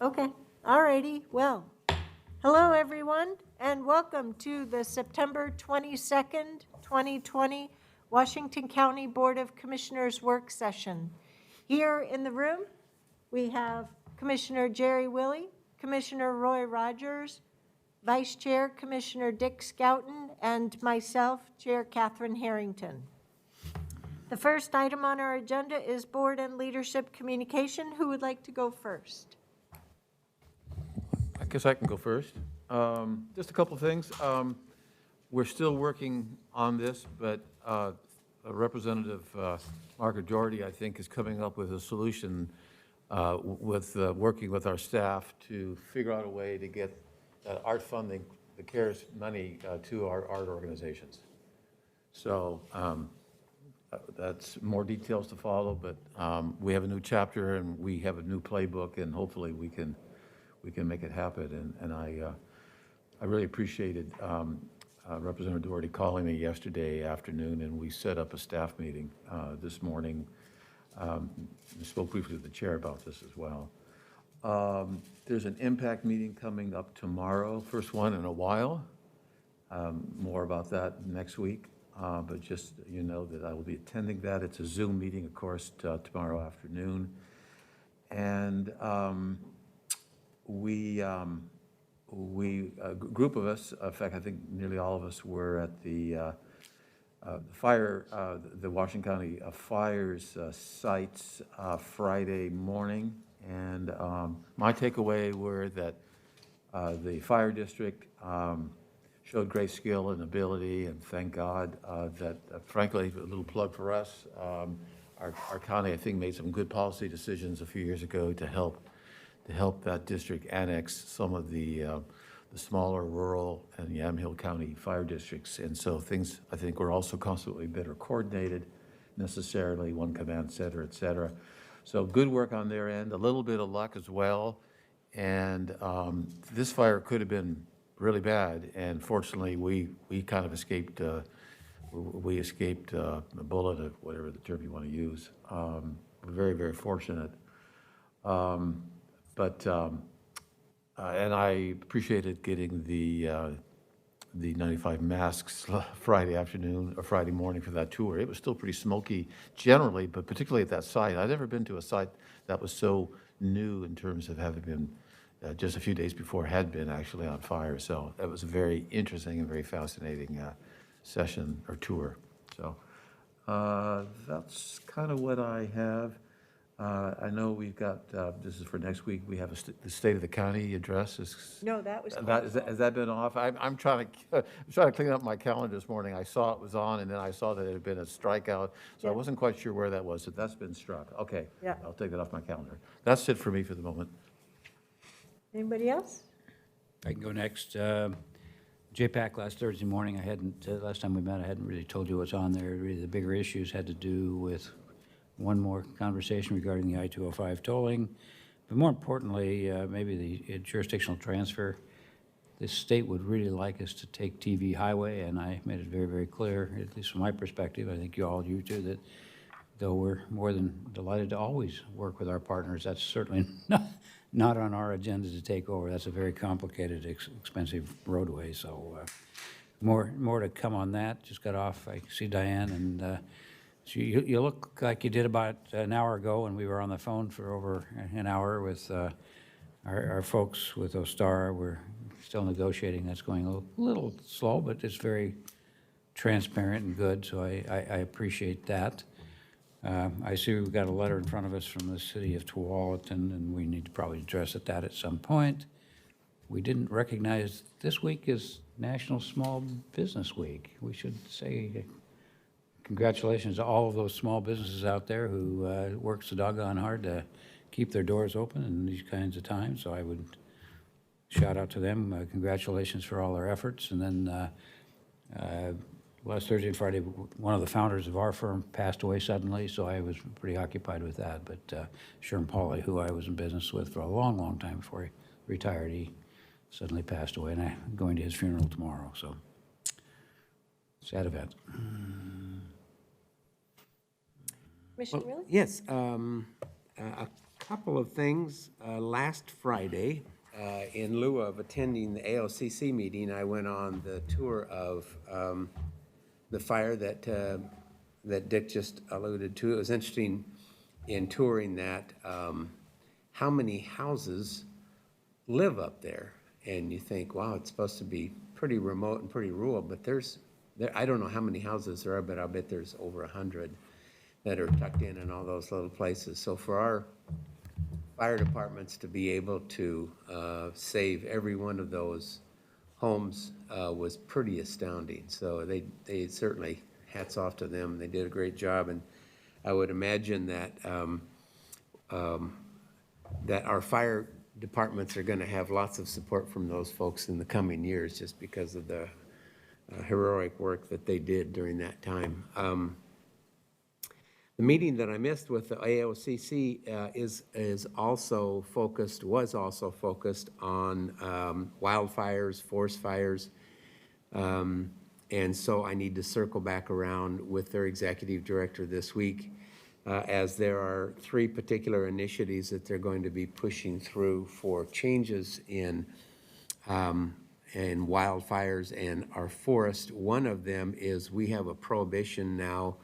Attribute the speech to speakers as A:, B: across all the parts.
A: Okay, all righty, well, hello, everyone, and welcome to the September 22nd, 2020 Washington County Board of Commissioners Work Session. Here in the room, we have Commissioner Jerry Willey, Commissioner Roy Rogers, Vice Chair Commissioner Dick Scouten, and myself, Chair Catherine Harrington. The first item on our agenda is Board and Leadership Communication. Who would like to go first?
B: I guess I can go first. Just a couple of things. We're still working on this, but Representative Margaret Doherty, I think, is coming up with a solution with working with our staff to figure out a way to get art funding, the CARES money, to our art organizations. So that's more details to follow, but we have a new chapter and we have a new playbook, and hopefully we can make it happen. And I really appreciated Representative Doherty calling me yesterday afternoon, and we set up a staff meeting this morning. We spoke briefly with the chair about this as well. There's an impact meeting coming up tomorrow, first one in a while. More about that next week, but just you know that I will be attending that. It's a Zoom meeting, of course, tomorrow afternoon. And a group of us, in fact, I think nearly all of us were at the Washington County Fires sites Friday morning. And my takeaway were that the fire district showed great skill and ability, and thank God that, frankly, a little plug for us, our county, I think, made some good policy decisions a few years ago to help that district annex some of the smaller rural and Yamhill County fire districts. And so things, I think, were also constantly better coordinated, necessarily one command center, et cetera. So good work on their end, a little bit of luck as well. And this fire could have been really bad. And fortunately, we kind of escaped, we escaped a bullet, or whatever the term you want to use. We're very, very fortunate. And I appreciated getting the 95 masks Friday afternoon or Friday morning for that tour. It was still pretty smoky generally, but particularly at that site. I'd never been to a site that was so new in terms of having been just a few days before had been actually on fire. So that was a very interesting and very fascinating session or tour. So that's kind of what I have. I know we've got, this is for next week, we have the State of the County address.
A: No, that was.
B: Has that been off? I'm trying to clean up my calendar this morning. I saw it was on, and then I saw that it had been a strikeout, so I wasn't quite sure where that was. So that's been struck. Okay,
A: Yeah.
B: I'll take that off my calendar. That's it for me for the moment.
A: Anybody else?
C: I can go next. JPAC last Thursday morning, I hadn't, last time we met, I hadn't really told you what's on there. Really, the bigger issues had to do with one more conversation regarding the I-205 tolling, but more importantly, maybe the jurisdictional transfer. The state would really like us to take TV Highway, and I made it very, very clear, at least from my perspective, I think you too, that though we're more than delighted to always work with our partners, that's certainly not on our agenda to take over. That's a very complicated, expensive roadway, so more to come on that. Just got off, I see Diane, and you look like you did about an hour ago, and we were on the phone for over an hour with our folks with Ostara. We're still negotiating. That's going a little slow, but it's very transparent and good, so I appreciate that. I see we've got a letter in front of us from the city of Tualatin, and we need to probably address that at some point. We didn't recognize this week as National Small Business Week. We should say congratulations to all of those small businesses out there who work so doggone hard to keep their doors open in these kinds of times. So I would shout out to them. Congratulations for all their efforts. And then last Thursday and Friday, one of the founders of our firm passed away suddenly, so I was pretty occupied with that. But Sherm Pauley, who I was in business with for a long, long time before he retired, he suddenly passed away, and I'm going to his funeral tomorrow. So sad event.
A: Commissioner Willis?
D: Yes, a Couple of things. Last Friday, in lieu of attending the AOCC meeting, I went on the tour of the fire that Dick just alluded to. It was interesting in touring that, how many houses live up there. And you think, wow, it's supposed to be pretty remote and pretty rural, but I don't know how many houses there are, but I'll bet there's over 100 that are tucked in all those little places. So for our fire departments to be able to save every one of those homes was pretty astounding. So they certainly, hats off to them. They did a great job, and I would imagine that that our fire departments are going to have lots of support from those folks in the coming years, just because of the heroic work that they did during that time. The meeting that I missed with the AOCC was also focused on wildfires, forest fires. And so I need to circle back around with their executive director this week, as there are 3 particular initiatives that they're going to be pushing through for changes in wildfires and our forest. One of them is we have a prohibition now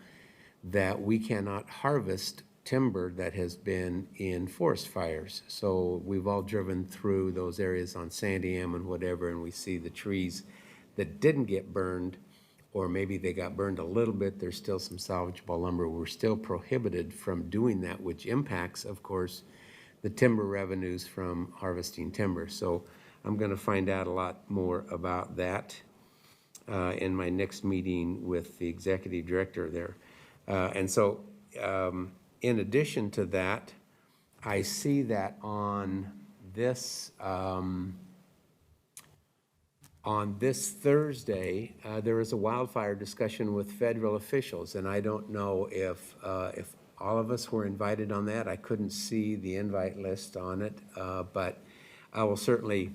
D: that we cannot harvest timber that has been in forest fires. So we've all driven through those areas on Sandy Am and whatever, and we see the trees that didn't get burned, or maybe they got burned a little bit. There's still some salvageable lumber. We're still prohibited from doing that, which impacts, of course, the timber revenues from harvesting timber. So I'm going to find out a lot more about that in my next meeting with the executive director there. And so in addition to that, I see that on this Thursday, there is a wildfire discussion with federal officials, and I don't know if all of us were invited on that. I couldn't see the invite list on it, but I will certainly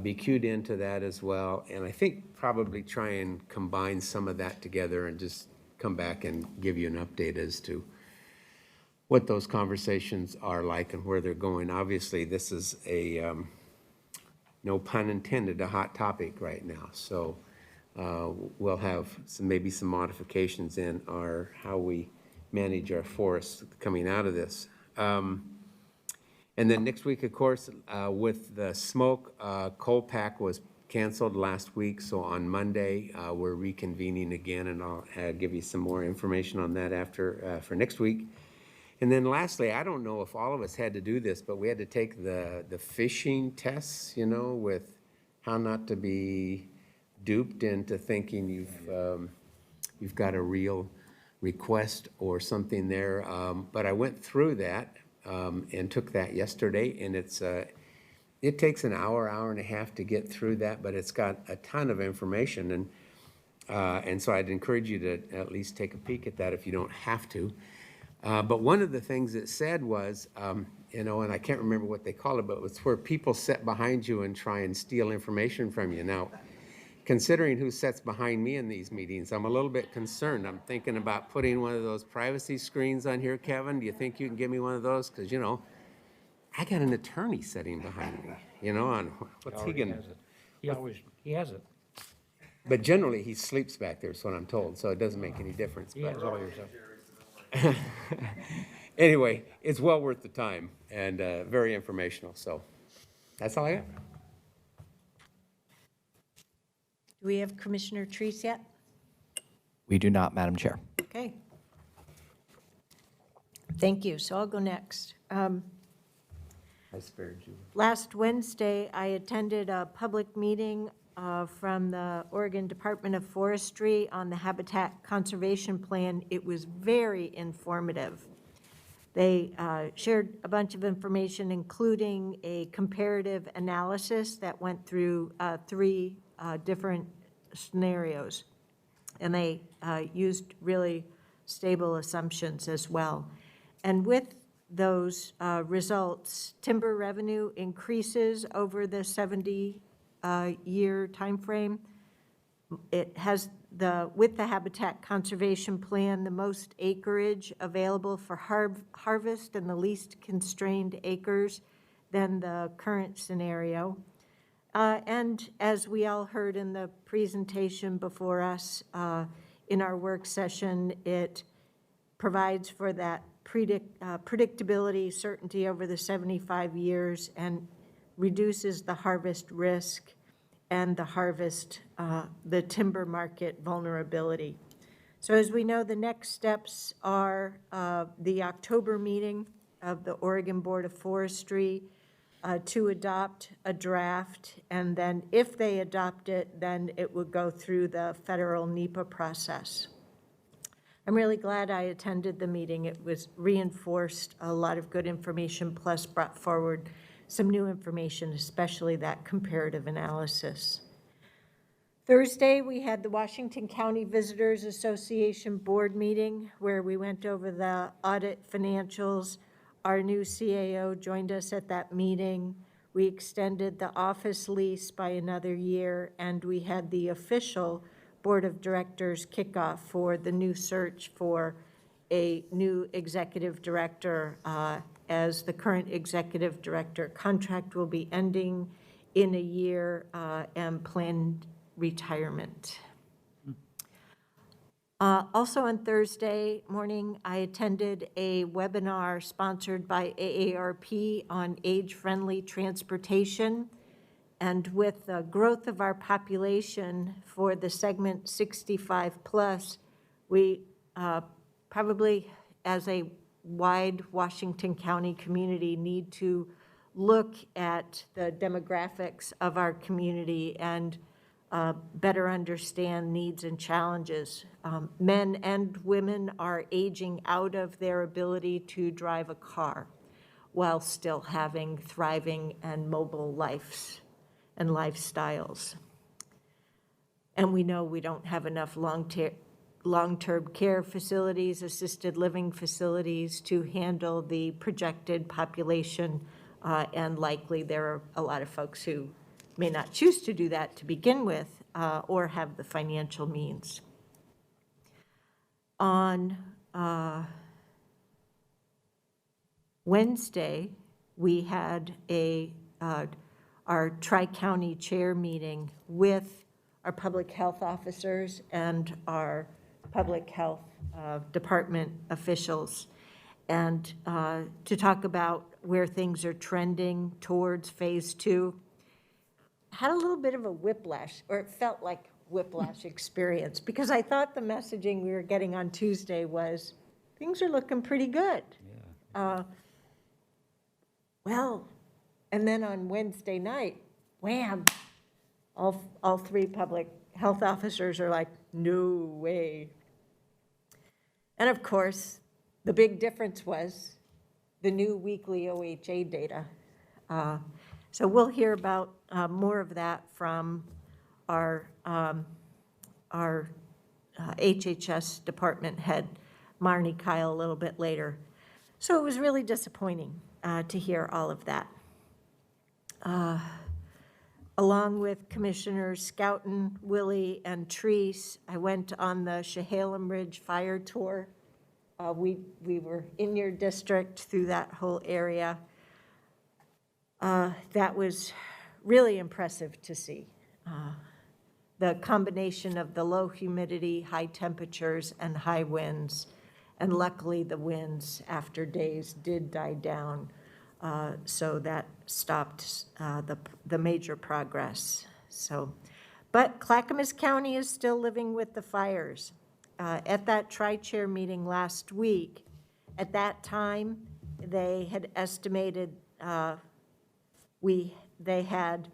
D: be cued into that as well, and I think probably try and combine some of that together and just come back and give you an update as to what those conversations are like and where they're going. Obviously, this is a, no pun intended, a hot topic right now. So we'll have maybe some modifications in how we manage our forests coming out of this. And then next week, of course, with the smoke, COLPAC was canceled last week, so on Monday we're reconvening again, and I'll give you some more information on that after for next week. And then lastly, I don't know if all of us had to do this, but we had to take the phishing tests, you know, with how not to be duped into thinking you've got a real request or something there. But I went through that and took that yesterday, and it takes an hour and a half to get through that, but it's got a ton of information, and so I'd encourage you to at least take a peek at that if you don't have to. But one of the things it said was, you know, and I can't remember what they call it, but it's where people sit behind you and try and steal information from you. Now, considering who sits behind me in these meetings, I'm a little bit concerned. I'm thinking about putting one of those privacy screens on here, Kevin. Do you think you can give me one of those? Because, you know, I got an attorney sitting behind me, you know, on what's he gonna...
C: He has it.
D: But generally, he sleeps back there, is what I'm told, so it doesn't make any difference.
C: He has all your stuff.
D: Anyway, it's well worth the time and very informational, so that's all I got.
A: Do we have Commissioner Treese yet?
E: We do not, Madam Chair.
A: Okay. Thank you. So I'll go next.
D: I spared you.
A: Last Wednesday, I attended a public meeting from the Oregon Department of Forestry on the Habitat Conservation Plan. It was very informative. They shared a bunch of information, including a comparative analysis that went through 3 different scenarios. And they used really stable assumptions as well. And with those results, timber revenue increases over the 70-year timeframe It has with the Habitat Conservation Plan, the most acreage available for harvest and the least constrained acres than the current scenario. And as we all heard in the presentation before us in our work session, it provides for that predictability, certainty over the 75 years, and reduces the harvest risk and the timber market vulnerability. So as we know, the next steps are the October meeting of the Oregon Board of Forestry to adopt a draft, and then if they adopt it, then it would go through the federal NEPA process. I'm really glad I attended the meeting. It was reinforced a lot of good information, plus brought forward some new information, especially that comparative analysis. Thursday, we had the Washington County Visitors Association board meeting where we went over the audit financials. Our new CAO joined us at that meeting. We extended the office lease by another year, and we had the official Board of Directors kickoff for the new search for a new executive director, as the current executive director contract will be ending in a year and planned retirement. Also on Thursday morning, I attended a webinar sponsored by AARP on age-friendly transportation. And with the growth of our population for the segment 65 plus, we probably, as a wide Washington County community, need to look at the demographics of our community and better understand needs and challenges. Men and women are aging out of their ability to drive a car while still having thriving and mobile lives and lifestyles. And we know we don't have enough long-term care facilities, assisted living facilities to handle the projected population, and likely there are a lot of folks who may not choose to do that to begin with, or have the financial means. On Wednesday, we had our Tri-County Chair meeting with our public health officers and our public health department officials, and to talk about where things are trending towards phase 2. Had a little bit of a whiplash, or it felt like whiplash experience, because I thought the messaging we were getting on Tuesday was, things are looking pretty good. Yeah. And then on Wednesday night, wham, all three public health officers are like, no way. And of course, the big difference was the new weekly OHA data. So we'll hear about more of that from our HHS department head, Marnie Kyle, a little bit later. So it was really disappointing to hear all of that. Along with Commissioners Scouten, Willie, and Treese, I went on the Chehalem Ridge Fire Tour. We were in your district through that whole area. That was really impressive to see. The combination of the low humidity, high temperatures, and high winds, and luckily the winds after days did die down, so that stopped the major progress. But Clackamas County is still living with the fires. At that tri-chair meeting last week, at that time, they had estimated they had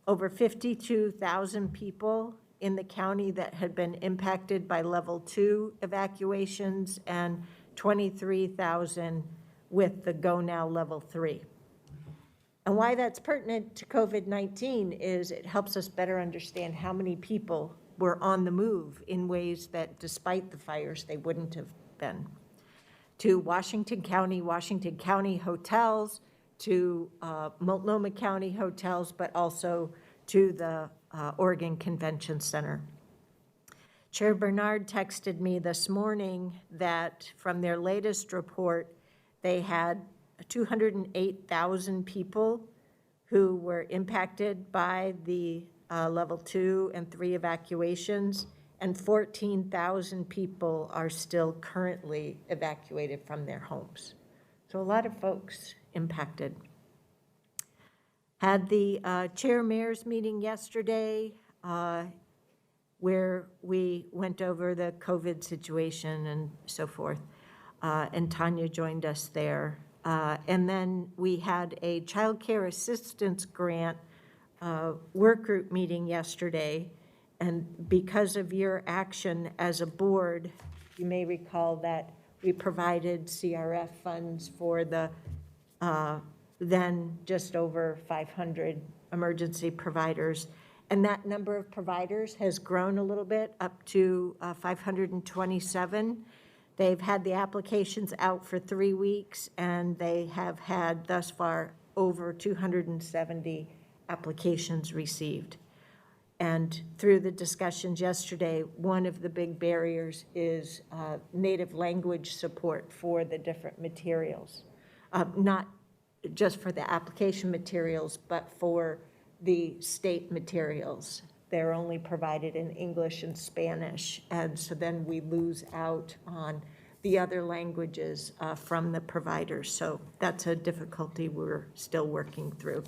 A: over 52,000 people in the county that had been impacted by level 2 evacuations and 23,000 with the Go Now level 3. And why that's pertinent to COVID-19 is it helps us better understand how many people were on the move in ways that despite the fires, they wouldn't have been. To Washington County hotels, to Multnomah County hotels, but also to the Oregon Convention Center. Chair Bernard texted me this morning that from their latest report, they had 208,000 people who were impacted by the level 2 and 3 evacuations, and 14,000 people are still currently evacuated from their homes. So a lot of folks impacted. Had the chair mayor's meeting yesterday where we went over the COVID situation and so forth, and Tanya joined us there. And then we had a child care assistance grant work group meeting yesterday. And because of your action as a board, you may recall that we provided CRF funds for the then just over 500 emergency providers. And that number of providers has grown a little bit up to 527. They've had the applications out for 3 weeks, and they have had thus far over 270 applications received. And through the discussions yesterday, one of the big barriers is native language support for the different materials. Not just for the application materials, but for the state materials. They're only provided in English and Spanish, and so then we lose out on the other languages from the providers. So that's a difficulty we're still working through.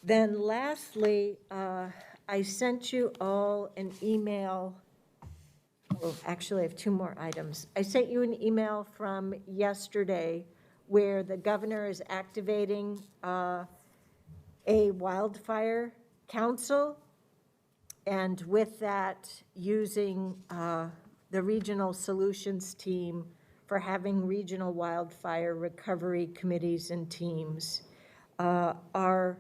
A: Then lastly, I sent you all an email. Oh, actually, I have 2 more items. I sent you an email from yesterday where the governor is activating a wildfire council, and with that, using the regional solutions team for having regional wildfire recovery committees and teams. Our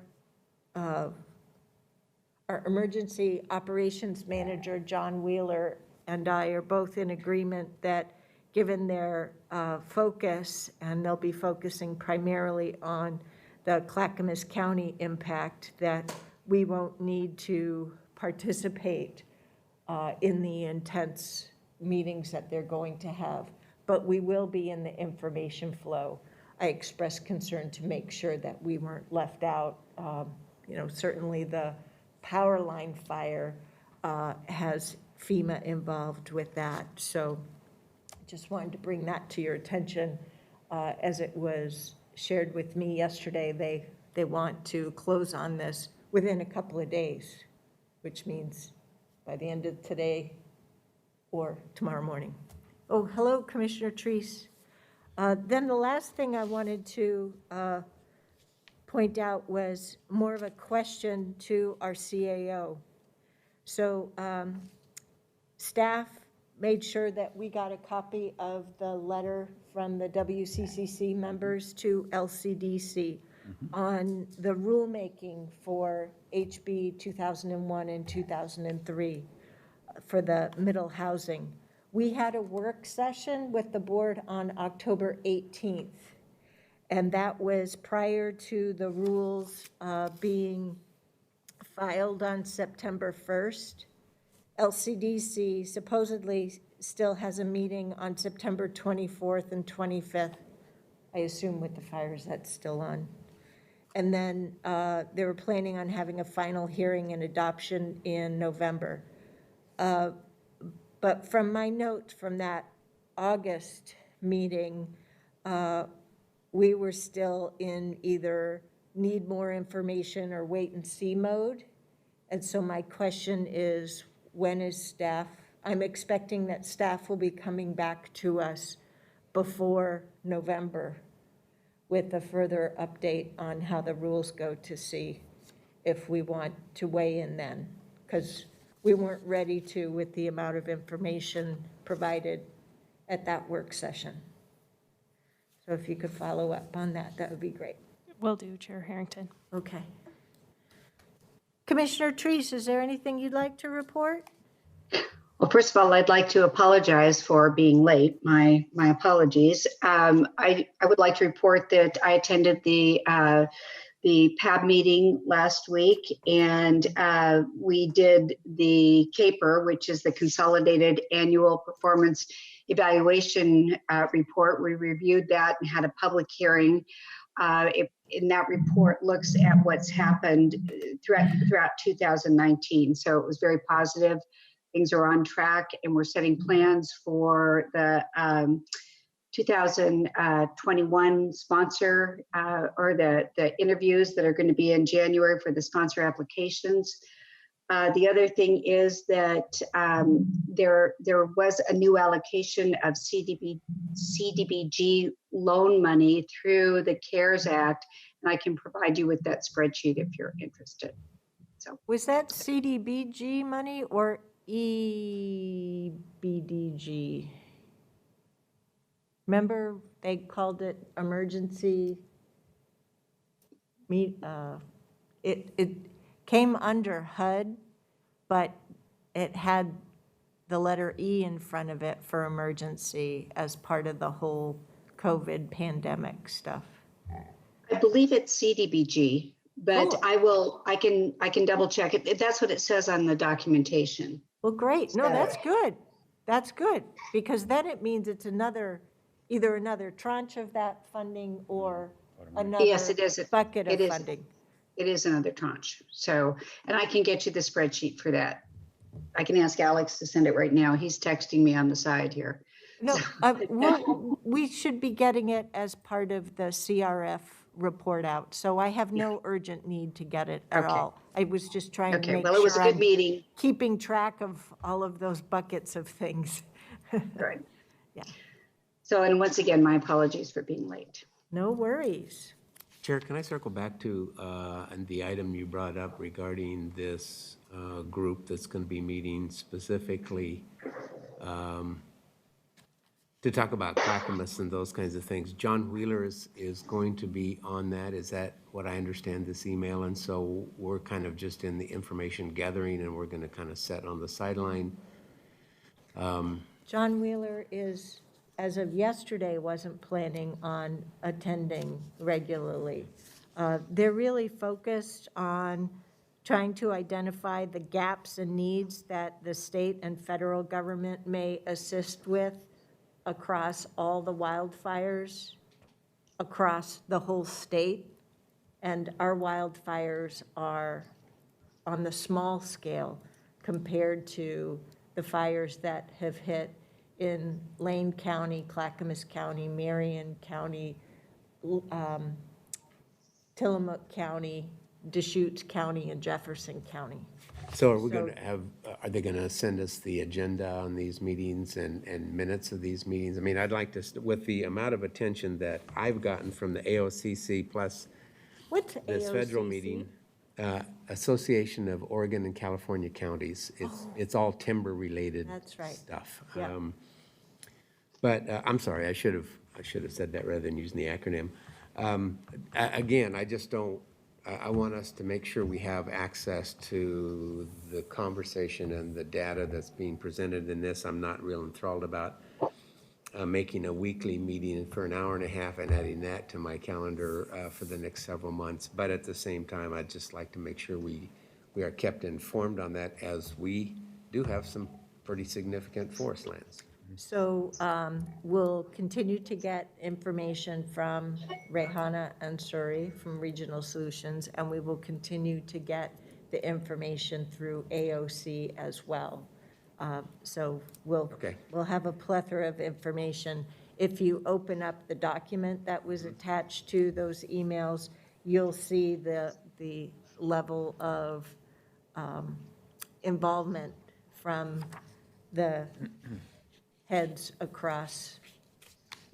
A: emergency operations manager, John Wheeler, and I are both in agreement that given their focus, and they'll be focusing primarily on the Clackamas County impact, that we won't need to participate in the intense meetings that they're going to have, but we will be in the information flow. I expressed concern to make sure that we weren't left out. Certainly the power line fire has FEMA involved with that. So just wanted to bring that to your attention. As it was shared with me yesterday, they want to close on this within a couple of days, which means by the end of today or tomorrow morning. Oh, hello, Commissioner Treese. Then the last thing I wanted to point out was more of a question to our CAO. So staff made sure that we got a copy of the letter from the WCCC members to LCDC on the rulemaking for HB 2001 and 2003 for the middle housing. We had a work session with the board on October 18th, and that was prior to the rules being filed on September 1st. LCDC supposedly still has a meeting on September 24th and 25th. I assume with the fires that's still on. And then they were planning on having a final hearing and adoption in November. But from my notes from that August meeting, we were still in either need more information or wait and see mode. And so my question is, when is staff? I'm expecting that staff will be coming back to us before November with a further update on how the rules go, to see if we want to weigh in then, because we weren't ready to with the amount of information provided at that work session. So if you could follow up on that, that would be great.
F: Will do, Chair Harrington.
A: Okay. Commissioner Treese, is there anything you'd like to report?
G: Well, first of all, I'd like to apologize for being late. My apologies. I would like to report that I attended the the PAB meeting last week, and we did the CAPER, which is the Consolidated Annual Performance Evaluation Report. We reviewed that and had a public hearing. In that report looks at what's happened throughout 2019. So it was very positive. Things are on track, and we're setting plans for the 2021 sponsor or the interviews that are going to be in January for the sponsor applications. The other thing is that there was a new allocation of CDBG loan money through the CARES Act, and I can provide you with that spreadsheet if you're interested.
A: Was that CDBG money or EBDG? Remember, they called it emergency, it came under HUD, but it had the letter E in front of it for emergency as part of the whole COVID pandemic stuff.
G: I believe it's CDBG, but
A: Cool.
G: I can double check it. That's what it says on the documentation.
A: Well, great. No, that's good. That's good, because then it means it's either another tranche of that funding or another
G: Yes, it is.
A: bucket of
G: It is.
A: funding.
G: It is another tranche. So, and I can get you the spreadsheet for that. I can ask Alex to send it right now. He's texting me on the side here.
A: No, we should be getting it as part of the CRF report out, so I have no urgent need to get it at
G: Okay.
A: all. I was just trying to
G: Okay,
A: make
G: well, it was a
A: sure
G: good
A: I'm
G: meeting.
A: keeping track of all of those buckets of things.
G: Good.
A: Yeah.
G: So, and once again, my apologies for being late.
A: No worries.
D: Chair, can I circle back to the item you brought up regarding this group that's going to be meeting specifically to talk about Clackamas and those kinds of things? John Wheeler is going to be on that. Is that what I understand this email? And so we're kind of just in the information gathering, and we're going to kind of set on the sideline.
A: John Wheeler is, as of yesterday, wasn't planning on attending regularly. They're really focused on trying to identify the gaps and needs that the state and federal government may assist with across all the wildfires across the whole state. And our wildfires are on the small scale compared to the fires that have hit in Lane County, Clackamas County, Marion County, Tillamook County, Deschutes County, and Jefferson County.
D: So are we going to have, are they going to send us the agenda on these meetings and minutes of these meetings? I mean, I'd like to, with the amount of attention that I've gotten from the AOCC plus
A: What's
D: this federal
A: AOCC?
D: meeting, Association of Oregon and California Counties, it's all timber-related
A: That's right.
D: stuff.
A: Yeah.
D: But I'm sorry, I should have said that rather than using the acronym. Again, I just don't, I want us to make sure we have access to the conversation and the data that's being presented in this. I'm not real enthralled about making a weekly meeting for an hour and a half and adding that to my calendar for the next several months. But at the same time, I'd just like to make sure we are kept informed on that, as we do have some pretty significant forest lands.
A: So we'll continue to get information from Rehana Ansuri from Regional Solutions, and we will continue to get the information through AOC as well. So we'll have a plethora of information. If you open up the document that was attached to those emails, you'll see the level of involvement from the heads across,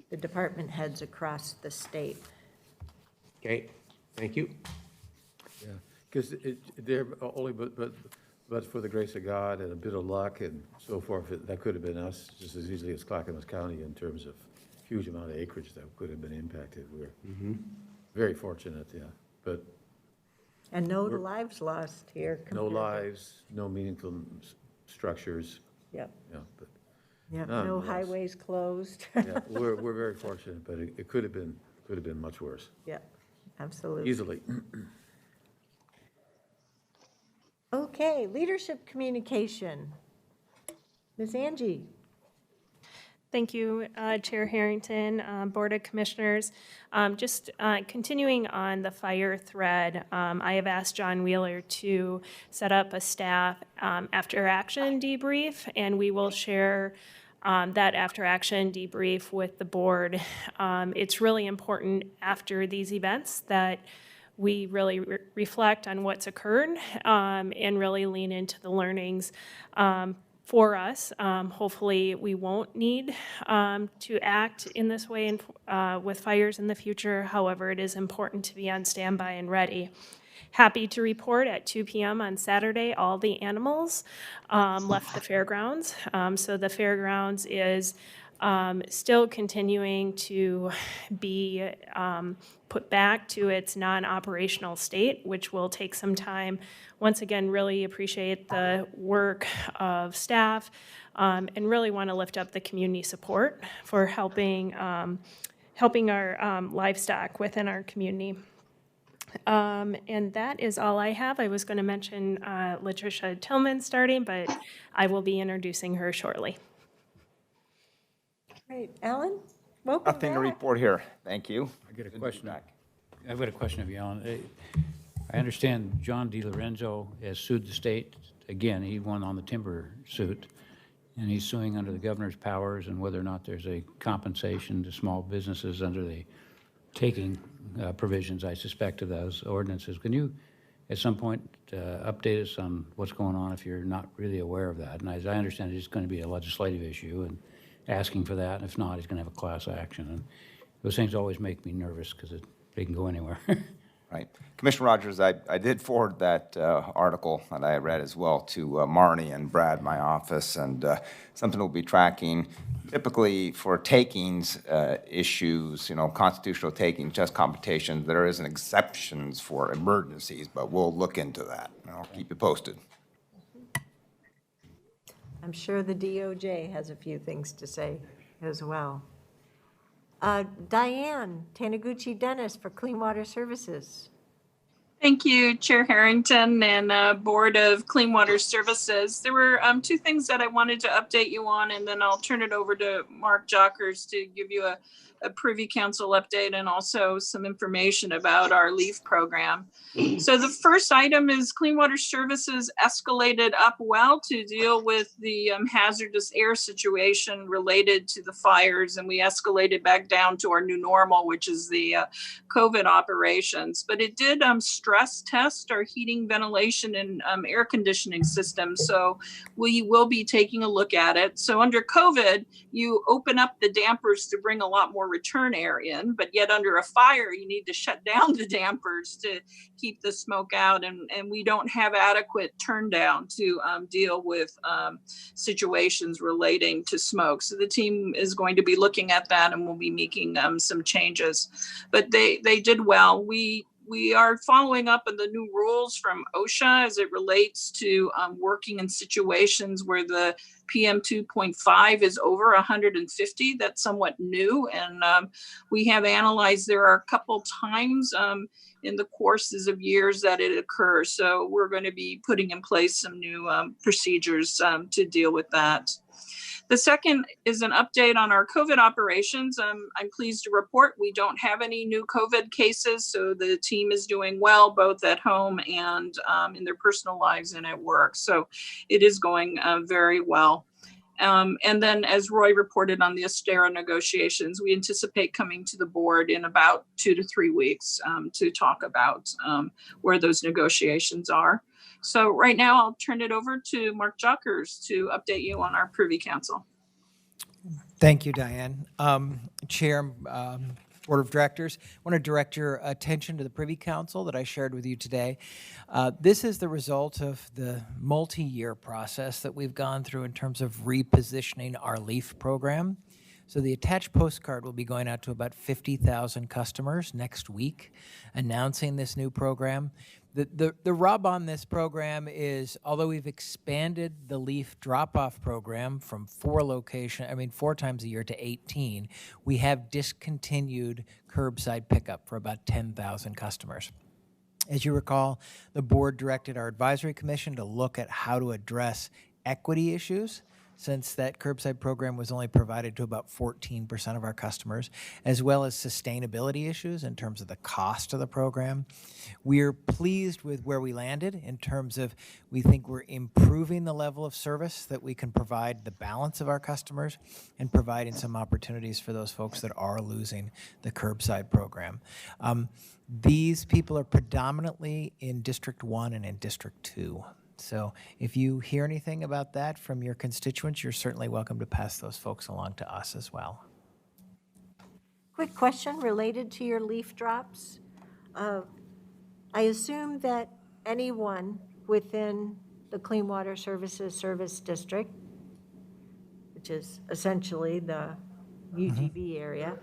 A: the department heads across the state.
D: Okay, thank you.
B: Yeah, because they're only, but for the grace of God and a bit of luck and so forth, that could have been us just as easily as Clackamas County in terms of huge amount of acreage that could have been impacted. We're very fortunate, yeah, but
A: And no lives lost here.
B: no
A: compared to-
B: lives, no meaningful structures,
A: Yep,
B: yeah, but,
A: yep,
B: None,
A: no
B: yes.
A: highways closed.
B: yeah, we're very fortunate, but it could have been much worse.
A: Yep, Absolutely.
B: easily.
A: Okay, leadership communication. Ms. Angie.
F: Thank you, Chair Harrington, Board of Commissioners. Just continuing on the fire thread, I have asked John Wheeler to set up a staff after-action debrief, and we will share that after-action debrief with the board. It's really important after these events that we really reflect on what's occurred and really lean into the learnings for us. Hopefully, we won't need to act in this way with fires in the future. However, it is important to be on standby and ready. Happy to report at 2 p.m. on Saturday, all the animals left the fairgrounds. So the fairgrounds is still continuing to be put back to its non-operational state, which will take some time. Once again, really appreciate the work of staff and really want to lift up the community support for helping our livestock within our community. And that is all I have. I was going to mention Latricia Tillman starting, but I will be introducing her shortly.
A: Great. Alan, welcome
H: Nothing to
A: back.
H: report here. Thank you.
C: I got a question. I've got a question of you, Alan. I understand John DiLorenzo has sued the state. Again, he won on the timber suit, and he's suing under the governor's powers and whether or not there's a compensation to small businesses under the taking provisions, I suspect, of those ordinances. Can you, at some point, update us on what's going on if you're not really aware of that? And as I understand it, it's going to be a legislative issue and asking for that. And if not, he's going to have a class action. And those things always make me nervous because they can go anywhere.
H: Right. Commissioner Rogers, I did forward that article that I read as well to Marnie and Brad, my office, and something we'll be tracking. Typically, for takings issues, constitutional takings, just competition, there is an exceptions for emergencies, but we'll look into that, and I'll keep you posted.
A: I'm sure the DOJ has a few things to say as well. Diane Taniguchi Dennis for Clean Water Services.
I: Thank you, Chair Harrington and Board of Clean Water Services. There were two things that I wanted to update you on, and then I'll turn it over to Mark Jockers to give you a Privy Council update and also some information about our LEAF program. So the first item is Clean Water Services escalated up well to deal with the hazardous air situation related to the fires, and we escalated back down to our new normal, which is the COVID operations. But it did stress test our heating, ventilation, and air conditioning system. So we will be taking a look at it. So under COVID, you open up the dampers to bring a lot more return air in, but yet under a fire, you need to shut down the dampers to keep the smoke out, and we don't have adequate turn down to deal with situations relating to smoke. So the team is going to be looking at that, and we'll be making some changes. But they did well. We are following up on the new rules from OSHA as it relates to working in situations where the PM 2.5 is over 150. That's somewhat new. And we have analyzed, there are a couple times in the courses of years that it occurs. So we're going to be putting in place some new procedures to deal with that. The second is an update on our COVID operations. I'm pleased to report we don't have any new COVID cases, so the team is doing well, both at home and in their personal lives and at work. So it is going very well. And then, as Roy reported on the Astera negotiations, we anticipate coming to the board in about 2 to 3 weeks to talk about where those negotiations are. So right now, I'll turn it over to Mark Jockers to update you on our Privy Council.
J: Thank you, Diane. Chair, Board of Directors, I want to direct your attention to the Privy Council that I shared with you today. This is the result of the multi-year process that we've gone through in terms of repositioning our LEAF program. So the attached postcard will be going out to about 50,000 customers next week, announcing this new program. The rub on this program is, although we've expanded the leaf drop-off program from 4 times a year to 18, we have discontinued curbside pickup for about 10,000 customers. As you recall, the board directed our advisory commission to look at how to address equity issues, since that curbside program was only provided to about 14% of our customers, as well as sustainability issues in terms of the cost of the program. We're pleased with where we landed in terms of we think we're improving the level of service that we can provide the balance of our customers and providing some opportunities for those folks that are losing the curbside program. These people are predominantly in District 1 and in District 2. So if you hear anything about that from your constituents, you're certainly welcome to pass those folks along to us as well.
A: Quick question related to your leaf drops. I assume that anyone within the Clean Water Services Service District, which is essentially the UGB area,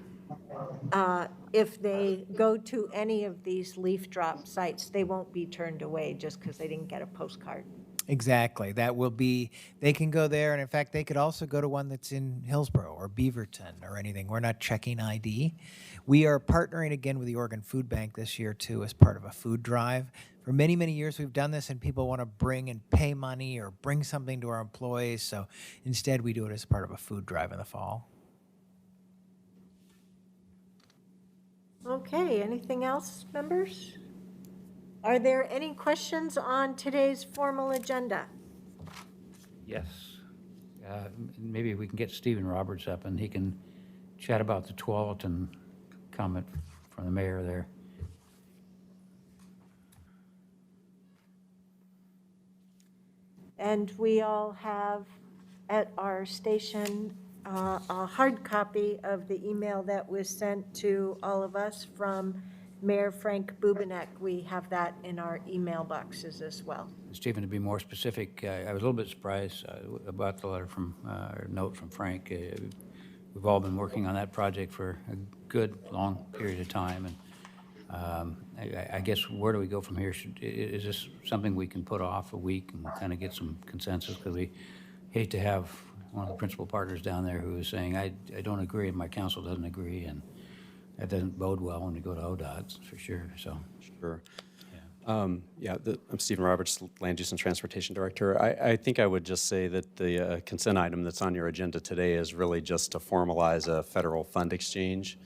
A: if they go to any of these leaf drop sites, they won't be turned away just because they didn't get a postcard.
J: Exactly. That will be, they can go there, and in fact, they could also go to one that's in Hillsborough or Beaverton or anything. We're not checking ID. We are partnering again with the Oregon Food Bank this year, too, as part of a food drive. For many, many years, we've done this, and people want to bring and pay money or bring something to our employees. So instead, we do it as part of a food drive in the fall.
A: Okay, anything else, members? Are there any questions on today's formal agenda?
C: Yes. Maybe we can get Stephen Roberts up and he can chat about the Tualatin comment from the mayor there.
A: And we all have at our station a hard copy of the email that was sent to all of us from Mayor Frank Bubenek. We have that in our email boxes as well.
C: Stephen, to be more specific, I was a little bit surprised about the letter from, or note from Frank. We've all been working on that project for a good, long period of time, and I guess where do we go from here? Is this something we can put off a week and kind of get some consensus? Because we hate to have one of the principal partners down there who is saying, I don't agree, and my council doesn't agree, and that doesn't bode well when we go to ODOT, for sure, so.
K: Sure. I'm Stephen Roberts, Land Use and Transportation Director. I think I would just say that the consent item that's on your agenda today is really just to formalize a federal fund exchange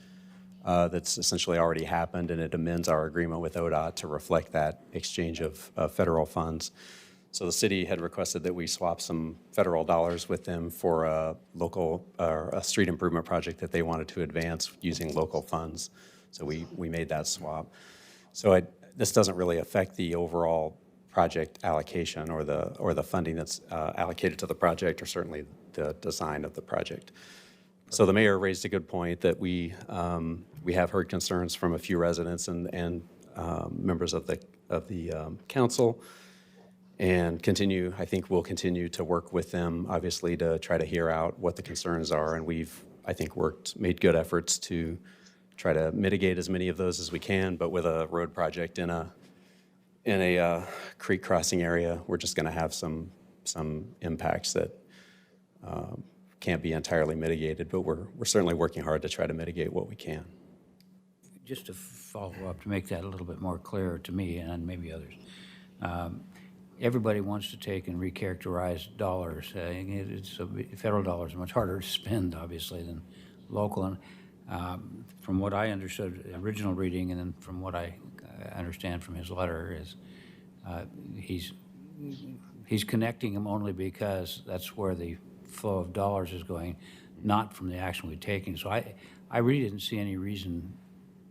K: that's essentially already happened, and it amends our agreement with ODOT to reflect that exchange of federal funds. So the city had requested that we swap some federal dollars with them for a local, a street improvement project that they wanted to advance using local funds. So we made that swap. So this doesn't really affect the overall project allocation or the funding that's allocated to the project, or certainly the design of the project. So the mayor raised a good point that we have heard concerns from a few residents and members of the council, and I think we'll continue to work with them, obviously, to try to hear out what the concerns are. And we've, I think, made good efforts to try to mitigate as many of those as we can. But with a road project in a creek crossing area, we're just going to have some impacts that can't be entirely mitigated. But we're certainly working hard to try to mitigate what we can.
C: Just to follow up, to make that a little bit more clear to me and maybe others. Everybody wants to take and recharacterize dollars. Federal dollars are much harder to spend, obviously, than local. And from what I understood, the original reading, and then from what I understand from his letter, is he's connecting them only because that's where the flow of dollars is going, not from the action we're taking. So I really didn't see any reason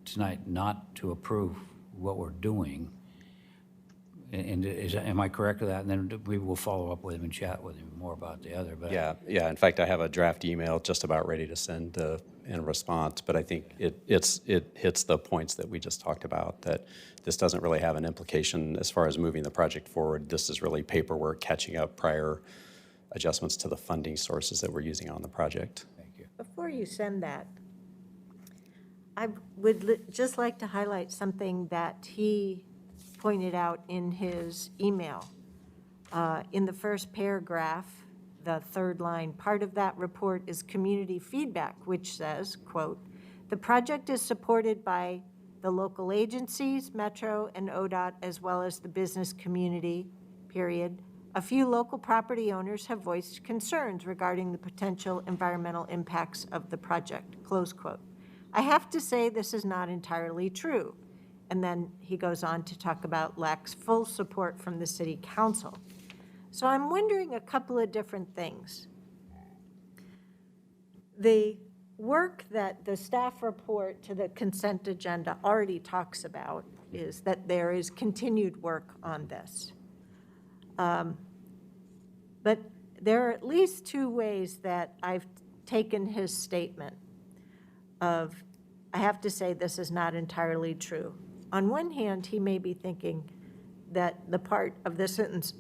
C: tonight not to approve what we're doing. And am I correct with that? And then we will follow up with him and chat with him more about the other. But
K: Yeah. In fact, I have a draft email just about ready to send in response. But I think it hits the points that we just talked about, that this doesn't really have an implication as far as moving the project forward. This is really paperwork catching up prior adjustments to the funding sources that we're using on the project.
C: Thank you.
A: Before you send that, I would just like to highlight something that he pointed out in his email. In the first paragraph, the third line, part of that report is community feedback, which says, quote, "The project is supported by the local agencies, Metro and ODOT, as well as the business community, period. A few local property owners have voiced concerns regarding the potential environmental impacts of the project," close quote. I have to say this is not entirely true. And then he goes on to talk about lacks full support from the city council. So I'm wondering a couple of different things. The work that the staff report to the consent agenda already talks about is that there is continued work on this. But there are at least two ways that I've taken his statement of, I have to say this is not entirely true. On one hand, he may be thinking that the part of the sentence,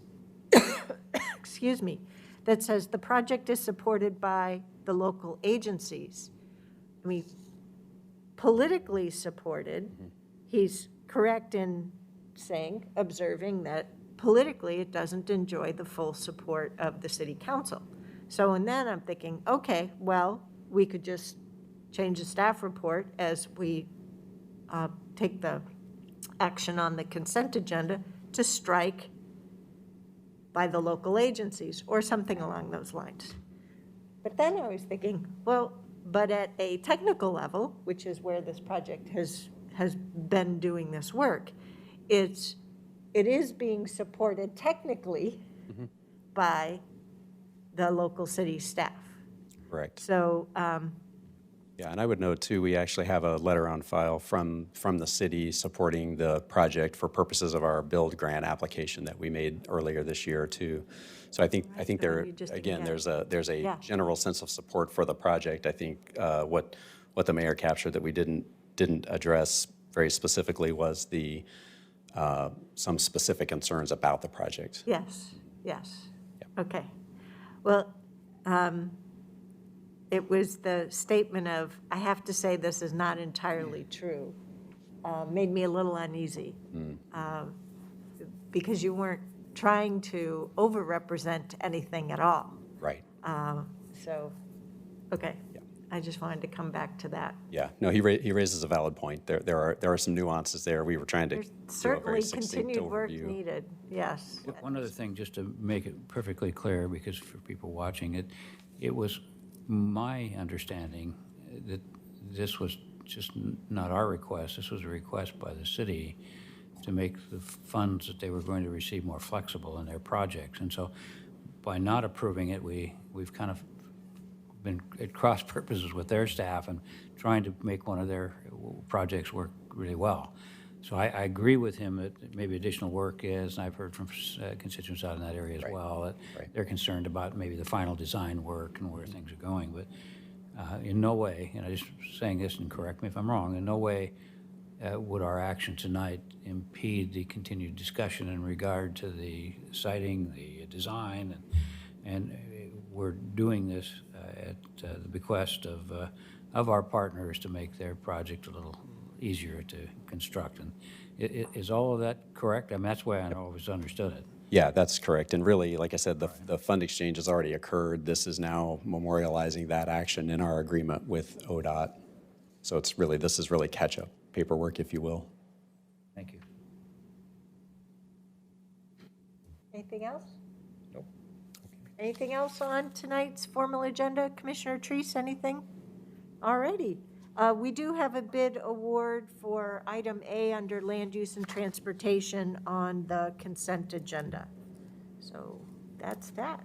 A: excuse me, that says the project is supported by the local agencies. I mean, politically supported, he's correct in saying, observing that politically it doesn't enjoy the full support of the city council. So and then I'm thinking, okay, well, we could just change the staff report as we take the action on the consent agenda to strike by the local agencies or something along those lines. But then I was thinking, well, but at a technical level, which is where this project has been doing this work, it is being supported technically by the local city staff.
K: Correct.
A: So,
K: Yeah, and I would note too, we actually have a letter on file from the city supporting the project for purposes of our build grant application that we made earlier this year too. So I think there,
A: you just
K: again,
A: didn't
K: there's a
A: Yeah.
K: general sense of support for the project. I think what the mayor captured that we didn't address very specifically was the some specific concerns about the project.
A: yes. Okay. Well, it was the statement of, I have to say this is not entirely true, made me a little uneasy. Because you weren't trying to overrepresent anything at all.
K: Right.
A: So, okay.
K: Yeah.
A: I just wanted to come back to that.
K: Yeah, no, he raises a valid point. There are some nuances there. We were trying to
A: There's
K: do a
A: certainly
K: very succinct
A: continued work
K: overview.
A: needed, yes.
C: One other thing, just to make it perfectly clear, because for people watching it, it was my understanding that this was just not our request. This was a request by the city to make the funds that they were going to receive more flexible in their projects. And so by not approving it, we've kind of been at cross purposes with their staff and trying to make one of their projects work really well. So I agree with him that maybe additional work is, and I've heard from constituents out in that area as well, that they're concerned about maybe the final design work and where things are going. But in no way, and I'm just saying this and correct me if I'm wrong, in no way would our action tonight impede the continued discussion in regard to the siting, the design, and we're doing this at the bequest of our partners to make their project a little easier to construct. And is all of that correct? I mean, that's the way I always understood it.
K: Yeah, that's correct. And really, like I said, the fund exchange has already occurred. This is now memorializing that action in our agreement with ODOT. So this is really catch-up paperwork, if you will.
C: Thank you.
A: Anything else? Nope. Anything else on tonight's formal agenda? Commissioner Treese, anything? All righty. We do have a bid award for item A under land use and transportation on the consent agenda. So that's that.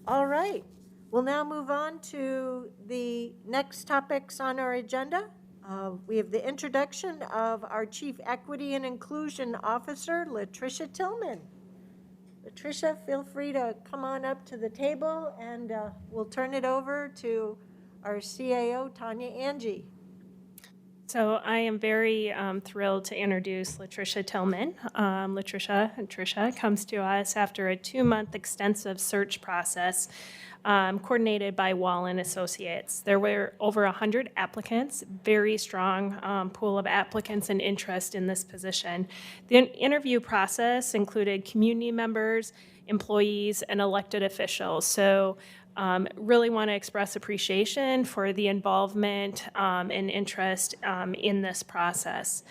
A: All right. We'll now move on to the next topics on our agenda. We have the introduction of our Chief Equity and Inclusion Officer, Latricia Tillman. Latricia, feel free to come on up to the table, and we'll turn it over to our CAO, Tanya Angie.
F: So I am very thrilled to introduce Latricia Tillman. Latricia comes to us after a 2-month extensive search process. coordinated by Wallen Associates. There were over 100 applicants, very strong pool of applicants and interest in this position. The interview process included community members, employees, and elected officials. So really want to express appreciation for the involvement and interest in this process.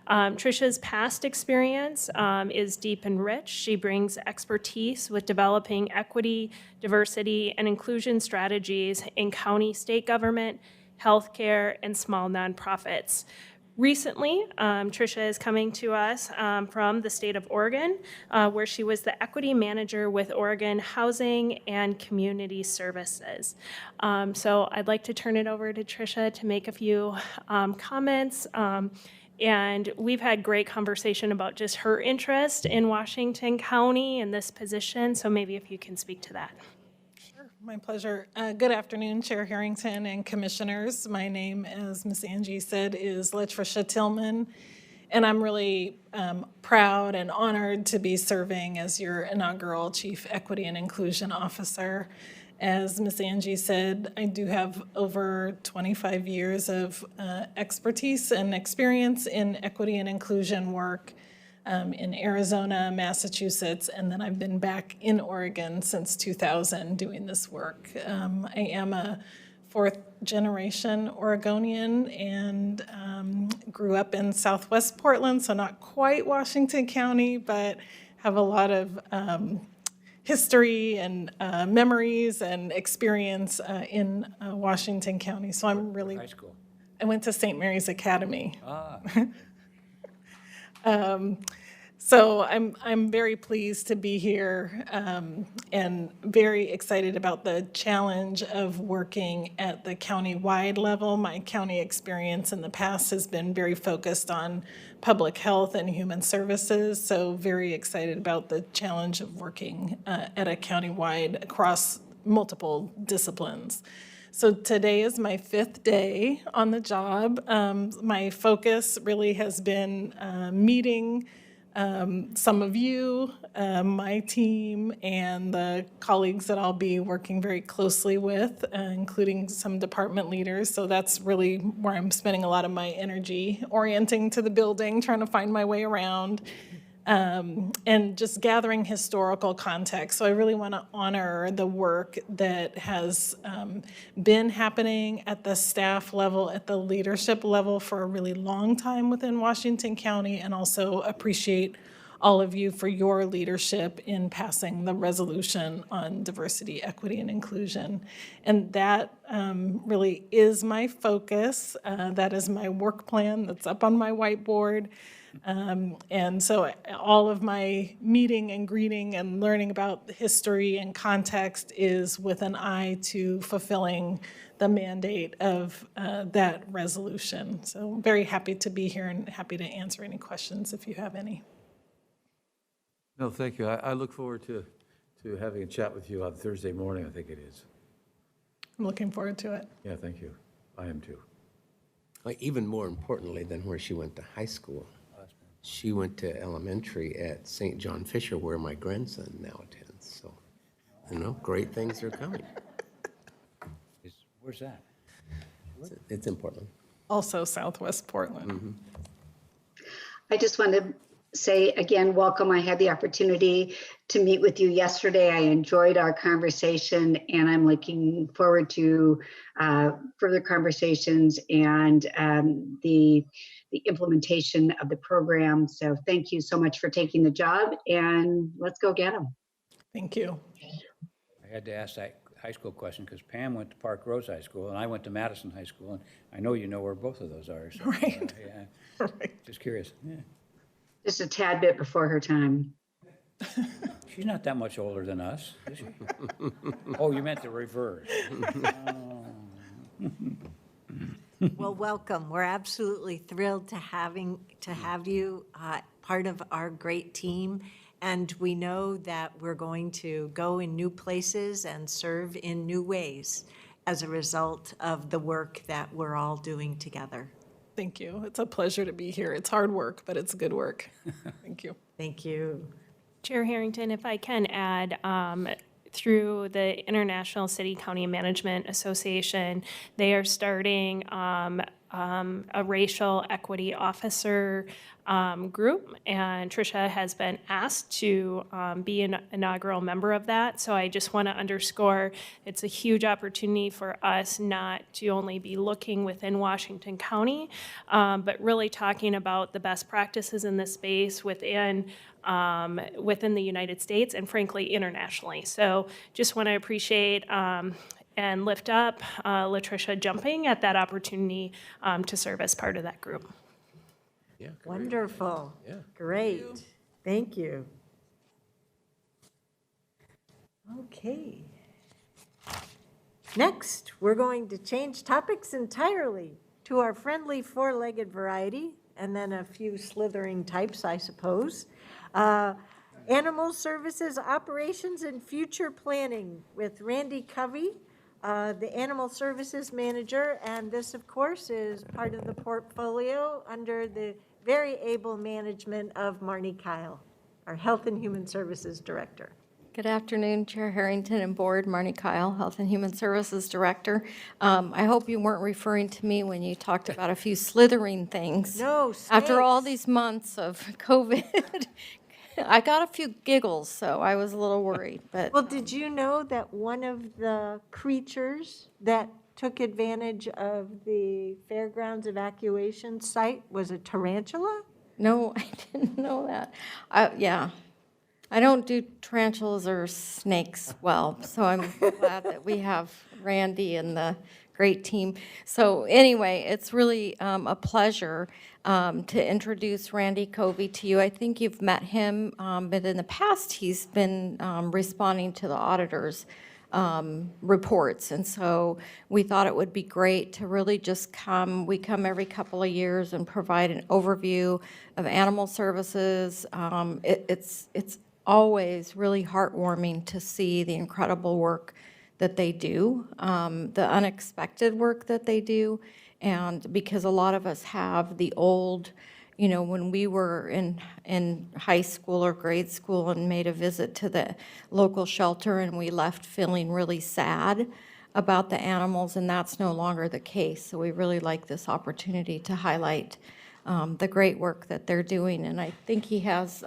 F: Trisha's past experience is deep and rich. She brings expertise with developing equity, diversity, and inclusion strategies in county, state government, healthcare, and small nonprofits. Recently, Trisha is coming to us from the state of Oregon, where she was the equity manager with Oregon Housing and Community Services. So I'd like to turn it over to Trisha to make a few comments. And we've had great conversation about just her interest in Washington County and this position. So maybe if you can speak to that.
L: My pleasure. Good afternoon, Chair Harrington and Commissioners. My name, as Ms. Angie said, is LaTrisha Tillman, and I'm really proud and honored to be serving as your inaugural Chief Equity and Inclusion Officer. As Ms. Angie said, I do have over 25 years of expertise and experience in equity and inclusion work in Arizona, Massachusetts, and then I've been back in Oregon since 2000 doing this work. I am a fourth-generation Oregonian and grew up in Southwest Portland, so not quite Washington County, but have a lot of history and memories and experience in Washington County. So I'm really...
C: High school.
L: I went to St. Mary's Academy.
C: Ah.
L: So I'm very pleased to be here and very excited about the challenge of working at the county-wide level. My county experience in the past has been very focused on public health and human services, so very excited about the challenge of working at a county-wide across multiple disciplines. So today is my 5th day on the job. My focus really has been meeting some of you, my team, and the colleagues that I'll be working very closely with, including some department leaders. So that's really where I'm spending a lot of my energy, orienting to the building, trying to find my way around. And just gathering historical context. So I really want to honor the work that has been happening at the staff level, at the leadership level for a really long time within Washington County, and also appreciate all of you for your leadership in passing the resolution on diversity, equity, and inclusion. And that really is my focus. That is my work plan that's up on my whiteboard. And so all of my meeting and greeting and learning about history and context is with an eye to fulfilling the mandate of that resolution. So I'm very happy to be here and happy to answer any questions if you have any.
B: No, thank you. I look forward to having a chat with you on Thursday morning, I think it is.
L: I'm looking forward to it.
B: Yeah, thank you. I am too.
D: Even more importantly than where she went to high school, she went to elementary at St. John Fisher, where my grandson now attends. So, great things are coming.
C: Where's that?
D: It's in Portland.
L: Also Southwest Portland.
D: Mm-hmm.
G: I just want to say again, welcome. I had the opportunity to meet with you yesterday. I enjoyed our conversation, and I'm looking forward to further conversations and the implementation of the program. So thank you so much for taking the job, and let's go get them.
L: Thank you.
C: I had to ask that high school question because Pam went to Park Rose High School and I went to Madison High School, and I know you know where both of those are. So,
L: Right.
C: Yeah.
L: Right.
C: Just curious. Yeah.
G: Just a tad bit before her time.
C: She's not that much older than us, is she? Oh, you meant the reverse.
A: Well, welcome. We're absolutely thrilled to have you part of our great team. And we know that we're going to go in new places and serve in new ways as a result of the work that we're all doing together.
L: Thank you. It's a pleasure to be here. It's hard work, but it's good work. Thank you.
A: Thank you.
F: Chair Harrington, if I can add, through the International City County Management Association, they are starting a racial equity officer group, and Tricia has been asked to be an inaugural member of that. So I just want to underscore it's a huge opportunity for us not to only be looking within Washington County, but really talking about the best practices in this space within the United States and frankly internationally. So just want to appreciate and lift up Latricia jumping at that opportunity to serve as part of that group.
D: Yeah, great.
A: Wonderful.
D: Yeah.
A: Great. Thank you. Okay. Next, we're going to change topics entirely to our friendly four-legged variety, and then a few slithering types, I suppose. Animal Services Operations and Future Planning with Randy Covey, the Animal Services Manager, and this, of course, is part of the portfolio under the very able management of Marnie Kyle, our Health and Human Services Director.
M: Good afternoon, Chair Harrington and Board. Marnie Kyle, Health and Human Services Director. I hope you weren't referring to me when you talked about a few slithering things.
A: No,
M: After all
A: snakes.
M: these months of COVID, I got a few giggles, so I was a little worried. But
A: Well, did you know that one of the creatures that took advantage of the fairgrounds evacuation site was a tarantula?
M: no, I didn't know that. Yeah. I don't do tarantulas or snakes well, so I'm glad that we have Randy and the great team. So anyway, it's really a pleasure to introduce Randy Covey to you. I think you've met him, but in the past he's been responding to the auditors' reports. And so we thought it would be great to really just come. We come every couple of years and provide an overview of animal services. It's always really heartwarming to see the incredible work that they do, the unexpected work that they do, and because a lot of us have the old, you know, when we were in high school or grade school and made a visit to the local shelter and we left feeling really sad about the animals, and that's no longer the case. So we really like this opportunity to highlight the great work that they're doing, and I think he has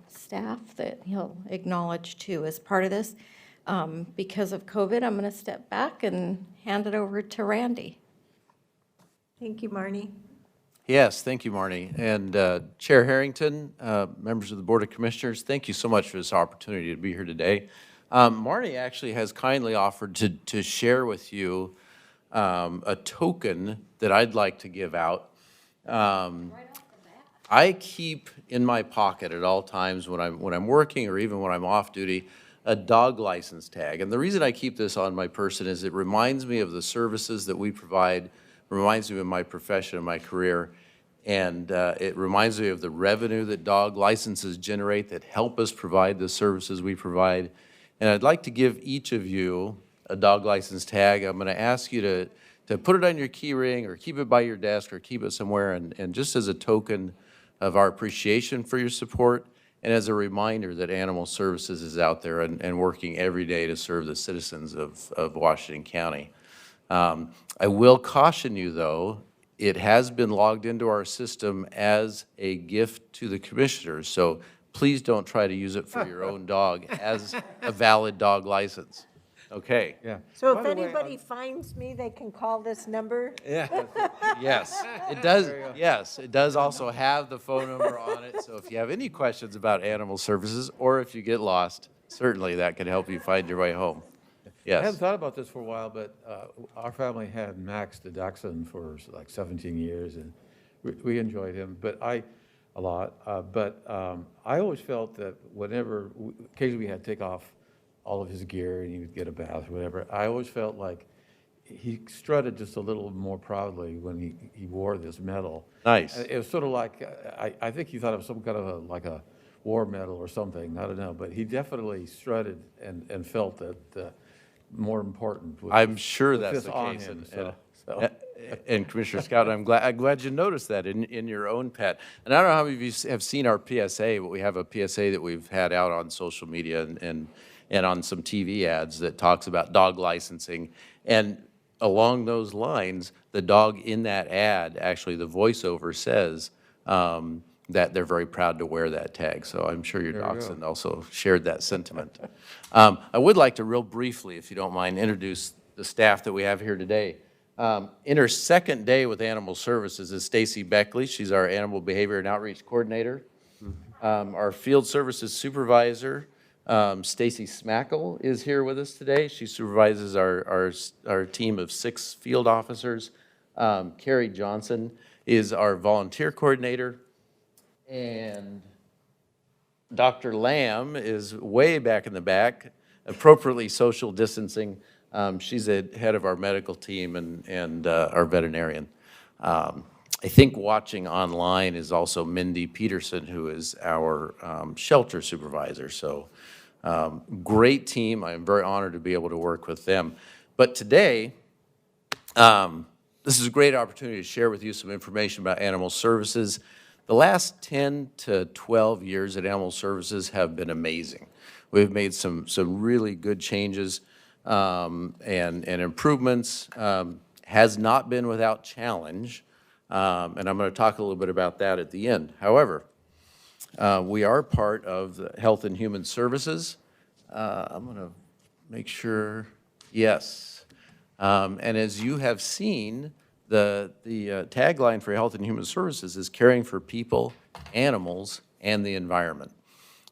M: staff that he'll acknowledge too as part of this. Because of COVID, I'm going to step back and hand it over to Randy.
A: Thank you, Marnie.
B: Yes, thank you, Marnie. And Chair Harrington, members of the Board of Commissioners, thank you so much for this opportunity to be here today. Marnie actually has kindly offered to share with you a token that I'd like to give out. I keep in my pocket at all times when I'm working or even when I'm off duty a dog license tag. And the reason I keep this on my person is it reminds me of the services that we provide, reminds me of my profession and my career, and it reminds me of the revenue that dog licenses generate that help us provide the services we provide. And I'd like to give each of you a dog license tag. I'm going to ask you to put it on your key ring or keep it by your desk or keep it somewhere, and just as a token of our appreciation for your support, and as a reminder that Animal Services is out there and working every day to serve the citizens of Washington County. I will caution you, though, it has been logged into our system as a gift to the commissioners, so please don't try to use it for your own dog as a valid dog license. Okay?
A: Yeah. So if anybody finds me, they can call this number?
B: Yeah. Yes, it does. Yes, it does also have the phone number on it. So if you have any questions about Animal Services, or if you get lost, certainly that can help you find your way home. I Yes. hadn't thought about this for a while, but our family had Max the Dachshund for like 17 years, and we enjoyed him, but a lot. I always felt that whenever, occasionally we had to take off all of his gear and he would get a bath or whatever, I always felt like he strutted just a little more proudly when he wore this medal.
H: Nice.
B: It was sort of like, I think he thought it was some kind of like a war medal or something, I don't know, but he definitely strutted and felt that more important.
H: I'm sure that's
B: this
H: the
B: on
H: case.
B: him,
H: And Commissioner Scott, I'm glad you noticed that in your own pet. And I don't know how many of you have seen our PSA, but we have a PSA that we've had out on social media, and
N: and on some TV ads that talks about dog licensing. And along those lines, the dog in that ad, actually the voiceover says that they're very proud to wear that tag. So I'm sure your dachshund also shared that sentiment. I would like to real briefly, if you don't mind, introduce the staff that we have here today. In her second day with Animal Services is Stacy Beckley. She's our Animal Behavior and Outreach Coordinator. Our Field Services Supervisor, Stacy Smackle, is here with us today. She supervises our team of 6 field officers. Carrie Johnson is our Volunteer Coordinator. And Dr. Lamb is way back in the back, appropriately social distancing. She's the head of our medical team and our veterinarian. I think watching online is also Mindy Peterson, who is our shelter supervisor. So great team. I'm very honored to be able to work with them. But today, this is a great opportunity to share with you some information about Animal Services. The last 10 to 12 years at Animal Services have been amazing. We've made some really good changes and improvements. Has not been without challenge, and I'm going to talk a little bit about that at the end. However, we are part of the Health and Human Services. I'm going to make sure, yes. And as you have seen, the tagline for Health and Human Services is caring for people, animals, and the environment.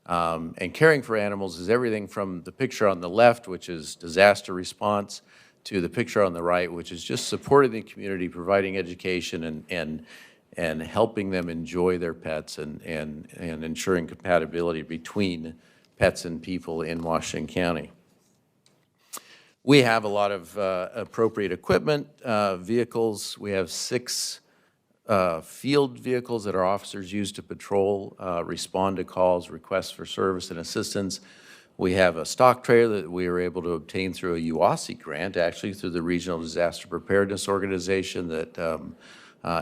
N: And caring for animals is everything from the picture on the left, which is disaster response, to the picture on the right, which is just supporting the community, providing education and helping them enjoy their pets and ensuring compatibility between pets and people in Washington County. We have a lot of appropriate equipment, vehicles. We have 6 field vehicles that our officers use to patrol, respond to calls, requests for service and assistance. We have a stock trailer that we were able to obtain through a UASI grant, actually through the Regional Disaster Preparedness Organization that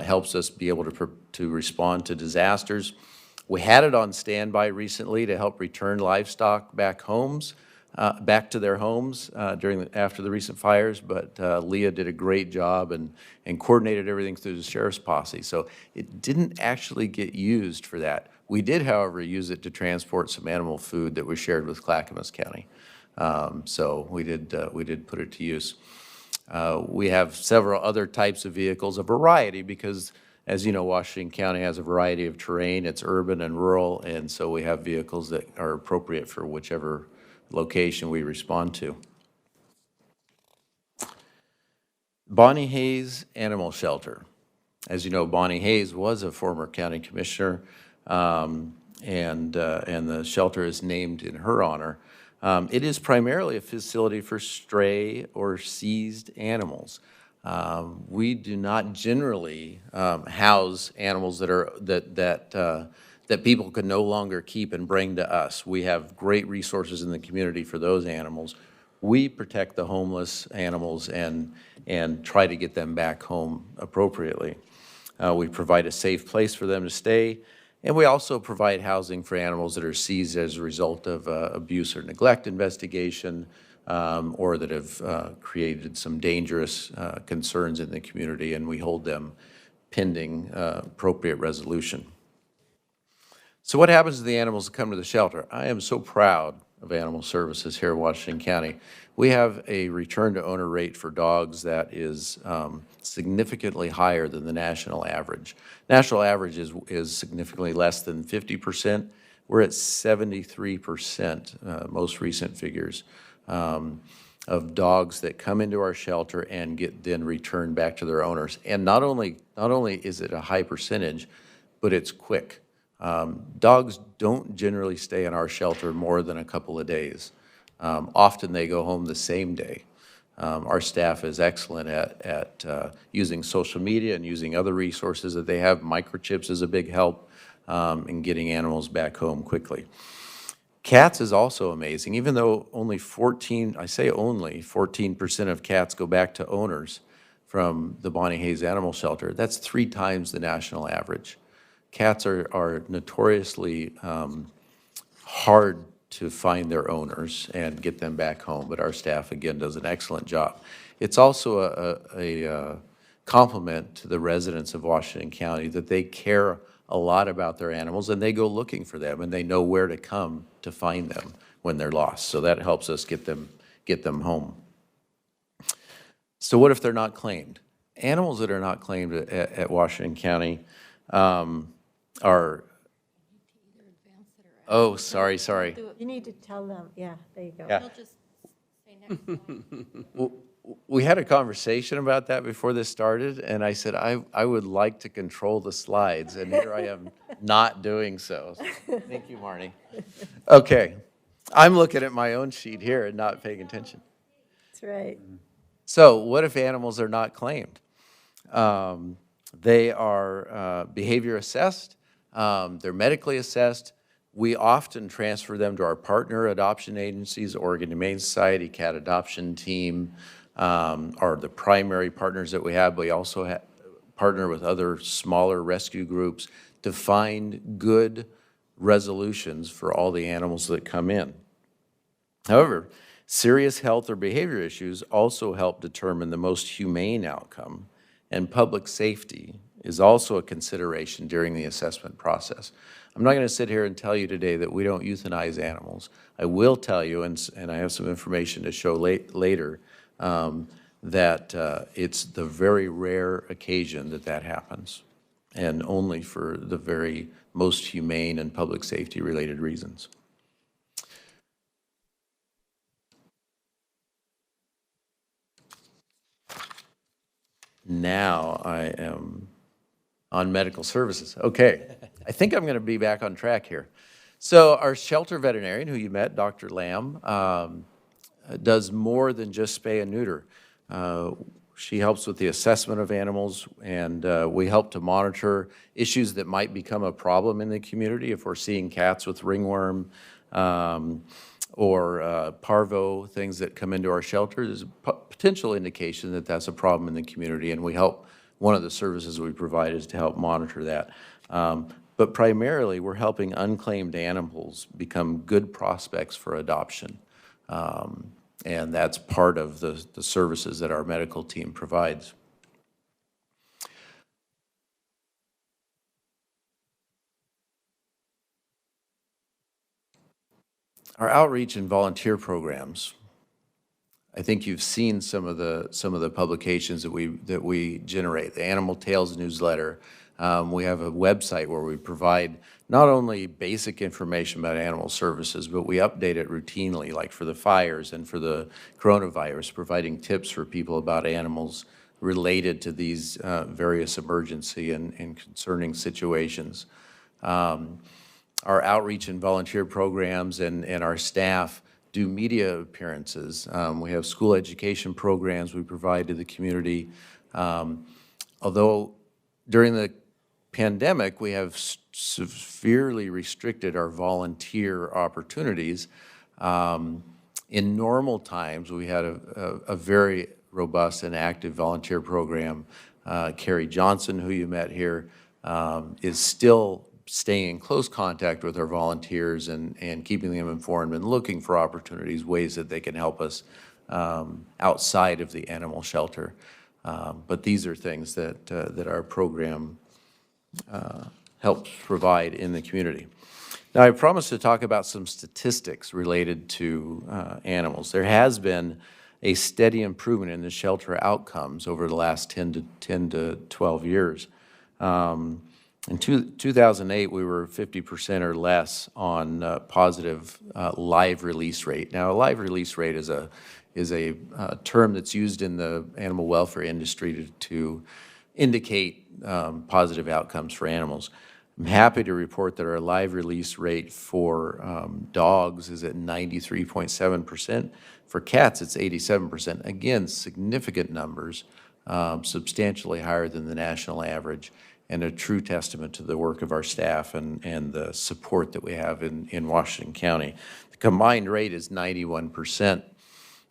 N: helps us be able to respond to disasters. We had it on standby recently to help return livestock back to their homes after the recent fires, but Leah did a great job and coordinated everything through the sheriff's posse. So it didn't actually get used for that. We did, however, use it to transport some animal food that was shared with Clackamas County. So we did put it to use. We have several other types of vehicles, a variety, because as you know, Washington County has a variety of terrain. It's urban and rural, and so we have vehicles that are appropriate for whichever location we respond to. Bonnie Hayes Animal Shelter. As you know, Bonnie Hayes was a former county commissioner, and the shelter is named in her honor. It is primarily a facility for stray or seized animals. We do not generally house animals that people could no longer keep and bring to us. We have great resources in the community for those animals. We protect the homeless animals and try to get them back home appropriately. We provide a safe place for them to stay, and we also provide housing for animals that are seized as a result of abuse or neglect investigation, or that have created some dangerous concerns in the community, and we hold them pending appropriate resolution. So what happens to the animals that come to the shelter? I am so proud of Animal Services here in Washington County. We have a return to owner rate for dogs that is significantly higher than the national average. National average is significantly less than 50%. We're at 73%, most recent figures, of dogs that come into our shelter and get then returned back to their owners. And not only is it a high percentage, but it's quick. Dogs don't generally stay in our shelter more than a couple of days. Often they go home the same day. Our staff is excellent at using social media and using other resources that they have. Microchips is a big help in getting animals back home quickly. Cats is also amazing. Even though only 14% of cats go back to owners from the Bonnie Hayes Animal Shelter, that's 3 times the national average. Cats are notoriously hard to find their owners and get them back home, but our staff, again, does an excellent job. It's also a compliment to the residents of Washington County that they care a lot about their animals, and they go looking for them, and they know where to come to find them when they're lost. So that helps us get them home. So what if they're not claimed? Animals that are not claimed at Washington County are, oh, sorry.
A: You need to tell them, yeah, there you go.
N: Yeah. We had a conversation about that before this started, and I said, I would like to control the slides, and here I am not doing so. Thank you, Marnie. Okay, I'm looking at my own sheet here and not paying attention.
A: That's right.
N: So what if animals are not claimed? They are behavior assessed, they're medically assessed. We often transfer them to our partner adoption agencies, Oregon Humane Society, Cat Adoption Team, are the primary partners that we have. We also partner with other smaller rescue groups to find good resolutions for all the animals that come in. However, serious health or behavior issues also help determine the most humane outcome, and public safety is also a consideration during the assessment process. I'm not going to sit here and tell you today that we don't euthanize animals. I will tell you, and I have some information to show later, that it's the very rare occasion that happens, and only for the very most humane and public safety related reasons. Now I am on medical services. Okay, I think I'm going to be back on track here. So our shelter veterinarian, who you met, Dr. Lamb, does more than just spay and neuter. She helps with the assessment of animals, and we help to monitor issues that might become a problem in the community. If we're seeing cats with ringworm or parvo, things that come into our shelter, there's a potential indication that that's a problem in the community, and we help. One of the services we provide is to help monitor that. But primarily, we're helping unclaimed animals become good prospects for adoption. And that's part of the services that our medical team provides. Our outreach and volunteer programs, I think you've seen some of the publications that we generate. The Animal Tales newsletter. We have a website where we provide not only basic information about animal services, but we update it routinely, like for the fires and for the coronavirus, providing tips for people about animals related to these various emergency and concerning situations. Our outreach and volunteer programs and our staff do media appearances. We have school education programs we provide to the community. Although during the pandemic, we have severely restricted our volunteer opportunities. In normal times, we had a very robust and active volunteer program. Carrie Johnson, who you met here, is still staying in close contact with our volunteers and keeping them informed and looking for opportunities, ways that they can help us outside of the animal shelter. But these are things that our program helps provide in the community. Now, I promised to talk about some statistics related to animals. There has been a steady improvement in the shelter outcomes over the last 10 to 12 years. In 2008, we were 50% or less on positive live release rate. Now, a live release rate is a term that's used in the animal welfare industry to indicate positive outcomes for animals. I'm happy to report that our live release rate for dogs is at 93.7%. For cats, it's 87%. Again, significant numbers, substantially higher than the national average, and a true testament to the work of our staff and the support that we have in Washington County. The combined rate is 91%,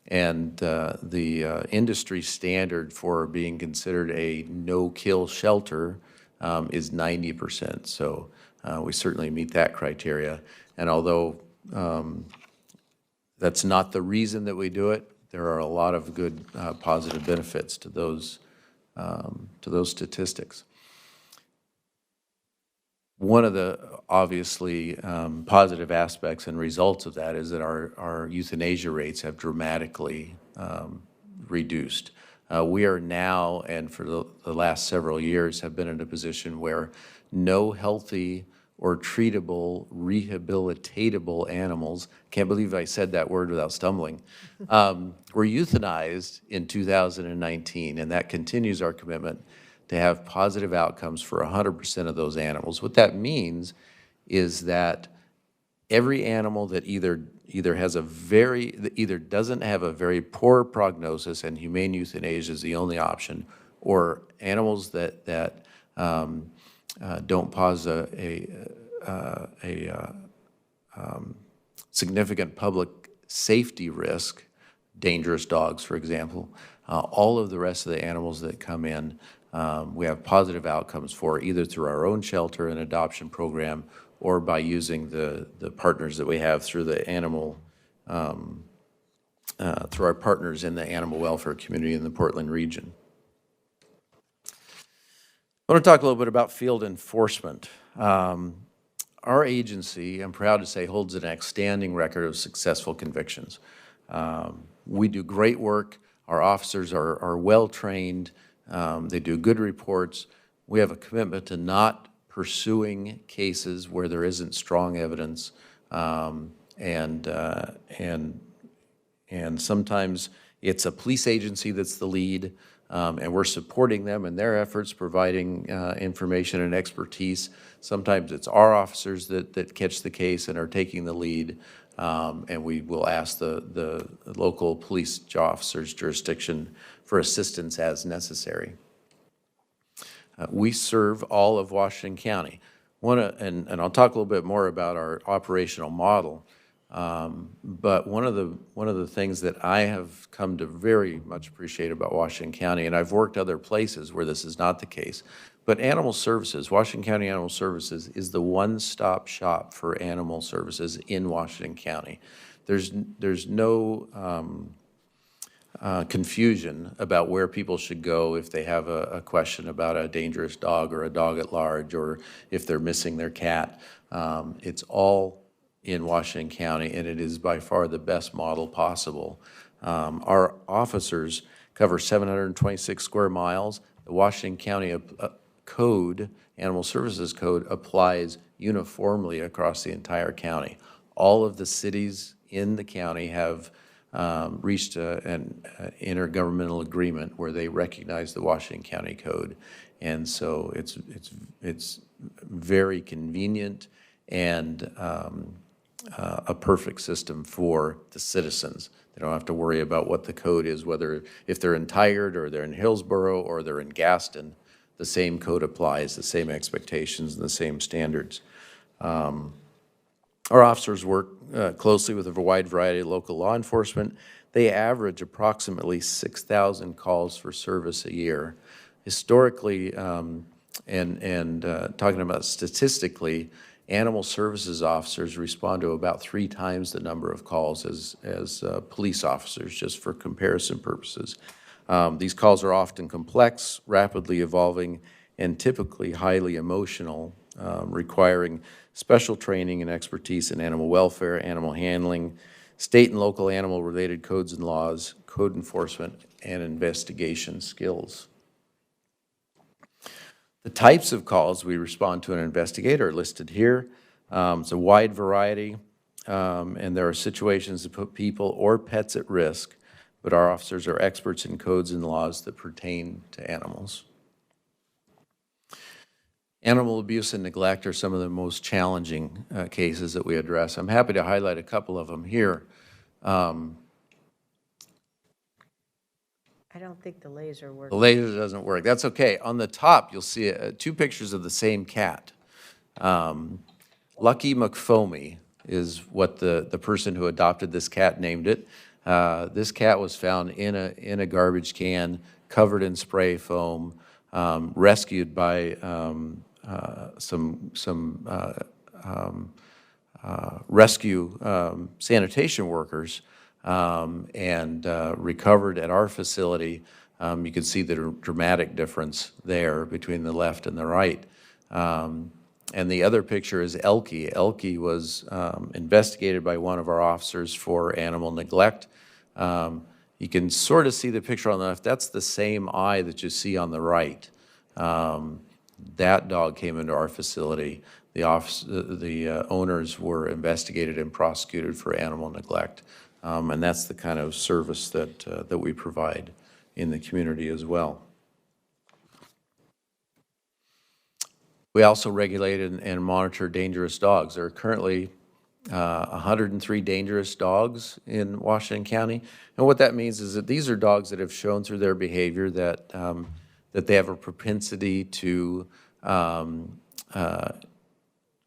N: and the industry standard for being considered a no-kill shelter is 90%. So we certainly meet that criteria. And although That's not the reason that we do it. There are a lot of good positive benefits to those statistics. One of the obviously positive aspects and results of that is that our euthanasia rates have dramatically reduced. We are now, and for the last several years, have been in a position where no healthy or treatable, rehabilitatable animals, can't believe I said that word without stumbling, were euthanized in 2019, and that continues our commitment to have positive outcomes for 100% of those animals. What that means is that every animal that either doesn't have a very poor prognosis, and humane euthanasia is the only option, or animals that don't pose a significant public safety risk, dangerous dogs, for example, all of the rest of the animals that come in, we have positive outcomes for, either through our own shelter and adoption program or by using the partners that we have through the animal, through our partners in the animal welfare community in the Portland region. I want to talk a little bit about field enforcement. Our agency, I'm proud to say, holds an outstanding record of successful convictions. We do great work. Our officers are well-trained. They do good reports. We have a commitment to not pursuing cases where there isn't strong evidence, and sometimes it's a police agency that's the lead, and we're supporting them in their efforts, providing information and expertise. Sometimes it's our officers that catch the case and are taking the lead, and we will ask the local police officer's jurisdiction for assistance as necessary. We serve all of Washington County. And I'll talk a little bit more about our operational model, but one of the things that I have come to very much appreciate about Washington County, and I've worked other places where this is not the case, but animal services, Washington County Animal Services is the one-stop shop for animal services in Washington County. There's no confusion about where people should go if they have a question about a dangerous dog or a dog at large, or if they're missing their cat. It's all in Washington County, and it is by far the best model possible. Our officers cover 726 square miles. The Washington County Code, Animal Services Code, applies uniformly across the entire county. All of the cities in the county have reached an intergovernmental agreement where they recognize the Washington County Code, and so it's very convenient and a perfect system for the citizens. They don't have to worry about what the code is, whether if they're in Tigard or they're in Hillsborough or they're in Gaston. The same code applies, the same expectations and the same standards. Our officers work closely with a wide variety of local law enforcement. They average approximately 6,000 calls for service a year. Historically, and talking about statistically, animal services officers respond to about 3 times the number of calls as police officers, just for comparison purposes. These calls are often complex, rapidly evolving, and typically highly emotional, requiring special training and expertise in animal welfare, animal handling, state and local animal-related codes and laws, code enforcement, and investigation skills. The types of calls we respond to and investigate are listed here. It's a wide variety, and there are situations that put people or pets at risk, but our officers are experts in codes and laws that pertain to animals. Animal abuse and neglect are some of the most challenging cases that we address. I'm happy to highlight a couple of them here.
A: I don't think the laser works.
N: The laser doesn't work. That's okay. On the top, you'll see 2 pictures of the same cat. Lucky McFoamy is what the person who adopted this cat named it. This cat was found in a garbage can, covered in spray foam, rescued by some rescue sanitation workers and recovered at our facility. You can see the dramatic difference there between the left and the right. And the other picture is Elke. Elke was investigated by one of our officers for animal neglect. You can sort of see the picture on the left. That's the same eye that you see on the right. That dog came into our facility. The owners were investigated and prosecuted for animal neglect. And that's the kind of service that we provide in the community as well. We also regulate and monitor dangerous dogs. There are currently 103 dangerous dogs in Washington County. And what that means is that these are dogs that have shown through their behavior that, that they have a propensity to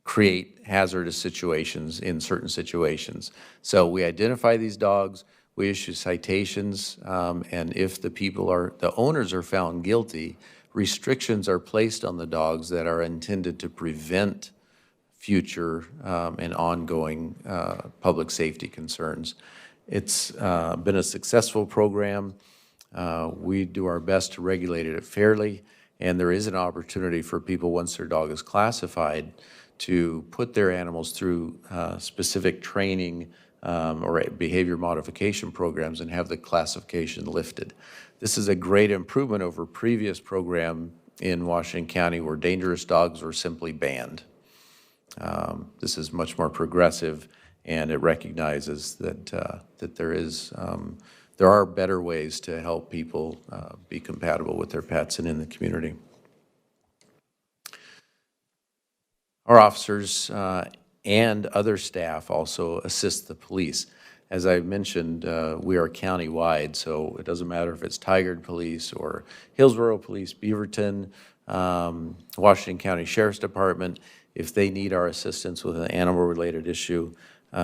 N: create hazardous situations in certain situations. So we identify these dogs, we issue citations, and if the owners are found guilty, restrictions are placed on the dogs that are intended to prevent future and ongoing public safety concerns. It's been a successful program. We do our best to regulate it fairly, and there is an opportunity for people, once their dog is classified, to put their animals through specific training or behavior modification programs and have the classification lifted. This is a great improvement over previous program in Washington County where dangerous dogs were simply banned. This is much more progressive, and it recognizes that there are better ways to help people be compatible with their pets and in the community. Our officers and other staff also assist the police. As I mentioned, we are county-wide, so it doesn't matter if it's Tigard Police or Hillsborough Police, Beaverton, Washington County Sheriff's Department. If they need our assistance with an animal-related issue,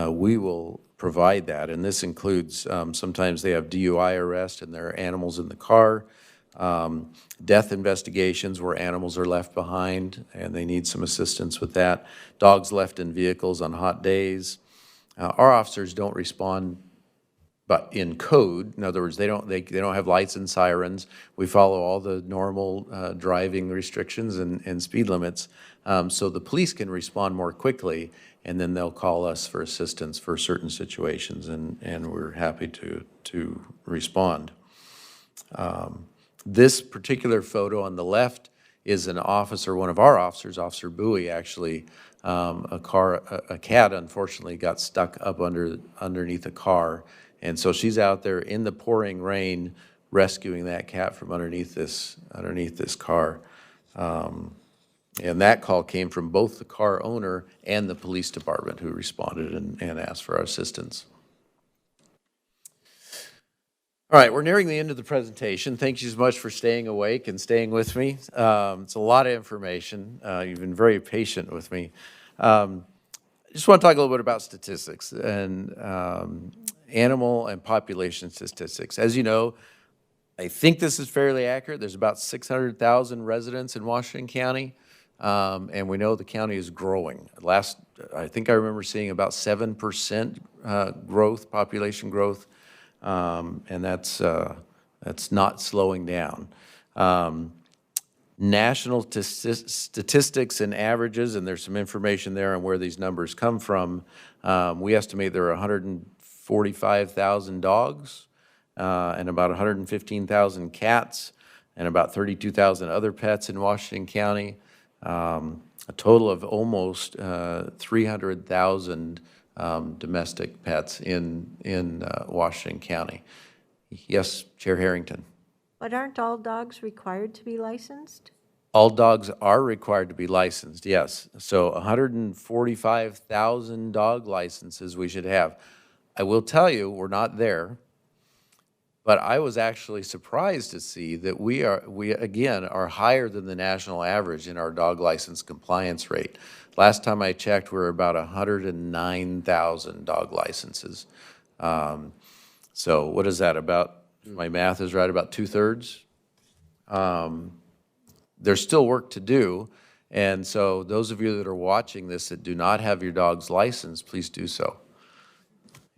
N: we will provide that. And this includes sometimes they have DUI arrest and there are animals in the car, death investigations where animals are left behind and they need some assistance with that, dogs left in vehicles on hot days. Our officers don't respond, but in code. In other words, they don't have lights and sirens. We follow all the normal driving restrictions and speed limits, so the police can respond more quickly, and then they'll call us for assistance for certain situations, and we're happy to respond. This particular photo on the left is an officer, one of our officers, Officer Bowie, actually. A cat unfortunately got stuck up underneath a car, and so she's out there in the pouring rain rescuing that cat from underneath this car. And that call came from both the car owner and the police department, who responded and asked for our assistance. All right, we're nearing the end of the presentation. Thank you so much for staying awake and staying with me. It's a lot of information. You've been very patient with me. I just want to talk a little bit about statistics and animal and population statistics. As you know, I think this is fairly accurate. There's about 600,000 residents in Washington County, and we know the county is growing. I think I remember seeing about 7% growth, population growth. And that's not slowing down. National statistics and averages, and there's some information there on where these numbers come from. We estimate there are 145,000 dogs and about 115,000 cats and about 32,000 other pets in Washington County. A total of almost 300,000 domestic pets in Washington County. Yes, Chair Harrington.
A: But aren't all dogs required to be licensed?
N: All dogs are required to be licensed, yes. So 145,000 dog licenses we should have. I will tell you, we're not there, but I was actually surprised to see that we again are higher than the national average in our dog license compliance rate. Last time I checked, we were about 109,000 dog licenses. So what is that, about, if my math is right, about 2/3? There's still work to do, And so those of you that are watching this that do not have your dog's license, please do so.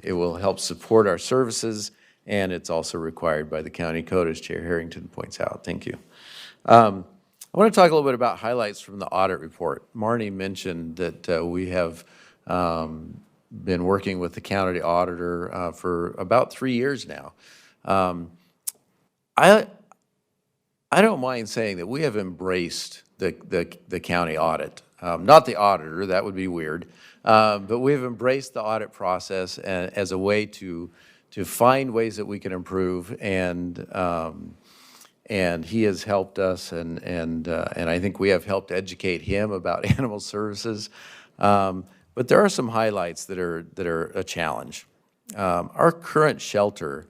N: It will help support our services, and it's also required by the county code, as Chair Harrington points out. Thank you. I want to talk a little bit about highlights from the audit report. Marnie mentioned that we have been working with the county auditor for about 3 years now. I don't mind saying that we have embraced the county audit. Not the auditor, that would be weird, but we've embraced the audit process as a way to find ways that we can improve, and he has helped us, and I think we have helped educate him about animal services. But there are some highlights that are a challenge. Our current shelter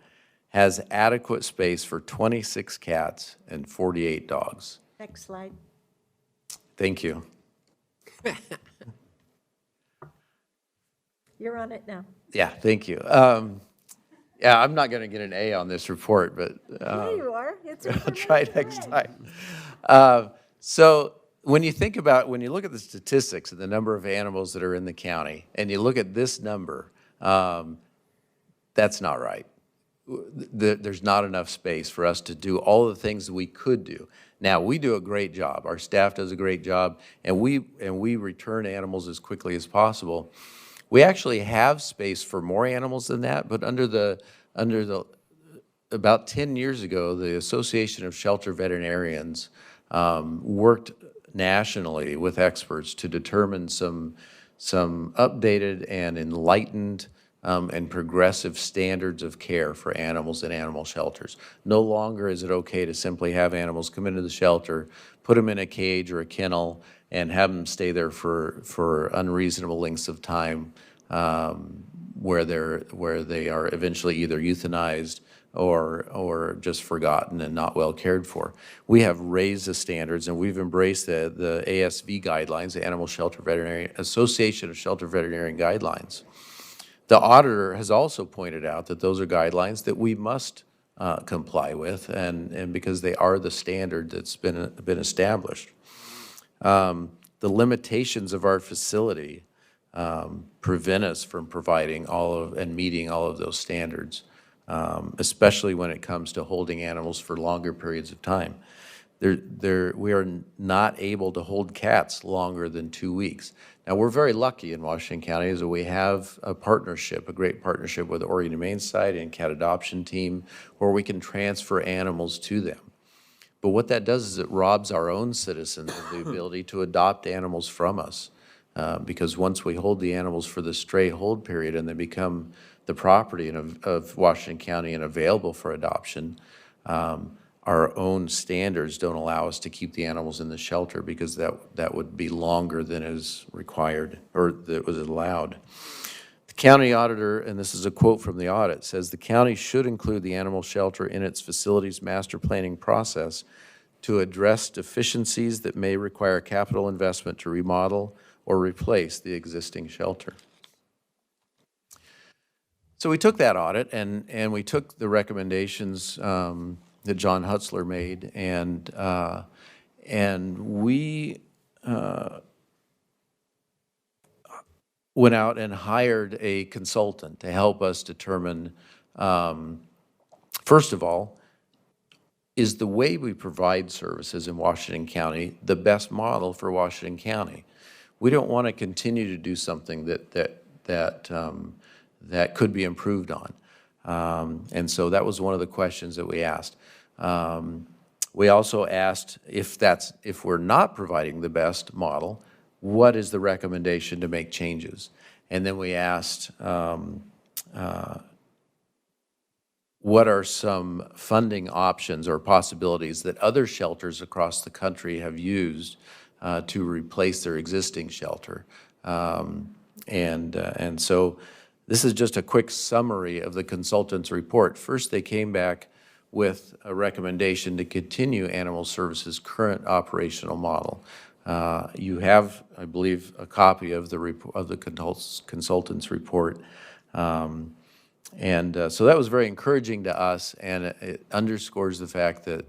N: has adequate space for 26 cats and 48 dogs.
A: Next slide.
N: Thank you.
A: You're on it now.
N: Yeah, thank you. Yeah, I'm not going to get an A on this report, but
A: There you are. It's
N: I'll try next time. So when you look at the statistics and the number of animals that are in the county, and you look at this number, that's not right. There's not enough space for us to do all the things that we could do. Now, we do a great job. Our staff does a great job, and we return animals as quickly as possible. We actually have space for more animals than that, but about 10 years ago, the Association of Shelter Veterinarians worked nationally with experts to determine some updated and enlightened and progressive standards of care for animals in animal shelters. No longer is it okay to simply have animals come into the shelter, put them in a cage or a kennel, and have them stay there for unreasonable lengths of time, where they are eventually either euthanized or just forgotten and not well cared for. We have raised the standards, and we've embraced the ASV guidelines, the Animal Shelter Veterinarian Association of Shelter Veterinarian Guidelines. The auditor has also pointed out that those are guidelines that we must comply with, and because they are the standard that's been established. The limitations of our facility prevent us from providing and meeting all of those standards, especially when it comes to holding animals for longer periods of time. We are not able to hold cats longer than 2 weeks. Now, we're very lucky in Washington County is that we have a great partnership with the Oregon Humane Society and Cat Adoption Team, where we can transfer animals to them. But what that does is it robs our own citizens of the ability to adopt animals from us. Because once we hold the animals for the stray hold period and they become the property of Washington County and available for adoption, our own standards don't allow us to keep the animals in the shelter, because that would be longer than is required or that was allowed. The county auditor, and this is a quote from the audit, says the county should include the animal shelter in its facilities master planning process to address deficiencies that may require capital investment to remodel or replace the existing shelter. So we took that audit and we took the recommendations that John Hutzler made, and we went out and hired a consultant to help us determine, first of all, is the way we provide services in Washington County the best model for Washington County? We don't want to continue to do something that could be improved on. And so that was one of the questions that we asked. We also asked if we're not providing the best model, what is the recommendation to make changes? And then we asked, what are some funding options or possibilities that other shelters across the country have used to replace their existing shelter? And so this is just a quick summary of the consultant's report. First, they came back with a recommendation to continue Animal Services' current operational model. You have, I believe, a copy of the consultant's report. So that was very encouraging to us, and it underscores the fact that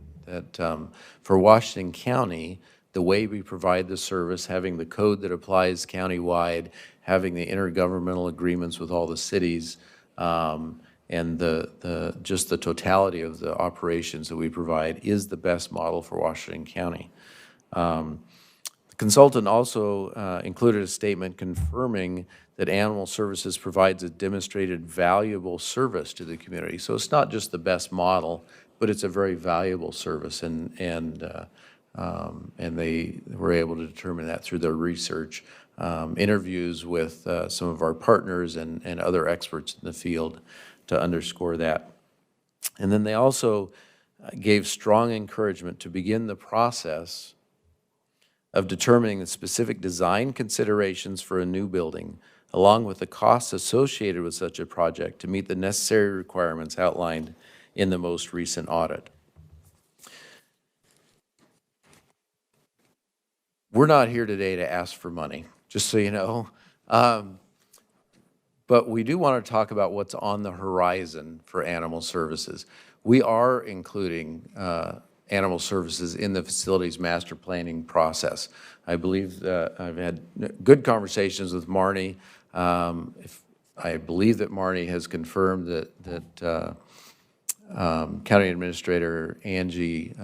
N: for Washington County, the way we provide the service, having the code that applies countywide, having the intergovernmental agreements with all the cities, and just the totality of the operations that we provide is the best model for Washington County. The consultant also included a statement confirming that Animal Services provides a demonstrated valuable service to the community. So it's not just the best model, but it's a very valuable service, and they were able to determine that through their research, interviews with some of our partners and other experts in the field to underscore that. And then they also gave strong encouragement to begin the process of determining the specific design considerations for a new building, along with the costs associated with such a project to meet the necessary requirements outlined in the most recent audit. We're not here today to ask for money, just so you know. But we do want to talk about what's on the horizon for Animal Services. We are including Animal Services in the facilities master planning process. I believe that I've had good conversations with Marnie. I believe that Marnie has confirmed that County Administrator Angie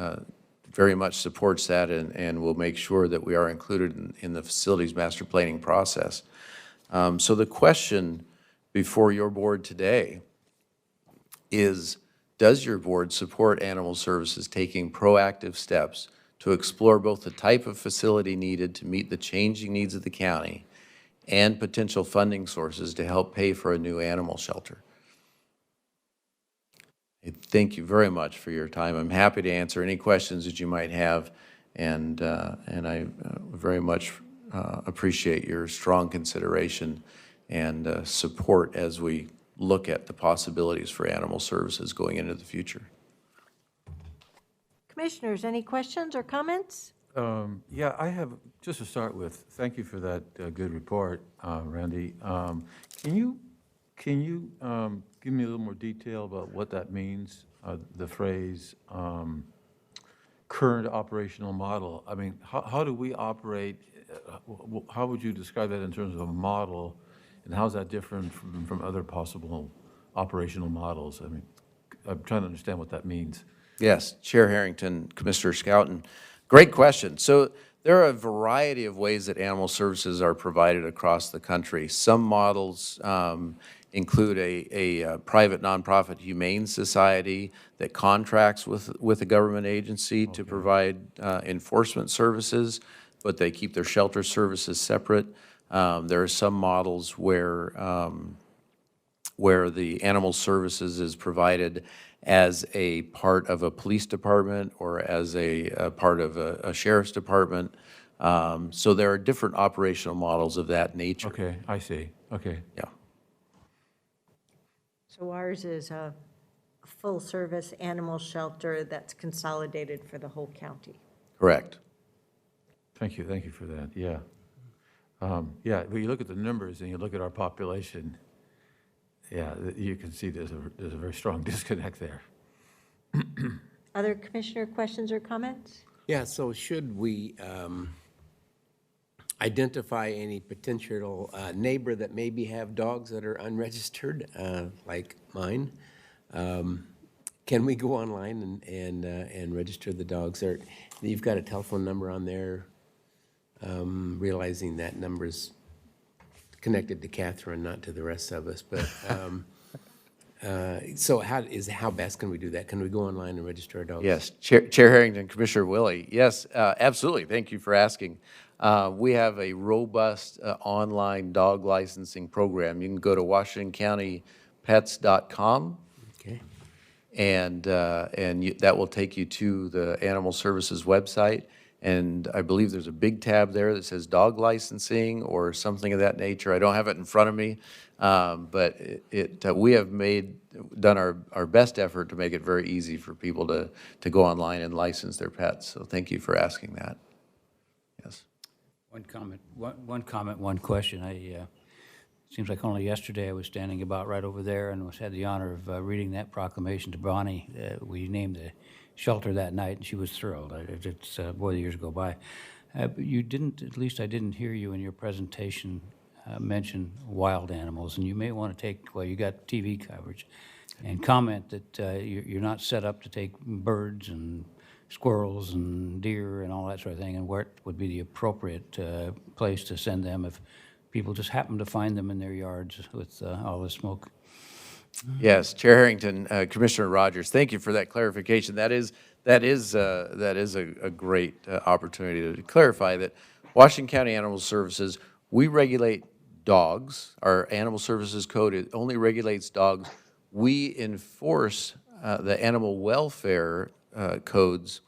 N: very much supports that and will make sure that we are included in the facilities master planning process. So the question before your board today is, does your board support Animal Services taking proactive steps to explore both the type of facility needed to meet the changing needs of the county and potential funding sources to help pay for a new animal shelter? Thank you very much for your time. I'm happy to answer any questions that you might have, and I very much appreciate your strong consideration and support as we look at the possibilities for Animal Services going into the future.
A: Commissioners, any questions or comments?
B: Yeah, I have, just to start with, thank you for that good report, Randy. Can you give me a little more detail about what that means, the phrase current operational model? I mean, how do we operate? How would you describe that in terms of a model, and how is that different from other possible operational models? I mean, I'm trying to understand what that means.
N: Yes, Chair Harrington, Commissioner Scouten. Great question. So there are a variety of ways that Animal Services are provided across the country. Some models include a private nonprofit humane society that contracts with a government agency to provide enforcement services, but they keep their shelter services separate. There are some models where the Animal Services is provided as a part of a police department or as a part of a sheriff's department. So there are different operational models of that nature.
B: Okay, I see. Okay.
N: Yeah.
A: So ours is a full-service animal shelter that's consolidated for the whole county.
N: Correct.
B: Thank you for that, yeah. Yeah, when you look at the numbers and you look at our population, yeah, you can see there's a very strong disconnect there.
A: Other commissioner questions or comments?
D: Yeah, so should we identify any potential neighbor that maybe have dogs that are unregistered, like mine? Can we go online and register the dogs? Or you've got a telephone number on there, realizing that number's connected to Catherine, not to the rest of us. But so how best can we do that? Can we go online and register our dogs?
N: Yes, Chair Harrington, Commissioner Willie. Yes, absolutely. Thank you for asking. We have a robust online dog licensing program. You can go to WashingtonCountyPets.com.
D: Okay.
N: And that will take you to the Animal Services website. And I believe there's a big tab there that says dog licensing or something of that nature. I don't have it in front of me, but we have done our best effort to make it very easy for people to go online and license their pets. So thank you for asking that. Yes.
C: One comment, one question. Seems like only yesterday I was standing about right over there and had the honor of reading that proclamation to Bonnie. We named the shelter that night, and she was thrilled. Boy, the years go by. But you didn't, at least I didn't hear you in your presentation mention wild animals, and you may want to take, well, you got TV coverage, and comment that you're not set up to take birds and squirrels and deer and all that sort of thing, and where would be the appropriate place to send them if people just happen to find them in their yards with all the smoke.
N: Yes, Chair Harrington, Commissioner Rogers, thank you for that clarification. That is a great opportunity to clarify that Washington County Animal Services, we regulate dogs. Our Animal Services Code only regulates dogs. We enforce the animal welfare codes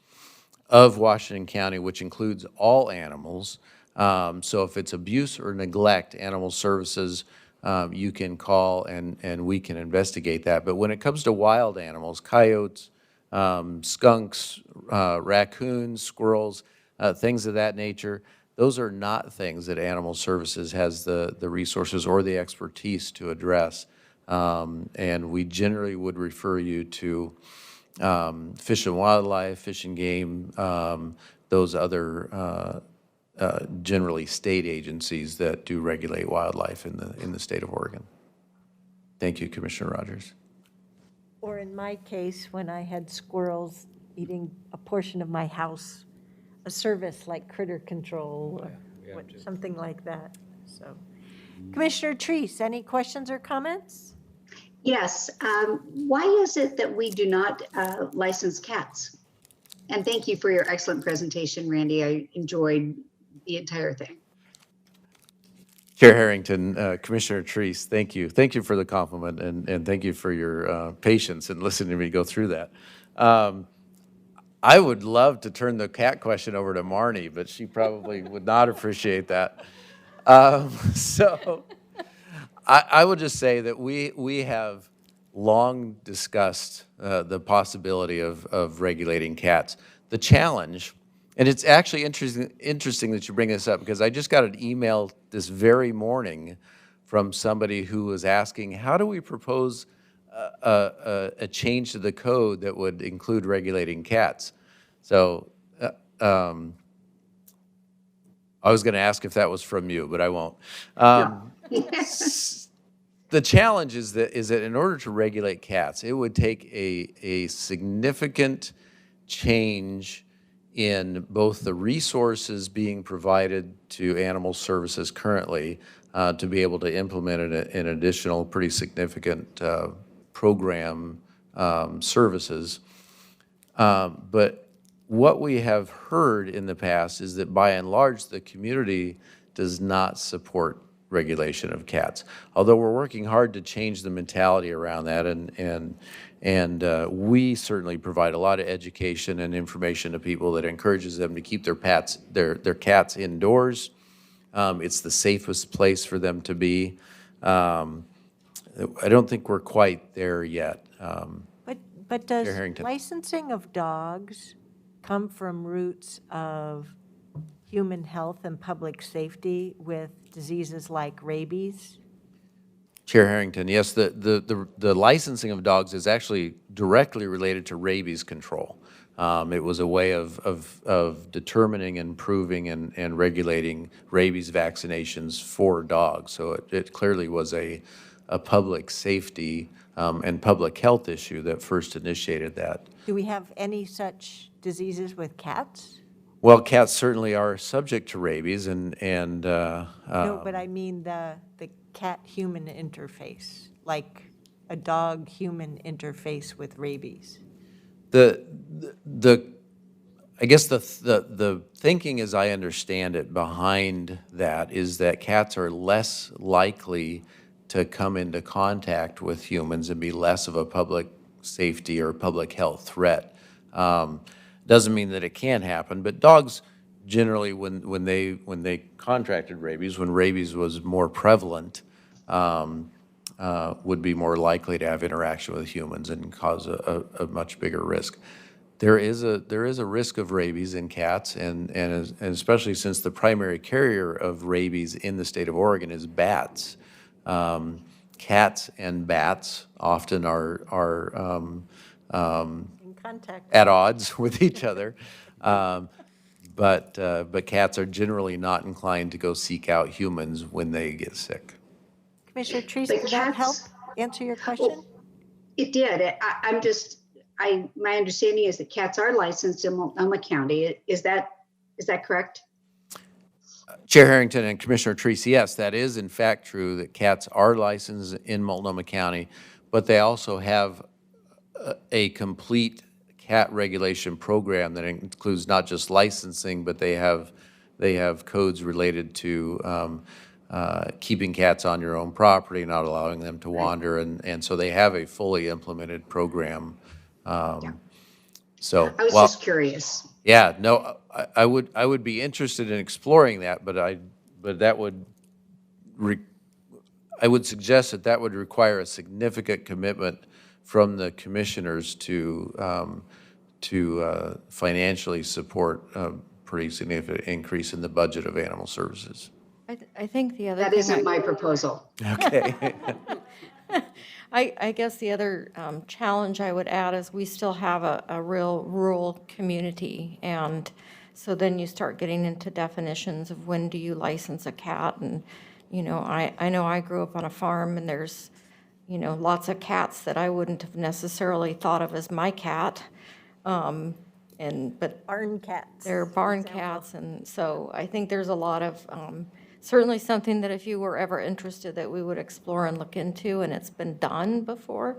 N: of Washington County, which includes all animals. So if it's abuse or neglect, Animal Services, you can call and we can investigate that. But when it comes to wild animals, coyotes, skunks, raccoons, squirrels, things of that nature, those are not things that Animal Services has the resources or the expertise to address. And we generally would refer you to Fish and Wildlife, Fish and Game, those other generally state agencies that do regulate wildlife in the state of Oregon. Thank you, Commissioner Rogers.
A: Or in my case, when I had squirrels eating a portion of my house, a service like Critter Control or something like that. So, Commissioner Treese, any questions or comments?
G: Yes. Why is it that we do not license cats? And thank you for your excellent presentation, Randy. I enjoyed the entire thing.
N: Chair Harrington, Commissioner Treese, thank you. Thank you for the compliment, and thank you for your patience in listening to me go through that. I would love to turn the cat question over to Marnie, but she probably would not appreciate that. So I would just say that we have long discussed the possibility of regulating cats. The challenge, and it's actually interesting that you bring this up, because I just got an email this very morning from somebody who was asking, how do we propose a change to the code that would include regulating cats? So I was going to ask if that was from you, but I won't. The challenge is that in order to regulate cats, it would take a significant change in both the resources being provided to Animal Services currently to be able to implement an additional pretty significant program services. But what we have heard in the past is that by and large, the community does not support regulation of cats. Although we're working hard to change the mentality around that, and we certainly provide a lot of education and information to people that encourages them to keep their cats indoors. It's the safest place for them to be. I don't think we're quite there yet.
A: But does
N: Chair Harrington.
A: licensing of dogs come from roots of human health and public safety with diseases like rabies?
N: Chair Harrington, yes, the licensing of dogs is actually directly related to rabies control. It was a way of determining, improving, and regulating rabies vaccinations for dogs. So it clearly was a public safety and public health issue that first initiated that.
A: Do we have any such diseases with cats?
N: Well, cats certainly are subject to rabies, and
A: No, but I mean the cat-human interface, like a dog-human interface with rabies.
N: I guess the thinking, as I understand it, behind that is that cats are less likely to come into contact with humans and be less of a public safety or public health threat. Doesn't mean that it can't happen, but dogs generally, when they contracted rabies, when rabies was more prevalent, would be more likely to have interaction with humans and cause a much bigger risk. There is a risk of rabies in cats, and especially since the primary carrier of rabies in the state of Oregon is bats. Cats and bats often are
A: In contact.
N: at odds with each other. but cats are generally not inclined to go seek out humans when they get sick.
A: Commissioner Treese,
G: But
A: did that help
G: cats-
A: answer your question?
G: It did. My understanding is that cats are licensed in Multnomah County. Is that correct?
N: Chair Harrington and Commissioner Treese, yes, that is in fact true that cats are licensed in Multnomah County, but they also have a complete cat regulation program that includes not just licensing, but they have codes related to keeping cats on your own property, not allowing them to wander, and so they have a fully implemented program. So
G: I was
N: while-
G: just curious.
N: Yeah, no, I would be interested in exploring that, but that would, I would suggest that would require a significant commitment from the commissioners to financially support a pretty significant increase in the budget of animal services.
M: I think the other
G: That
M: thing
G: isn't my proposal.
N: Okay.
M: I guess the other challenge I would add is we still have a real rural community. And so then you start getting into definitions of when do you license a cat. And, I know I grew up on a farm and there's, lots of cats that I wouldn't have necessarily thought of as my cat. But
A: Barn cats.
M: they're barn cats. And so I think there's a lot of, certainly something that if you were ever interested that we would explore and look into, and it's been done before,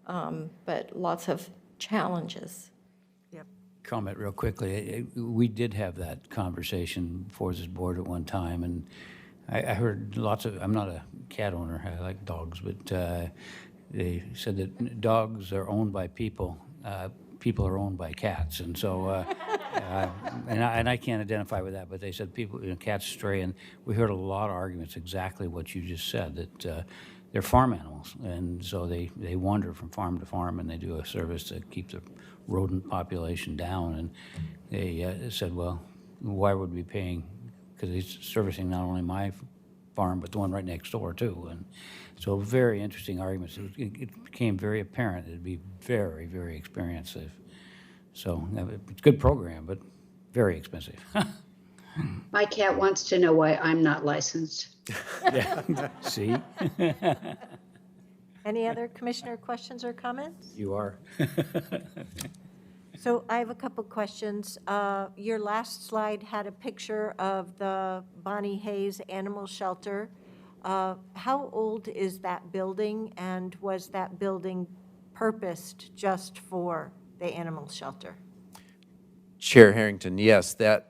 M: but lots of challenges.
C: Comment real quickly. We did have that conversation before this board at one time, and I heard lots of, I'm not a cat owner, I like dogs, but they said that dogs are owned by people. People are owned by cats, and so, and I can't identify with that, but they said people, cats stray, and we heard a lot of arguments exactly what you just said, that they're farm animals, and so they wander from farm to farm, and they do a service to keep the rodent population down, and they said, well, why would we be paying, because he's servicing not only my farm, but the one right next door too, and so very interesting arguments. It became very apparent it'd be very, very expensive. So it's a good program, but very expensive.
G: My cat wants to know why I'm not licensed.
C: Yeah. See?
A: Any other commissioner questions or comments?
C: You are.
A: So I have a couple questions. Your last slide had a picture of the Bonnie Hayes Animal Shelter. How old is that building, and was that building purposed just for the animal shelter?
N: Chair Harrington, yes, that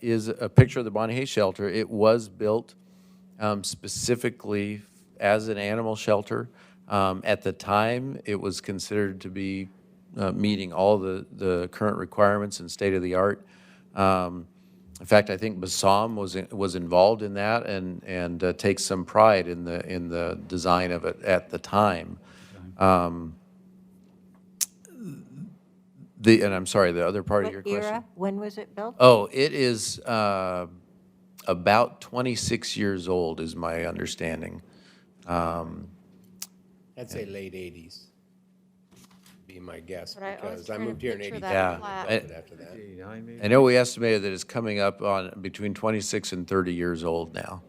N: is a picture of the Bonnie Hayes Shelter. It was built specifically as an animal shelter. At the time, it was considered to be meeting all the current requirements and state-of-the-art. In fact, I think Bassam was involved in that and takes some pride in the design of it at the time. And I'm sorry, the other part of your
A: What
N: question?
A: era? When was it built?
N: Oh, it is about 26 years old, is my understanding.
D: I'd say late 80s, be my guess,
M: But I was
D: because I
M: trying to
D: moved here in
M: picture
D: 82.
M: that
N: Yeah.
M: flat.
D: After that.
N: I know we estimated that it's coming up on between 26 and 30 years old now.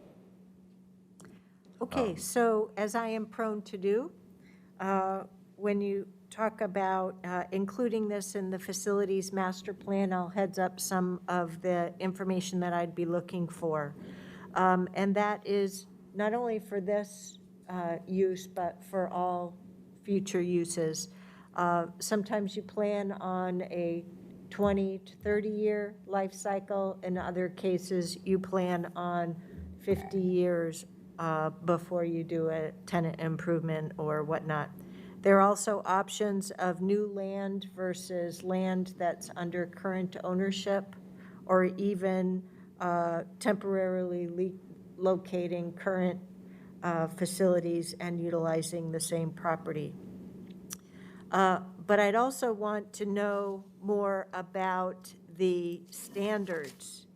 A: Okay, so as I am prone to do, when you talk about including this in the facilities master plan, I'll heads up some of the information that I'd be looking for. And that is not only for this use, but for all future uses. Sometimes you plan on a 20 to 30-year life cycle. In other cases, you plan on 50 years before you do a tenant improvement or whatnot. There are also options of new land versus land that's under current ownership, or even temporarily locating current facilities and utilizing the same property. But I'd also want to know more about the standards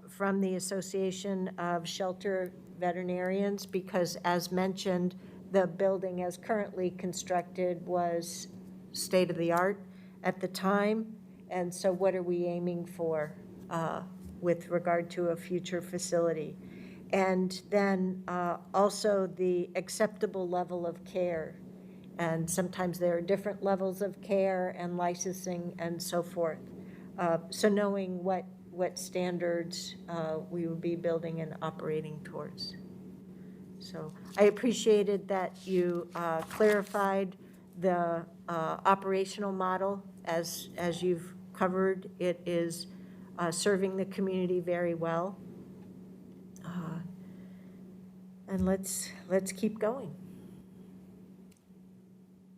A: from the Association of Shelter Veterinarians, because as mentioned, the building as currently constructed was state-of-the-art at the time, And so what are we aiming for with regard to a future facility? And then also the acceptable level of care. And sometimes there are different levels of care and licensing and so forth. So knowing what standards we would be building and operating towards. So I appreciated that you clarified the operational model as you've covered. It is serving the community very well. And let's keep going.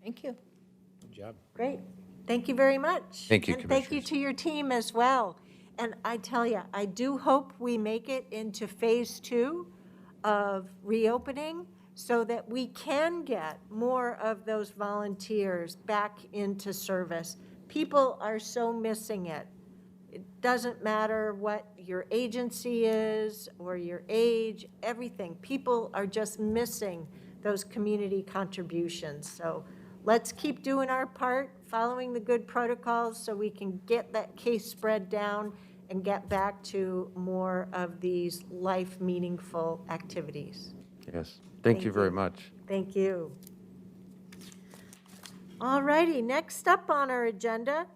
M: Thank you.
D: Good job.
A: Great. Thank you very much.
N: Thank you,
A: And thank you to your team as well. And I tell you, I do hope we make it into phase 2 of reopening so that we can get more of those volunteers back into service. People are so missing it. It doesn't matter what your agency is or your age, everything. People are just missing those community contributions. So let's keep doing our part, following the good protocols so we can get that case spread down and get back to more of these life-meaningful activities.
N: Yes. Thank you very much.
A: Thank you. All righty, next up on our agenda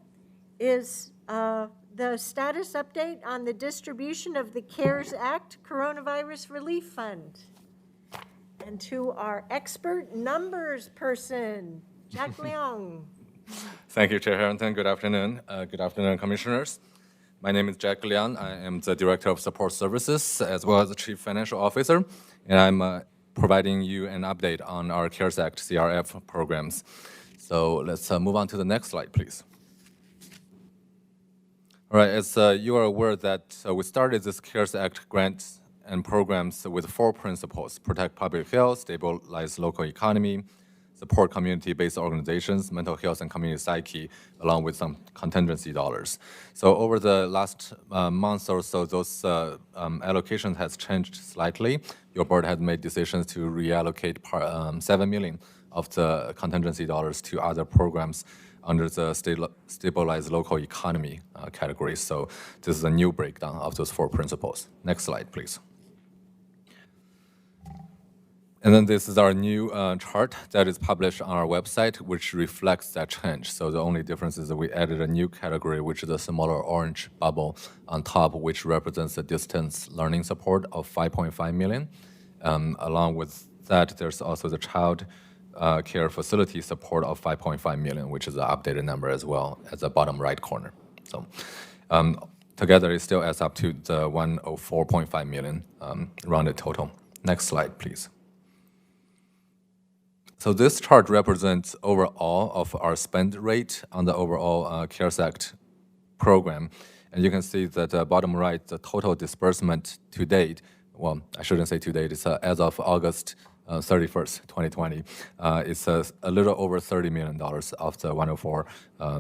A: is the status update on the distribution of the CARES Act Coronavirus Relief Fund. And to our expert numbers person, Jack Leong.
O: Thank you, Chair Harrington. Good afternoon. Good afternoon, Commissioners. My name is Jack Liang. I am the Director of Support Services as well as the Chief Financial Officer, and I'm providing you an update on our CARES Act CRF programs. So let's move on to the next slide, please. All right, as you are aware that we started this CARES Act grants and programs with 4 principles: protect public health, stabilize local economy, support community-based organizations, mental health and community psyche, along with some contingency dollars. So over the last month or so, those allocations has changed slightly. Your board has made decisions to reallocate $7 million of the contingency dollars to other programs under the stabilized local economy category. So this is a new breakdown of those 4 principles. Next slide, please. And then this is our new chart that is published on our website, which reflects that change. So the only difference is that we added a new category, which is a smaller orange bubble on top, which represents the distance learning support of $5.5 million. Along with that, there's also the child care facility support of $5.5 million, which is the updated number as well at the bottom right corner. So together, it still adds up to the $104.5 million rounded total. Next slide, please. So this chart represents overall of our spend rate on the overall CARES Act program. And you can see that bottom right, the total disbursement to date, well, I shouldn't say to date, it's as of August 31st, 2020. It's a little over $30 million of the $104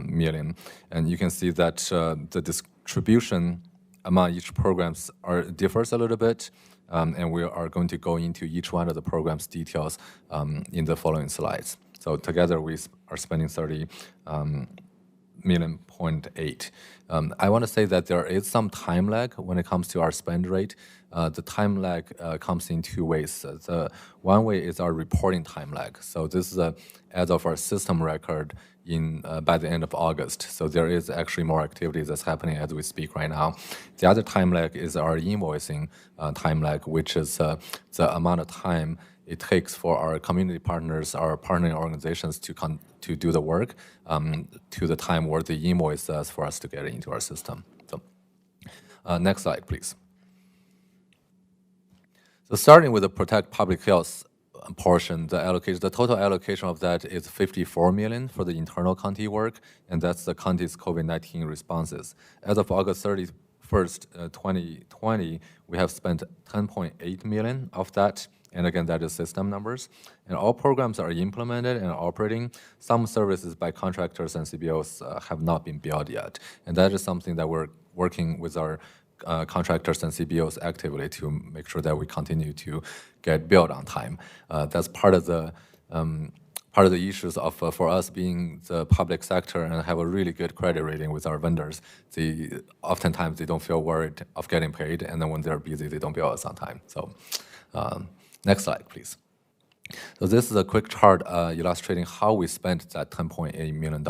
O: million. And you can see that the distribution among each programs differs a little bit. And we are going to go into each one of the program's details in the following slides. So together we are spending $30.8 million. I want to say that there is some time lag when it comes to our spend rate. The time lag comes in 2 ways. The one way is our reporting time lag. So this is as of our system record by the end of August. So there is actually more activity that's happening as we speak right now. The other time lag is our invoicing time lag, which is the amount of time it takes for our community partners, our partnering organizations to do the work to the time where the invoice is for us to get it into our system. So next slide, please. So starting with the Protect Public Health portion, the total allocation of that is $54 million for the internal county work, and that's the county's COVID-19 responses. As of August 31st, 2020, we have spent $10.8 million of that, and again, that is system numbers. And all programs are implemented and operating. Some services by contractors and CBOs have not been billed yet, and that is something that we're working with our contractors and CBOs actively to make sure that we continue to get billed on time. That's part of the part of the issues of for us being the public sector and have a really good credit rating with our vendors, oftentimes they don't feel worried of getting paid, and then when they're busy, they don't bill us on time. So next slide, please. So this is a quick chart illustrating how we spent that $10.8 million.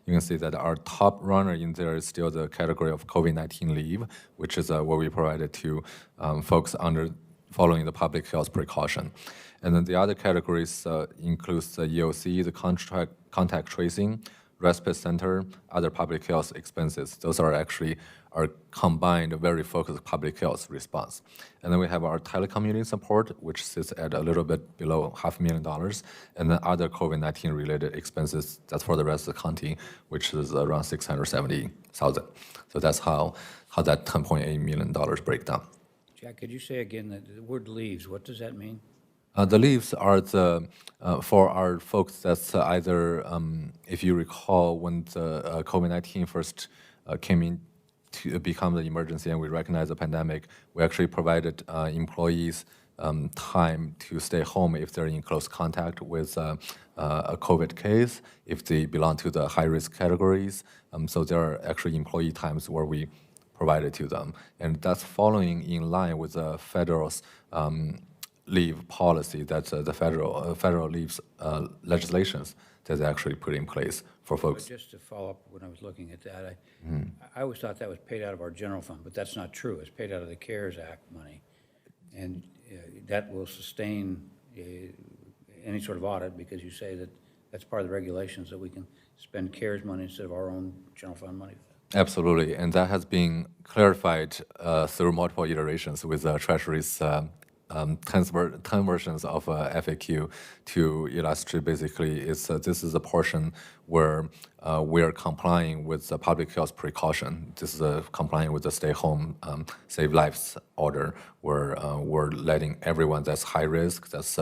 O: You can see that our top runner in there is still the category of COVID-19 leave, which is what we provided to folks following the public health precaution. And then the other categories includes the EOC, the contact tracing, respite center, other public health expenses. Those are actually our combined, very focused public health response. And then we have our telecommuting support, which sits at a little bit below $500,000, and then other COVID-19 related expenses, that's for the rest of the county, which is around $670,000. So that's how that $10.8 million break down.
C: Jack, could you say again the word leaves, what does that mean?
O: The leaves are for our folks that's either, if you recall, when the COVID-19 first came in to become the emergency and we recognized the pandemic, we actually provided employees time to stay home if they're in close contact with a COVID case, if they belong to the high-risk categories. So there are actually employee times where we provided to them. And that's following in line with the federal's leave policy, that's the federal leaves legislations that's actually put in place for folks.
C: Just to follow up, when I was looking at that, I always thought that was paid out of our general fund, but that's not true. It's paid out of the CARES Act money. And that will sustain any sort of audit, because you say that that's part of the regulations, that we can spend CARES money instead of our own general fund money.
O: Absolutely, and that has been clarified through multiple iterations with Treasury's 10 versions of FAQ to illustrate basically this is a portion where we are complying with the public health precaution. This is complying with the stay home, save lives order, where we're letting everyone that's high risk, that's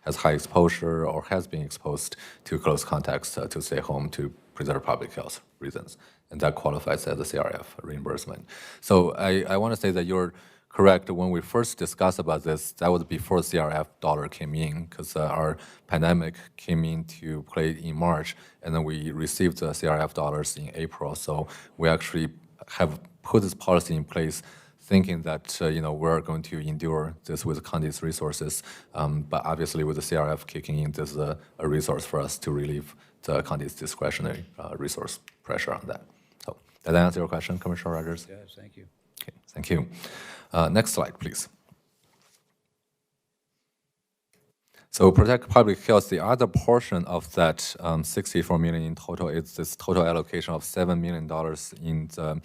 O: has high exposure or has been exposed to close contacts to stay home to preserve public health reasons. And that qualifies as a CRF reimbursement. So I want to say that you're correct. When we first discussed about this, that was before CRF dollar came in, because our pandemic came into play in March, and then we received the CRF dollars in April. So we actually have put this policy in place thinking that we're going to endure this with county's resources. But obviously with the CRF kicking in, this is a resource for us to relieve the county's discretionary resource pressure on that. So did that answer your question, Commissioner Rogers?
C: Yes, thank you.
O: Okay, thank you. Next slide, please. So protect public health, the other portion of that $64 million in total is this total allocation of $7 million in the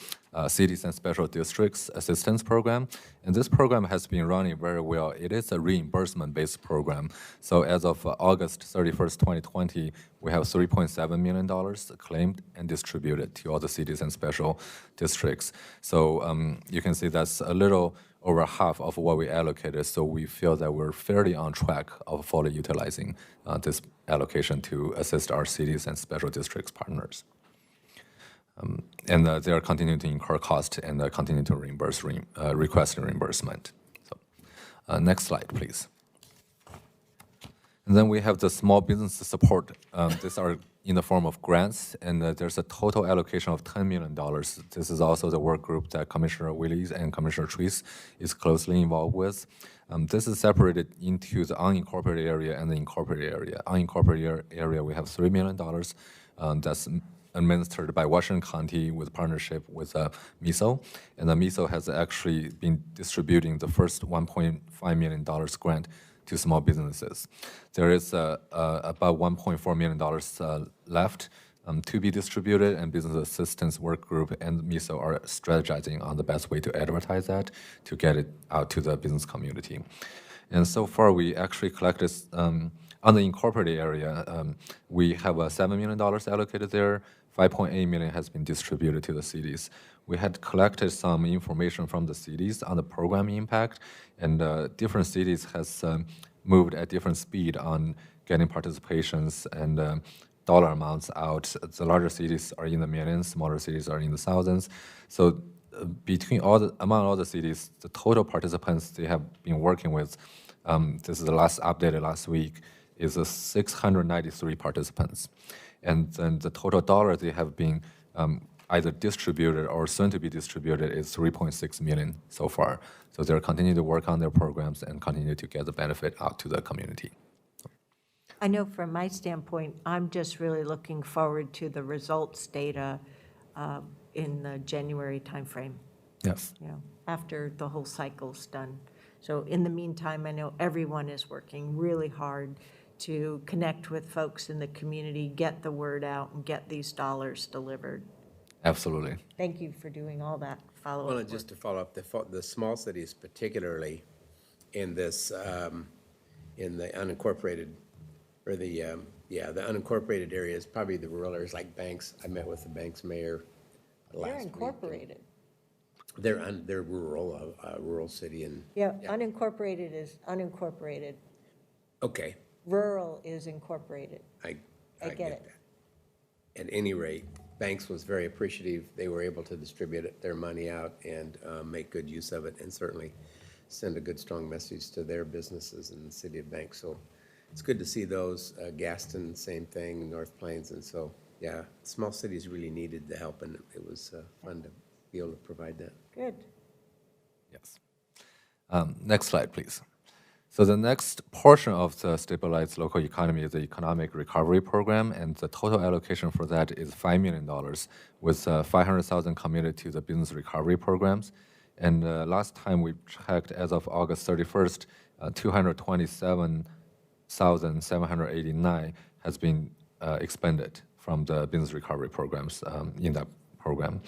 O: cities and special districts assistance program. And this program has been running very well. It is a reimbursement-based program. So as of August 31st, 2020, we have $3.7 million claimed and distributed to all the cities and special districts. So you can see that's a little over half of what we allocated, so we feel that we're fairly on track of fully utilizing this allocation to assist our cities and special districts partners. And they are continuing to incur cost and continue to request reimbursement. So, next slide, please. And then we have the small business support. These are in the form of grants, and there's a total allocation of $10 million. This is also the work group that Commissioner Willies and Commissioner Treese is closely involved with. This is separated into the unincorporated area and the incorporated area. Unincorporated area, we have $3 million. That's administered by Washington County with partnership with MISO. And the MISO has actually been distributing the first $1.5 million grant to small businesses. There is about $1.4 million left to be distributed, and Business Assistance Work Group and MISO are strategizing on the best way to advertise that to get it out to the business community. And so far, we actually collected, on the incorporated area, we have $7 million allocated there. $5.8 million has been distributed to the cities. We had collected some information from the cities on the program impact, and different cities has moved at different speed on getting participations and dollar amounts out. The larger cities are in the millions, smaller cities are in the thousands. So among all the cities, the total participants they have been working with, this is the last updated last week, is 693 participants. And then the total dollars they have been either distributed or soon to be distributed is 3.6 million so far. So they're continuing to work on their programs and continue to get the benefit out to the community.
A: I know from my standpoint, I'm just really looking forward to the results data in the January timeframe,
O: Yes.
A: you know, after the whole cycle's done. So in the meantime, I know everyone is working really hard to connect with folks in the community, get the word out, and get these dollars delivered.
O: Absolutely.
A: Thank you for doing all that follow-up
D: Well,
A: work.
D: and just to follow up, the small cities particularly in this, in the unincorporated, or the unincorporated areas, probably the rural areas like Banks. I met with the Banks mayor last
A: They're
D: week.
A: incorporated.
D: They're rural, rural city and.
A: Yeah, unincorporated is unincorporated.
D: Okay,
A: Rural is incorporated.
D: I
A: get
D: get
A: it.
D: that. At any rate, Banks was very appreciative. They were able to distribute their money out and make good use of it, and certainly send a good, strong message to their businesses in the city of Banks. So it's good to see those. Gaston, same thing, North Plains, and so, yeah, small cities really needed the help, and it was fun to be able to provide that.
A: Good.
O: Yes. Next slide, please. So the next portion of the stabilized local economy is the economic recovery program, and the total allocation for that is $5 million, with 500,000 committed to the business recovery programs. And last time we checked, as of August 31st, 227,789 has been expended from the business recovery programs in that program.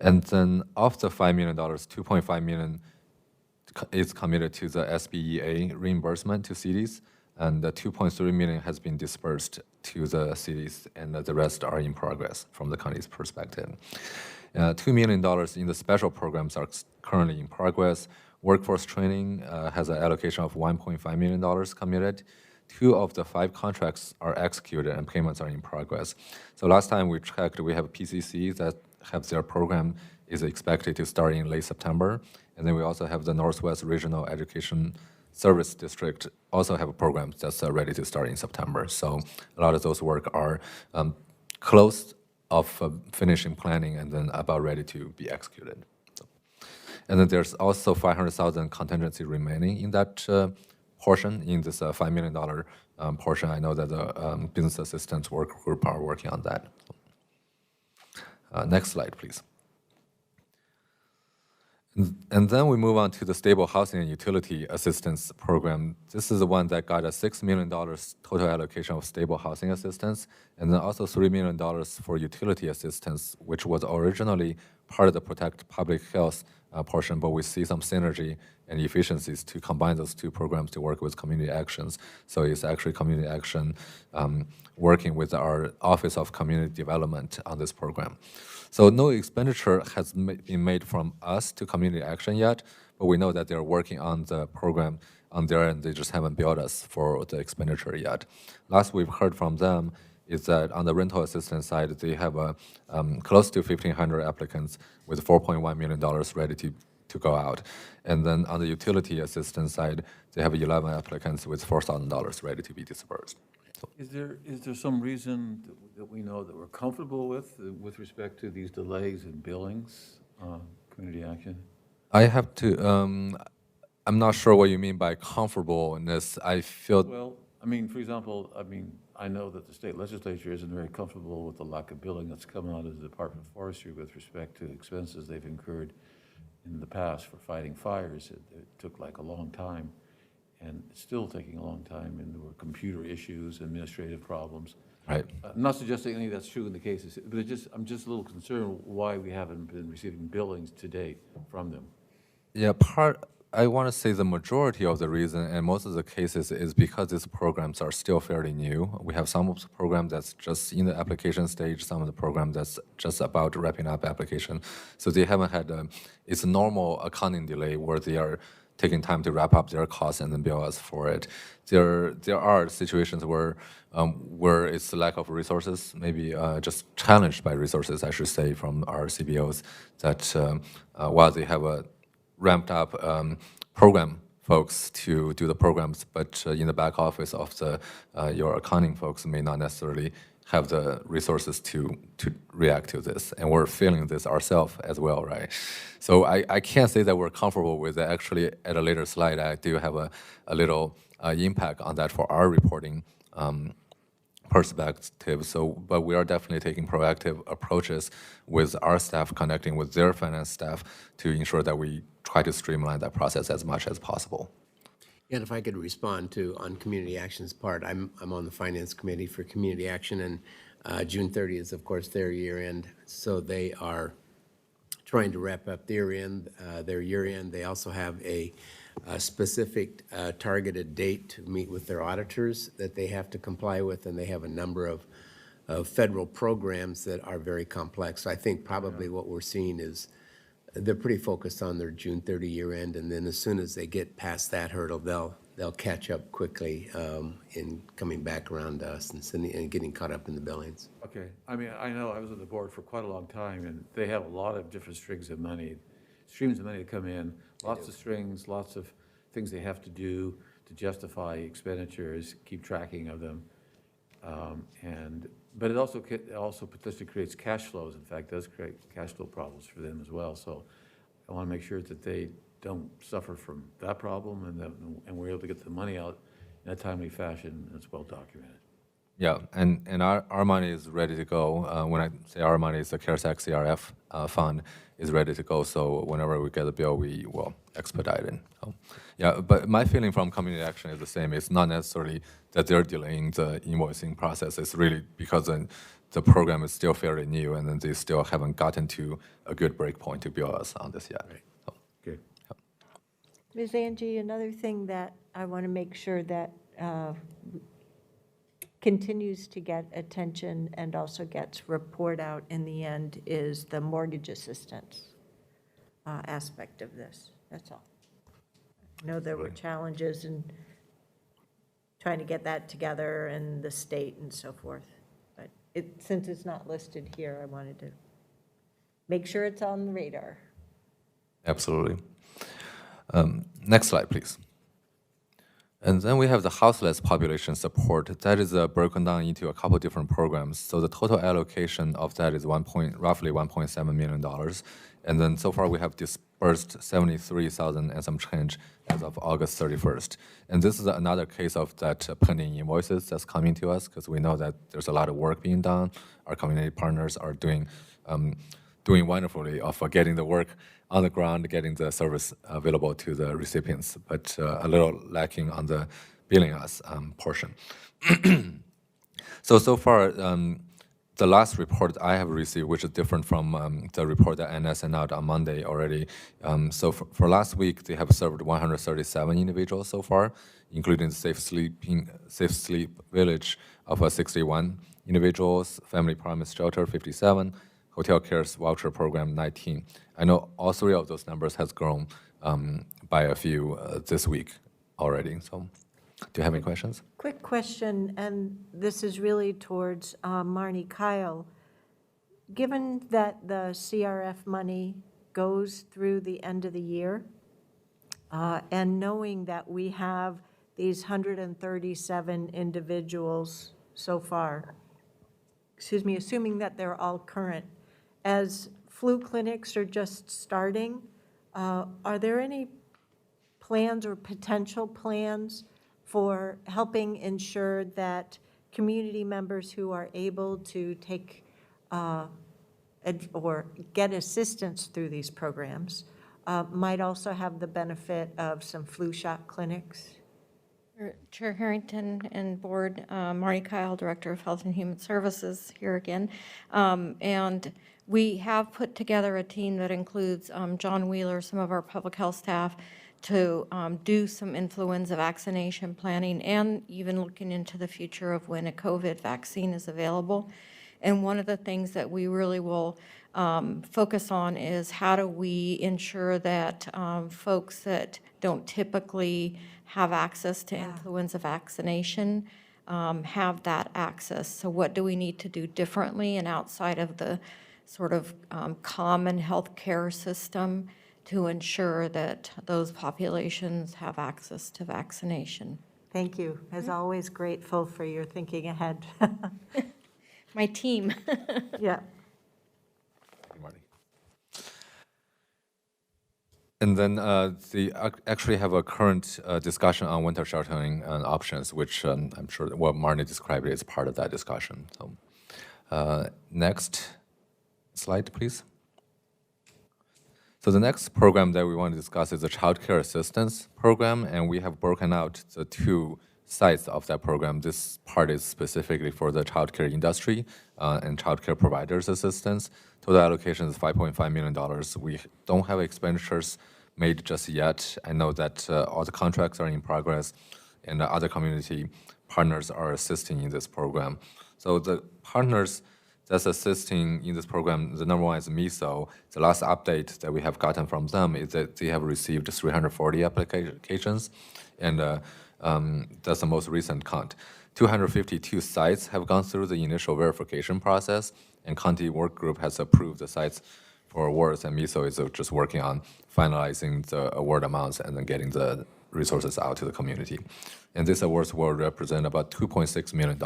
O: And then of the $5 million, $2.5 million is committed to the SBEA reimbursement to cities, and the $2.3 million has been dispersed to the cities, and the rest are in progress from the county's perspective. $2 million in the special programs are currently in progress. Workforce training has an allocation of $1.5 million committed. 2 of the 5 contracts are executed and payments are in progress. So last time we checked, we have PCC that have their program is expected to start in late September. And then we also have the Northwest Regional Education Service District also have a program that's ready to start in September. So a lot of those work are close of finishing planning and then about ready to be executed. So, and then there's also 500,000 contingency remaining in that portion, in this $5 million portion. I know that the business assistance work group are working on that. Next slide, please. And then we move on to the Stable Housing and Utility Assistance Program. This is the one that got a $6 million total allocation of stable housing assistance, and then also $3 million for utility assistance, which was originally part of the Protect Public Health portion, but we see some synergy and efficiencies to combine those 2 programs to work with community actions. So it's actually community action working with our Office of Community Development on this program. So no expenditure has been made from us to community action yet, but we know that they're working on the program on their end. They just haven't billed us for the expenditure yet. Last we've heard from them is that on the rental assistance side, they have close to 1,500 applicants with $4.1 million ready to go out. And then on the utility assistance side, they have 11 applicants with $4,000 ready to be dispersed. So.
B: Is there some reason that we know that we're comfortable with respect to these delays in billings, community action?
O: I have to, I'm not sure what you mean by comfortableness. I feel.
B: Well, I mean, for example, I know that the state legislature isn't very comfortable with the lack of billing that's coming out of the Department of Forestry with respect to expenses they've incurred in the past for fighting fires. It took like a long time, and it's still taking a long time, and there were computer issues, administrative problems.
O: Right.
B: I'm not suggesting any of that's true in the cases, but I'm just a little concerned why we haven't been receiving billings to date from them.
O: Yeah, I want to say the majority of the reason, and most of the cases, is because these programs are still fairly new. We have some of the program that's just in the application stage, some of the program that's just about wrapping up application. So they haven't had it's a normal accounting delay where they are taking time to wrap up their costs and then bill us for it. There are situations where it's the lack of resources, maybe just challenged by resources, I should say, from our CBOs, that while they have a ramped up program folks to do the programs, but in the back office of your accounting folks may not necessarily have the resources to react to this. And we're feeling this ourselves as well, right? So I can't say that we're comfortable with it. Actually, at a later slide, I do have a little impact on that for our reporting perspective. So, but we are definitely taking proactive approaches with our staff connecting with their finance staff to ensure that we try to streamline that process as much as possible.
D: And if I could respond on Community Action's part, I'm on the Finance Committee for Community Action, and June 30th is, of course, their year end. So they are trying to wrap up their year end. They also have a specific targeted date to meet with their auditors that they have to comply with, and they have a number of federal programs that are very complex. So I think probably what we're seeing is they're pretty focused on their June 30 year end, and then as soon as they get past that hurdle, they'll catch up quickly in coming back around to us and getting caught up in the billings.
B: Okay, I mean, I know I was on the board for quite a long time, and they have a lot of different streams of money that come in, lots of strings, lots of things they have to do to justify expenditures, keep tracking of them. But it also potentially creates cash flows. In fact, does create cash flow problems for them as well. So I want to make sure that they don't suffer from that problem, and we're able to get the money out in a timely fashion that's well documented.
O: Yeah, and our money is ready to go. When I say our money, it's the CARES Act CRF fund is ready to go. So whenever we get a bill, we will expedite it. So, yeah, but my feeling from Community Action is the same. It's not necessarily that they're delaying the invoicing process. It's really because the program is still fairly new, and then they still haven't gotten to a good break point to bill us on this yet.
D: Right.
O: So,
B: Good.
O: yeah.
A: Ms. Angie, another thing that I want to make sure that continues to get attention and also gets report out in the end is the mortgage assistance aspect of this. That's all. I know there were challenges in trying to get that together and the state and so forth. But since it's not listed here, I wanted to make sure it's on the radar.
O: Absolutely. Next slide, please. And then we have the houseless population support. That is broken down into a couple different programs. So the total allocation of that is roughly $1.7 million. And then so far we have disbursed 73,000 and some change as of August 31st. And this is another case of that pending invoices that's coming to us, because we know that there's a lot of work being done. Our community partners are doing wonderfully of getting the work on the ground, getting the service available to the recipients, but a little lacking on the billing us portion. So far, the last report I have received, which is different from the report that NS sent out on Monday already. So for last week, they have served 137 individuals so far, including the Safe Sleep Village of 61 individuals, Family Promise Shelter 57, Hotel Cares Voucher Program 19. I know all three of those numbers has grown by a few this week already. So do you have any questions?
A: Quick question, and this is really towards Marnie Kyle. Given that the CRF money goes through the end of the year, and knowing that we have these 137 individuals so far, assuming that they're all current, as flu clinics are just starting, are there any plans or potential plans for helping ensure that community members who are able to take or get assistance through these programs might also have the benefit of some flu shot clinics?
M: Chair Harrington and Board, Marnie Kyle, Director of Health and Human Services here again. And we have put together a team that includes John Wheeler, some of our public health staff, to do some influenza vaccination planning and even looking into the future of when a COVID vaccine is available. And one of the things that we really will focus on is how do we ensure that folks that don't typically have access to influenza vaccination have that access. So what do we need to do differently and outside of the sort of common healthcare system to ensure that those populations have access to vaccination.
A: Thank you. As always, grateful for your thinking ahead.
M: My team.
A: Yeah.
O: And then they actually have a current discussion on winter sheltering options, which I'm sure what Marnie described is part of that discussion. So next slide, please. So the next program that we want to discuss is the Child Care Assistance Program, and we have broken out the two sides of that program. This part is specifically for the childcare industry and childcare providers assistance. Total allocation is $5.5 million. We don't have expenditures made just yet. I know that all the contracts are in progress, and the other community partners are assisting in this program. So the partners that's assisting in this program, the number one is MISO. The last update that we have gotten from them is that they have received 340 applications, and that's the most recent count. 252 sites have gone through the initial verification process, and county work group has approved the sites for awards, and MISO is just working on finalizing the award amounts and then getting the resources out to the community. And these awards will represent about $2.6 million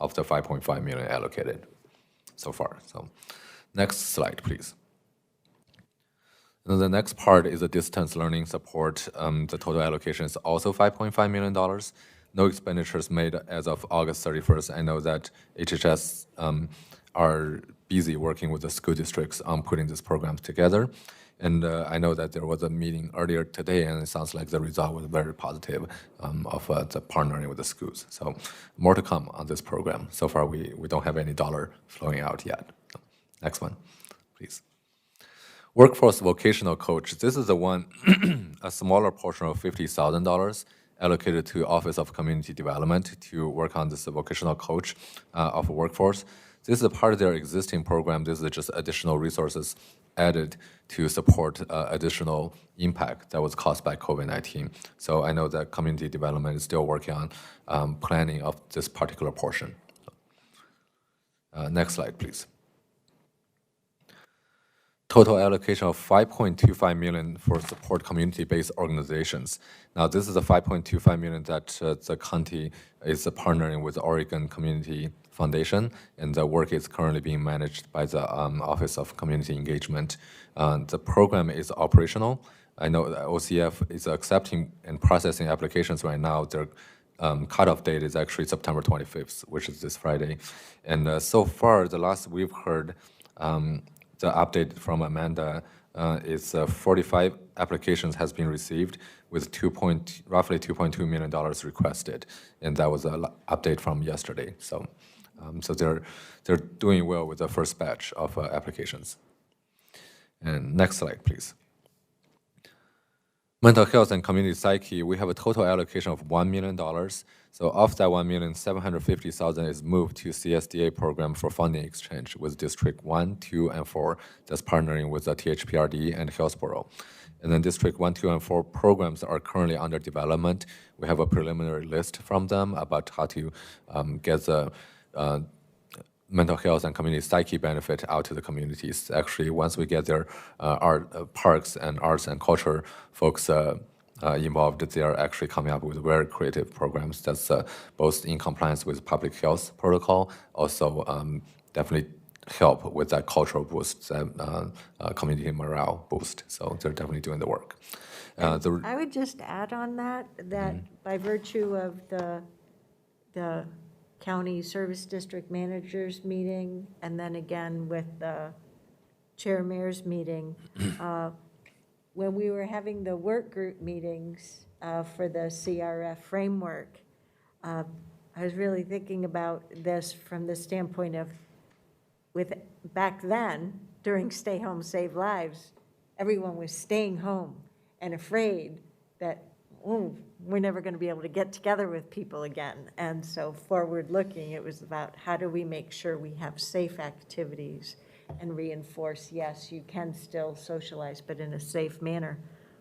O: of the $5.5 million allocated so far. So next slide, please. And the next part is the distance learning support. The total allocation is also $5.5 million. No expenditures made as of August 31st. I know that HHS are busy working with the school districts on putting these programs together. And I know that there was a meeting earlier today, and it sounds like the result was very positive of the partnering with the schools. So more to come on this program. So far, we don't have any dollar flowing out yet. So, next one, please. Workforce vocational coach. This is the one, a smaller portion of $50,000 allocated to Office of Community Development to work on this vocational coach of workforce. This is a part of their existing program. This is just additional resources added to support additional impact that was caused by COVID-19. So I know that community development is still working on planning of this particular portion. Next slide, please. Total allocation of $5.25 million for support community-based organizations. Now, this is the $5.25 million that the county is partnering with the Oregon Community Foundation, and the work is currently being managed by the Office of Community Engagement. The program is operational. I know that OCF is accepting and processing applications right now. Their cutoff date is actually September 25th, which is this Friday. And so far, the last we've heard, the update from Amanda is 45 applications has been received with roughly $2.2 million requested, and that was an update from yesterday. So, so they're doing well with the first batch of applications. And next slide, please. Mental health and community psyche, we have a total allocation of $1 million. So of that $1 million, $750,000 is moved to CSDA program for funding exchange with District 1, 2, and 4 that's partnering with the THPRD and Hillsborough. And then District 1, 2, and 4 programs are currently under development. We have a preliminary list from them about how to get the mental health and community psyche benefit out to the communities. Actually, once we get their parks and arts and culture folks involved, they are actually coming up with very creative programs that's both in compliance with public health protocol, also definitely help with that cultural boost, that community morale boost. So they're definitely doing the work.
A: I would just add on that by virtue of the county service district managers meeting, and then again with the chair mayor's meeting, when we were having the work group meetings for the CRF framework, I was really thinking about this from the standpoint of, with back then, during Stay Home, Save Lives, everyone was staying home and afraid that, we're never going to be able to get together with people again. And so forward-looking, it was about how do we make sure we have safe activities and reinforce, yes, you can still socialize, but in a safe manner.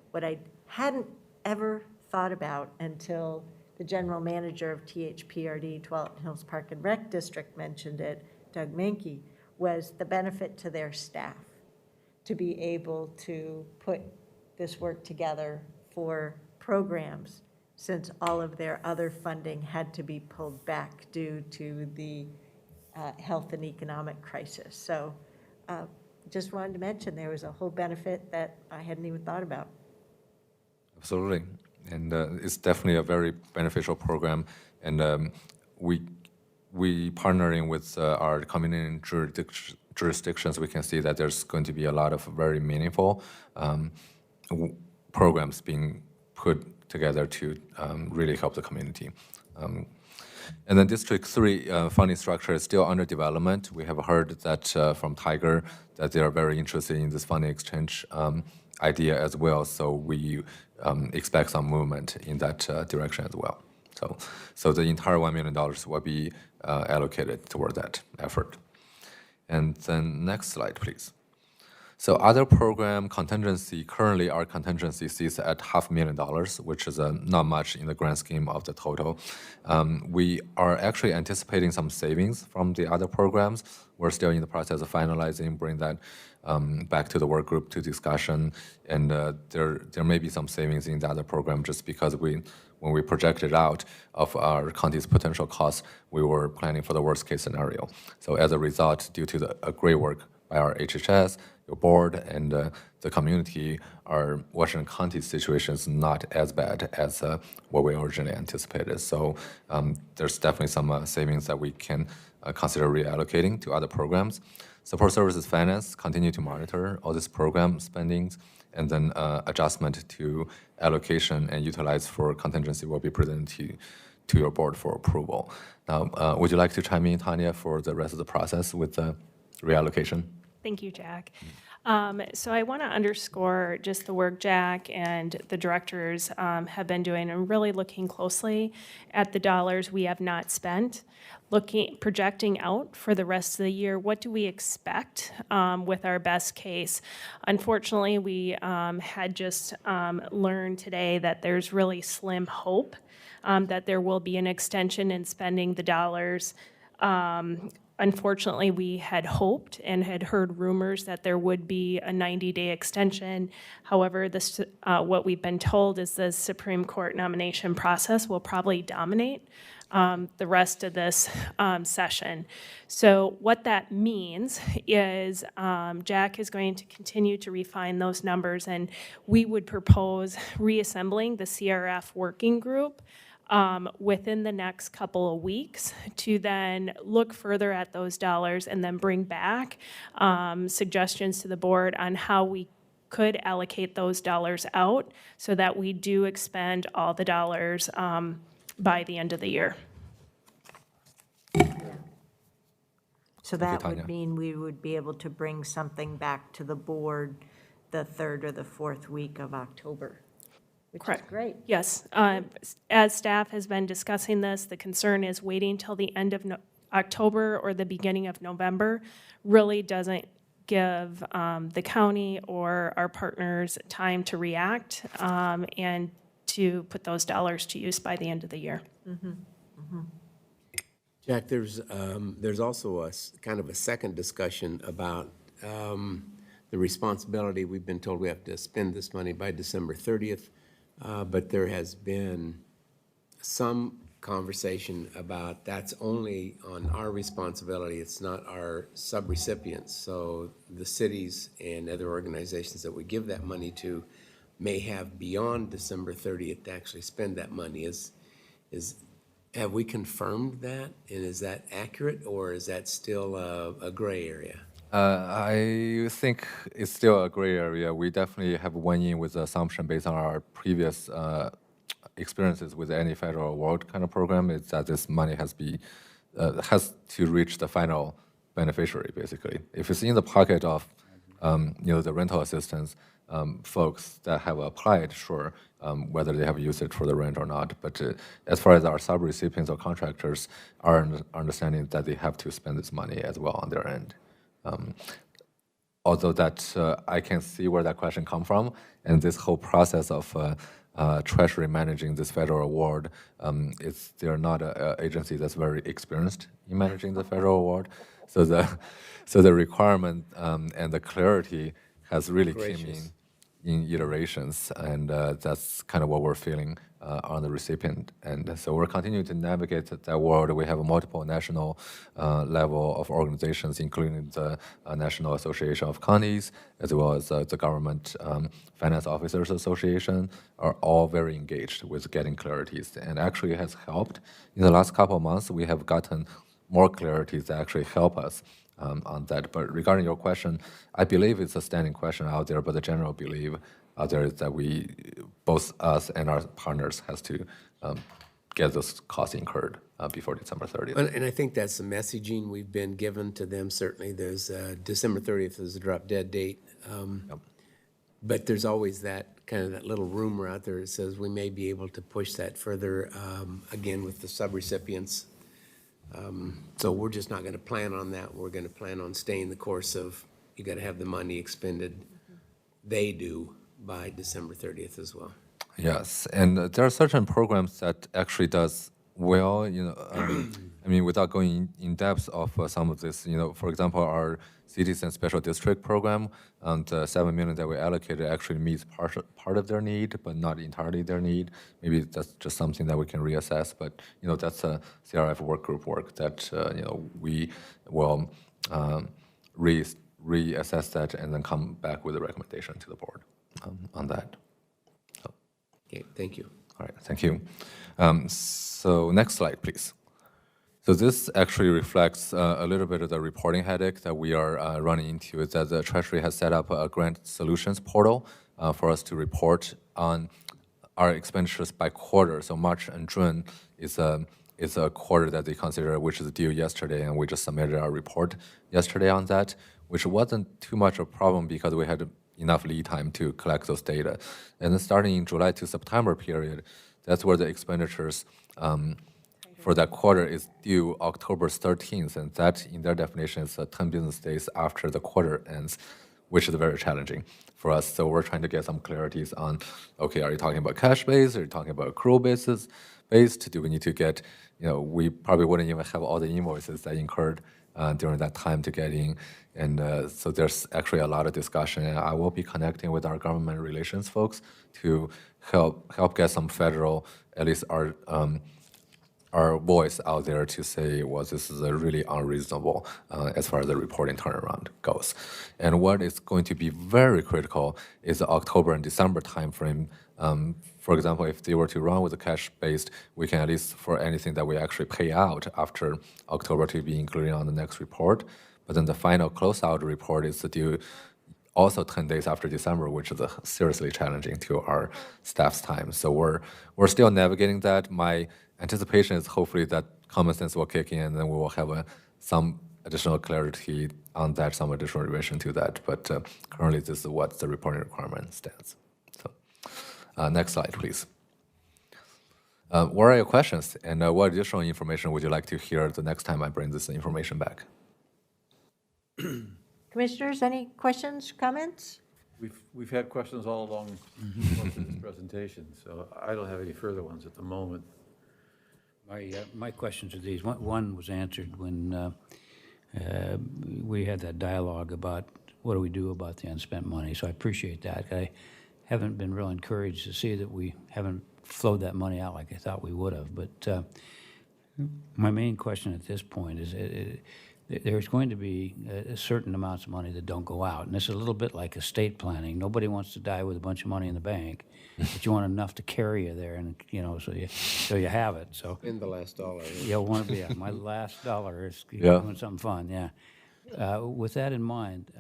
A: What I hadn't ever thought about until the general manager of THPRD, Tualatin Hills Park and Rec District, mentioned it, Doug Mankey, was the benefit to their staff to be able to put this work together for programs, since all of their other funding had to be pulled back due to the health and economic crisis. So just wanted to mention there was a whole benefit that I hadn't even thought about.
O: Absolutely. And it's definitely a very beneficial program. And we partnering with our community jurisdictions, we can see that there's going to be a lot of very meaningful programs being put together to really help the community. And then District 3 funding structure is still under development. We have heard that from Tiger that they are very interested in this funding exchange idea as well. So we expect some movement in that direction as well. So the entire $1 million will be allocated toward that effort. And then next slide, please. So other program contingency, currently our contingency sits at $500,000, which is not much in the grand scheme of the total. We are actually anticipating some savings from the other programs. We're still in the process of finalizing, bring that back to the work group to discussion. And there may be some savings in the other program just because when we projected out of our county's potential costs, we were planning for the worst case scenario. So as a result, due to the great work by our HHS, your board, and the community, our Washington County situation is not as bad as what we originally anticipated. So there's definitely some savings that we can consider reallocating to other programs. Support Services Finance continue to monitor all this program spendings, and then adjustment to allocation and utilize for contingency will be presented to your board for approval. Now, would you like to chime in, Tanya, for the rest of the process with the reallocation?
F: Thank you, Jack. So I want to underscore just the work Jack and the directors have been doing and really looking closely at the dollars we have not spent, projecting out for the rest of the year. What do we expect with our best case? Unfortunately, we had just learned today that there's really slim hope that there will be an extension in spending the dollars. Unfortunately, we had hoped and had heard rumors that there would be a 90-day extension. However, what we've been told is the Supreme Court nomination process will probably dominate the rest of this session. So what that means is Jack is going to continue to refine those numbers, and we would propose reassembling the CRF working group within the next couple of weeks to then look further at those dollars and then bring back suggestions to the board on how we could allocate those dollars out so that we do expend all the dollars by the end of the year.
A: So that would mean we would be able to bring something back to the board the 3rd or the 4th week of October. Which is great.
F: Yes. As staff has been discussing this, the concern is waiting till the end of October or the beginning of November really doesn't give the county or our partners time to react and to put those dollars to use by the end of the year.
A: Mm-hmm. Mm-hmm.
D: Jack, there's also a kind of a second discussion about the responsibility. We've been told we have to spend this money by December 30th. But there has been some conversation about that's only on our responsibility. It's not our subrecipients. So the cities and other organizations that we give that money to may have beyond December 30th to actually spend that money. Have we confirmed that? And is that accurate, or is that still a gray area?
O: I think it's still a gray area. We definitely have went in with the assumption based on our previous experiences with any federal award kind of program, is that this money has to reach the final beneficiary, basically. If it's in the pocket of the rental assistance folks that have applied, sure, whether they have used it for the rent or not. But as far as our subrecipients or contractors, our understanding that they have to spend this money as well on their end. Although that I can see where that question comes from, and this whole process of Treasury managing this federal award, they're not an agency that's very experienced in managing the federal award. So the requirement and the clarity has really came in. in iterations, and that's kind of what we're feeling on the recipient end. So we're continuing to navigate that world. We have a multiple national level of organizations, including the National Association of Counties, as well as the Government Finance Officers Association, are all very engaged with getting clarities, and actually it has helped. In the last couple of months, we have gotten more clarities that actually help us on that. But regarding your question, I believe it's a standing question out there, but the general belief out there is that we, both us and our partners, has to get those costs incurred before December 30th.
D: And I think that's the messaging we've been given to them. Certainly, there's December 30th is a drop dead date. But there's always that kind of that little rumor out there that says we may be able to push that further, again, with the subrecipients. So we're just not going to plan on that. We're going to plan on staying the course of, you got to have the money expended. They do by December 30th as well.
O: Yes, and there are certain programs that actually does well, I mean, without going in depth of some of this, for example, our cities and special district program, the $7 million that we allocated actually meets part of their need, but not entirely their need. Maybe that's just something that we can reassess, but that's a CRF work group work that we will reassess that and then come back with a recommendation to the board on that. So.
D: Okay, thank you.
O: All right, thank you. So next slide, please. So this actually reflects a little bit of the reporting headache that we are running into, is that the Treasury has set up a grant solutions portal for us to report on our expenditures by quarter. So March and June is a quarter that they consider, which is due yesterday, and we just submitted our report yesterday on that, which wasn't too much of a problem because we had enough lead time to collect those data. And then starting in July to September period, that's where the expenditures for that quarter is due October 13th, and that, in their definition, is 10 business days after the quarter ends, which is very challenging for us. So we're trying to get some clarities on, okay, are you talking about cash-based? Are you talking about accrual-based? Do we need to get, we probably wouldn't even have all the invoices that incurred during that time to get in. And so there's actually a lot of discussion, and I will be connecting with our government relations folks to help get some federal, at least our voice out there to say, well, this is a really unreasonable as far as the reporting turnaround goes. And what is going to be very critical is the October and December timeframe. For example, if they were to run with the cash-based, we can at least, for anything that we actually pay out after October, to be included on the next report. But then the final closeout report is due also 10 days after December, which is seriously challenging to our staff's time. So we're still navigating that. My anticipation is hopefully that common sense will kick in, and then we will have some additional clarity on that, some additional revision to that. But currently, this is what the reporting requirement stands. So next slide, please. What are your questions, and what additional information would you like to hear the next time I bring this information back?
A: Commissioners, any questions, comments?
B: We've had questions all along this presentation, so I don't have any further ones at the moment.
C: My questions are these. One was answered when we had that dialogue about what do we do about the unspent money. So I appreciate that. I haven't been real encouraged to see that we haven't flowed that money out like I thought we would have. But my main question at this point is there's going to be a certain amounts of money that don't go out. And this is a little bit like estate planning. Nobody wants to die with a bunch of money in the bank, but you want enough to carry you there, and so you have it. So
D: in the last dollar.
C: Yeah, want to be my last dollar is doing something fun. Yeah. With that in mind,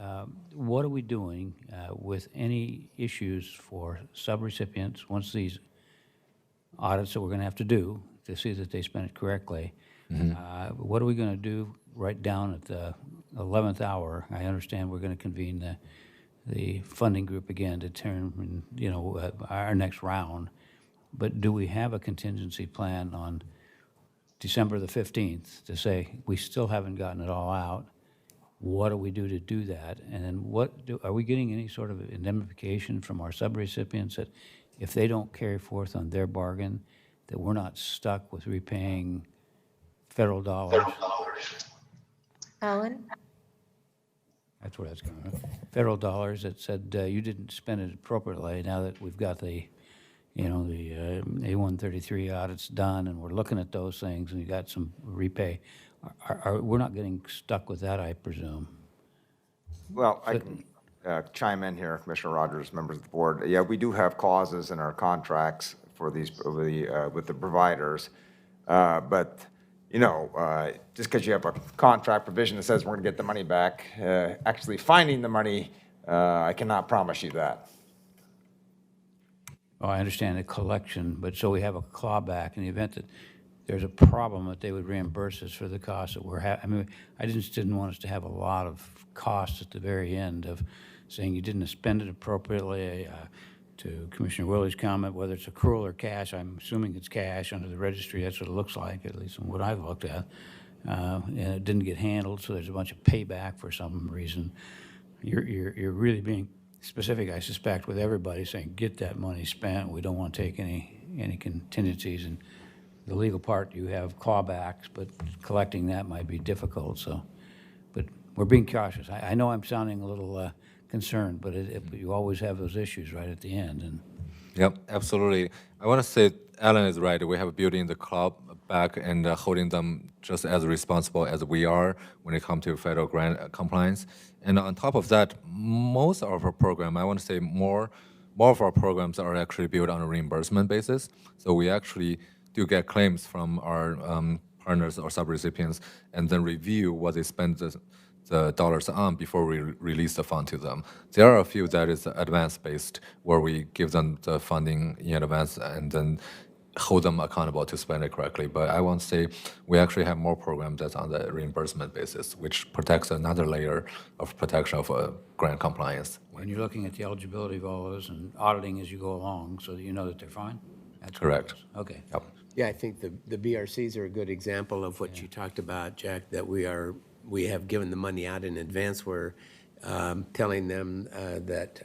C: what are we doing with any issues for subrecipients once these audits that we're going to have to do to see that they spent it correctly? What are we going to do right down at the 11th hour? I understand we're going to convene the funding group again to determine, our next round. But do we have a contingency plan on December the 15th to say we still haven't gotten it all out? What do we do to do that? And then are we getting any sort of indemnification from our subrecipients that if they don't carry forth on their bargain, that we're not stuck with repaying federal dollars?
A: Alan?
C: That's where that's going. Federal dollars that said you didn't spend it appropriately. Now that we've got the, the A133 audits done, and we're looking at those things, and you got some repay. We're not getting stuck with that, I presume.
H: Well, I can chime in here, Commissioner Rogers, members of the board. Yeah, we do have clauses in our contracts for these, with the providers. But, just because you have a contract provision that says we're going to get the money back, actually finding the money, I cannot promise you that.
C: Oh, I understand the collection, but so we have a clawback in the event that there's a problem that they would reimburse us for the costs that we're having. I mean, I just didn't want us to have a lot of costs at the very end of saying you didn't spend it appropriately. To Commissioner Willey's comment, whether it's accrual or cash, I'm assuming it's cash under the registry. That's what it looks like, at least from what I've looked at. And it didn't get handled, so there's a bunch of payback for some reason. You're really being specific, I suspect, with everybody saying, get that money spent. We don't want to take any contingencies. And the legal part, you have clawbacks, but collecting that might be difficult. So, but we're being cautious. I know I'm sounding a little concerned, but you always have those issues right at the end. And
O: Yep, absolutely. I want to say Alan is right. We have built in the club back and holding them just as responsible as we are when it comes to federal grant compliance. And on top of that, most of our program, I want to say more of our programs are actually built on a reimbursement basis. So we actually do get claims from our partners or subrecipients and then review what they spend the dollars on before we release the fund to them. There are a few that is advance-based, where we give them the funding in advance and then hold them accountable to spend it correctly. But I want to say we actually have more programs that's on the reimbursement basis, which protects another layer of protection of grant compliance.
C: when you're looking at the eligibility of all those and auditing as you go along so that you know that they're fine? That's
O: correct.
C: Okay.
O: Yep.
D: Yeah, I think the BRCs are a good example of what you talked about, Jack, that we have given the money out in advance. We're telling them that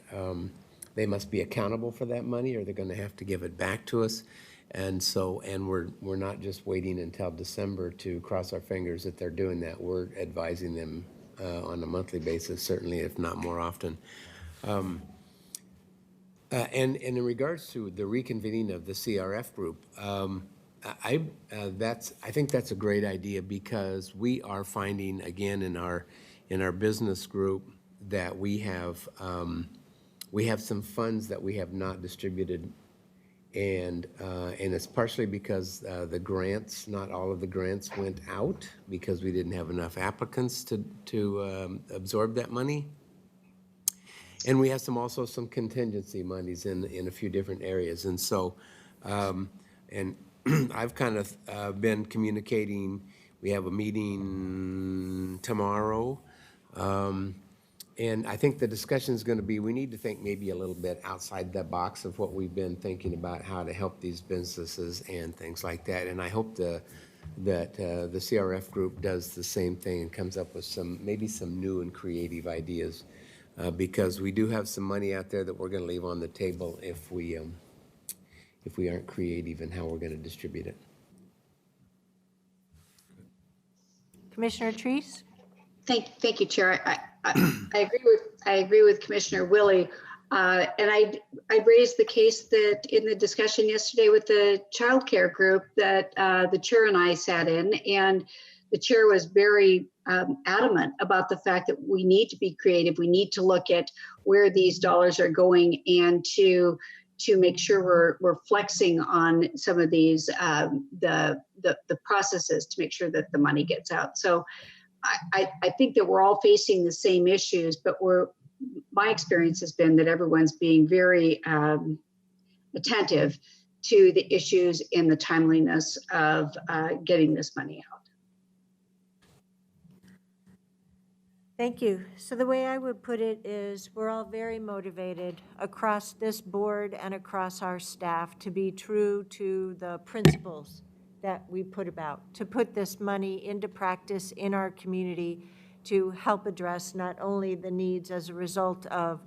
D: they must be accountable for that money or they're going to have to give it back to us. And we're not just waiting until December to cross our fingers that they're doing that. We're advising them on a monthly basis, certainly, if not more often. And in regards to the reconvening of the CRF group, I think that's a great idea because we are finding again in our business group that we have some funds that we have not distributed, and it's partially because the grants, not all of the grants went out because we didn't have enough applicants to absorb that money. And we have also some contingency monies in a few different areas. And so, and I've kind of been communicating. We have a meeting tomorrow. And I think the discussion is going to be, we need to think maybe a little bit outside the box of what we've been thinking about how to help these businesses and things like that. And I hope that the CRF group does the same thing and comes up with maybe some new and creative ideas. Because we do have some money out there that we're going to leave on the table if we aren't creative in how we're going to distribute it.
A: Commissioner Treese?
G: Thank you, Chair. I agree with Commissioner Willey, and I raised the case that in the discussion yesterday with the child care group that the chair and I sat in, and the chair was very adamant about the fact that we need to be creative. We need to look at where these dollars are going and to make sure we're flexing on some of these the processes to make sure that the money gets out. So I think that we're all facing the same issues, but my experience has been that everyone's being very attentive to the issues and the timeliness of getting this money out.
A: Thank you. So the way I would put it is we're all very motivated across this board and across our staff to be true to the principles that we put about, to put this money into practice in our community to help address not only the needs as a result of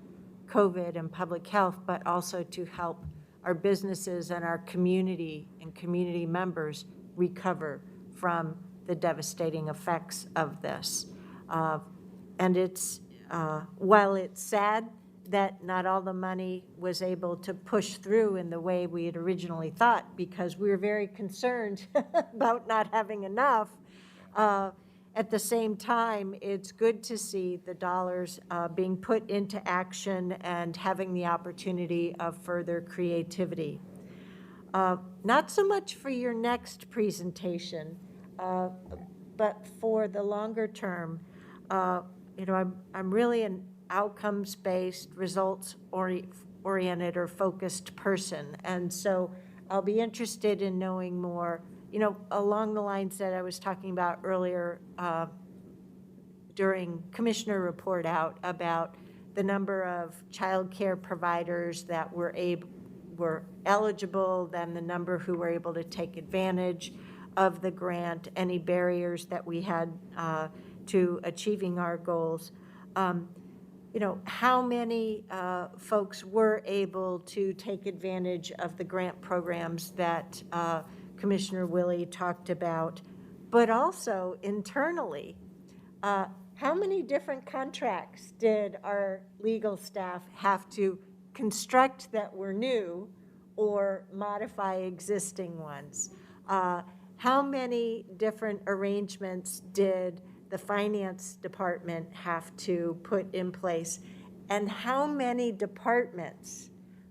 A: COVID and public health, but also to help our businesses and our community and community members recover from the devastating effects of this. And it's while it's sad that not all the money was able to push through in the way we had originally thought, because we were very concerned about not having enough, at the same time, it's good to see the dollars being put into action and having the opportunity of further creativity. Not so much for your next presentation, but for the longer term. I'm really an outcomes-based, results-oriented or focused person. And so I'll be interested in knowing more, along the lines that I was talking about earlier during Commissioner Report Out, about the number of child care providers that were eligible, then the number who were able to take advantage of the grant, any barriers that we had to achieving our goals. How many folks were able to take advantage of the grant programs that Commissioner Willie talked about, but also internally, how many different contracts did our legal staff have to construct that were new or modify existing ones? How many different arrangements did the finance department have to put in place? And how many departments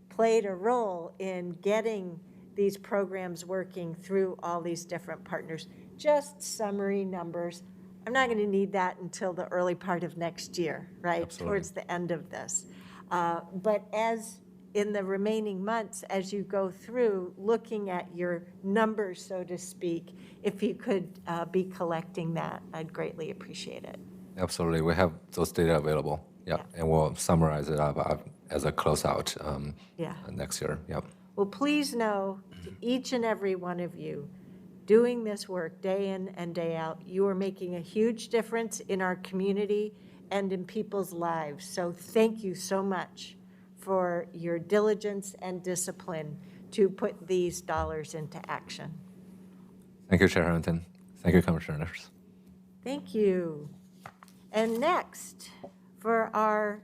A: played a role in getting these programs working through all these different partners? Just summary numbers. I'm not going to need that until the early part of next year, right?
O: Absolutely.
A: Towards the end of this. But as in the remaining months, as you go through looking at your numbers, so to speak, if you could be collecting that, I'd greatly appreciate it.
O: Absolutely. We have those data available. Yeah. And we'll summarize it up as a closeout next year. Yep.
A: Well, please know, to each and every one of you, doing this work day in and day out, you are making a huge difference in our community and in people's lives. So thank you so much for your diligence and discipline to put these dollars into action.
O: Thank you, Chair Harrington. Thank you, Commissioners.
A: Thank you. And next, for our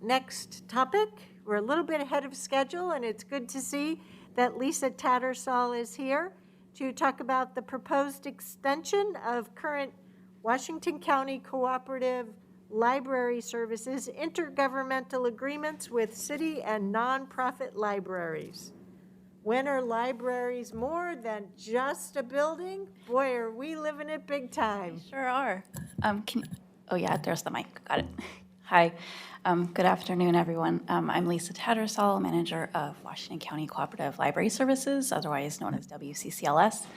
A: next topic, we're a little bit ahead of schedule, and it's good to see that Lisa Tattersall is here to talk about the proposed extension of current Washington County Cooperative Library Services intergovernmental agreements with city and nonprofit libraries. When are libraries more than just a building? Boy, are we living it big time.
P: Sure are. Oh yeah, there's the mic. Got it. Hi. Good afternoon, everyone. I'm Lisa Tattersall, manager of Washington County Cooperative Library Services, otherwise known as WCCLS.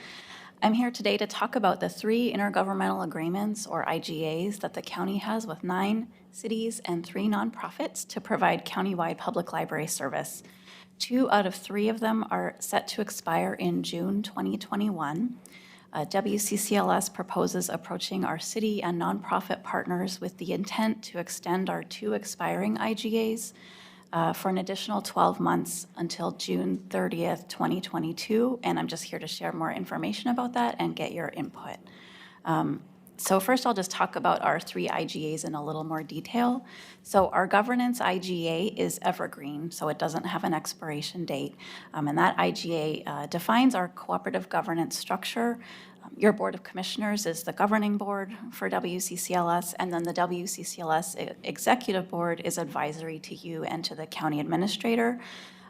P: I'm here today to talk about the 3 intergovernmental agreements, or IGAs, that the county has with 9 cities and 3 nonprofits to provide countywide public library service. 2 out of 3 of them are set to expire in June 2021. WCCLS proposes approaching our city and nonprofit partners with the intent to extend our 2 expiring IGAs for an additional 12 months until June 30th, 2022, and I'm just here to share more information about that and get your input. So first I'll just talk about our 3 IGAs in a little more detail. So our governance IGA is evergreen, so it doesn't have an expiration date, and that IGA defines our cooperative governance structure. Your Board of Commissioners is the governing board for WCCLS, and then the WCCLS Executive Board is advisory to you and to the county administrator.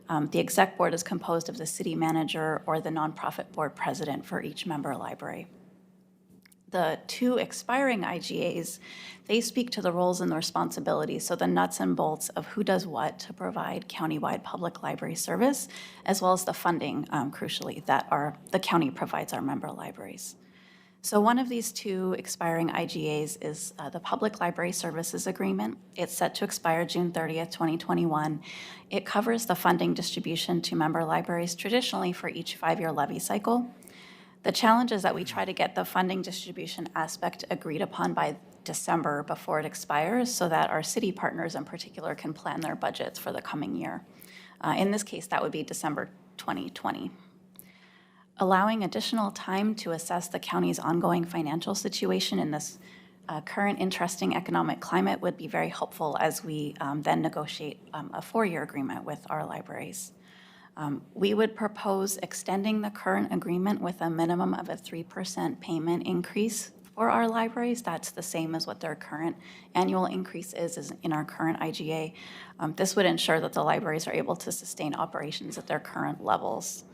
P: The exec board is composed of the city manager or the nonprofit board president for each member library. The 2 expiring IGAs, they speak to the roles and the responsibilities, so the nuts and bolts of who does what to provide countywide public library service, as well as the funding, crucially, that the county provides our member libraries. So one of these 2 expiring IGAs is the Public Library Services Agreement. It's set to expire June 30th, 2021. It covers the funding distribution to member libraries traditionally for each 5-year levy cycle. The challenge is that we try to get the funding distribution aspect agreed upon by December before it expires so that our city partners in particular can plan their budgets for the coming year. In this case, that would be December 2020. Allowing additional time to assess the county's ongoing financial situation in this current interesting economic climate would be very helpful as we then negotiate a 4-year agreement with our libraries. We would propose extending the current agreement with a minimum of a 3% payment increase for our libraries. That's the same as what their current annual increase is in our current IGA. This would ensure that the libraries are able to sustain operations at their current levels.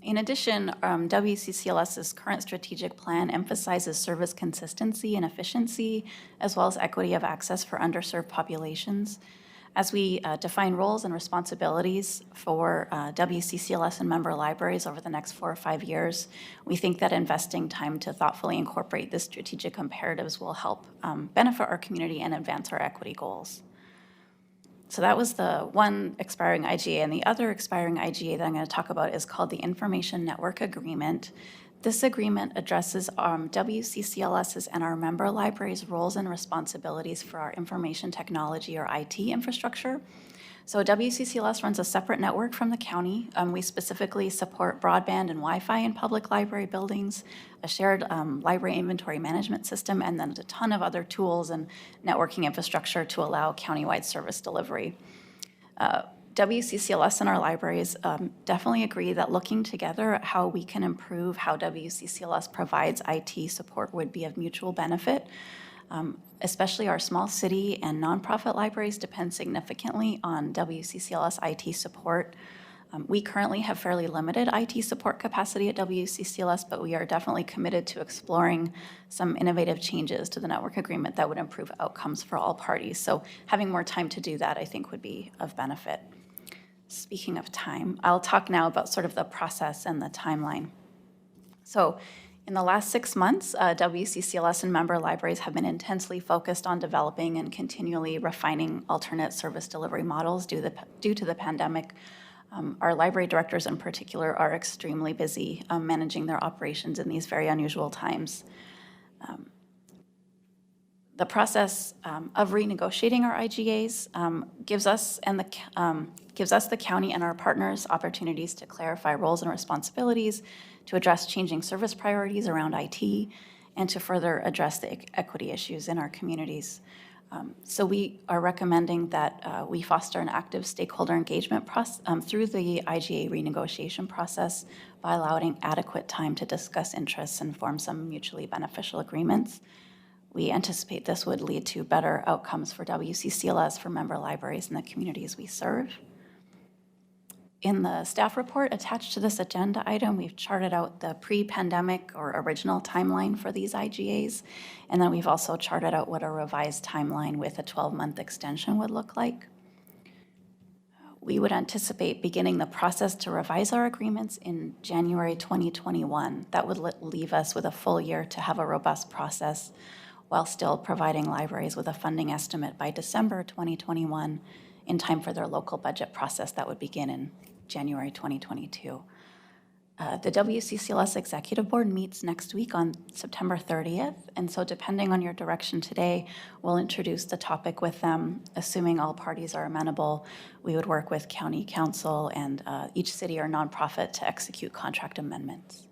P: In addition, WCCLS's current strategic plan emphasizes service consistency and efficiency, as well as equity of access for underserved populations. As we define roles and responsibilities for WCCLS and member libraries over the next 4 or 5 years, we think that investing time to thoughtfully incorporate the strategic imperatives will help benefit our community and advance our equity goals. So that was the one expiring IGA, and the other expiring IGA that I'm going to talk about is called the Information Network Agreement. This agreement addresses WCCLS's and our member libraries' roles and responsibilities for our information technology or IT infrastructure. So WCCLS runs a separate network from the county. We specifically support broadband and Wi-Fi in public library buildings, a shared library inventory management system, and then a ton of other tools and networking infrastructure to allow countywide service delivery. WCCLS and our libraries definitely agree that looking together at how we can improve how WCCLS provides IT support would be of mutual benefit. Especially our small city and nonprofit libraries depend significantly on WCCLS IT support. We currently have fairly limited IT support capacity at WCCLS, but we are definitely committed to exploring some innovative changes to the network agreement that would improve outcomes for all parties. So having more time to do that, I think, would be of benefit. Speaking of time, I'll talk now about sort of the process and the timeline. So in the last 6 months, WCCLS and member libraries have been intensely focused on developing and continually refining alternate service delivery models due to the pandemic. Our library directors in particular are extremely busy managing their operations in these very unusual times. The process of renegotiating our IGAs gives us the county and our partners opportunities to clarify roles and responsibilities, to address changing service priorities around IT, and to further address the equity issues in our communities. So we are recommending that we foster an active stakeholder engagement through the IGA renegotiation process by allowing adequate time to discuss interests and form some mutually beneficial agreements. We anticipate this would lead to better outcomes for WCCLS, for member libraries, and the communities we serve. In the staff report attached to this agenda item, we've charted out the pre-pandemic or original timeline for these IGAs, and then we've also charted out what a revised timeline with a 12-month extension would look like. We would anticipate beginning the process to revise our agreements in January 2021. That would leave us with a full year to have a robust process while still providing libraries with a funding estimate by December 2021 in time for their local budget process that would begin in January 2022. The WCCLS Executive Board meets next week on September 30th, and so depending on your direction today, we'll introduce the topic with them. Assuming all parties are amenable, we would work with County Council and each city or nonprofit to execute contract amendments.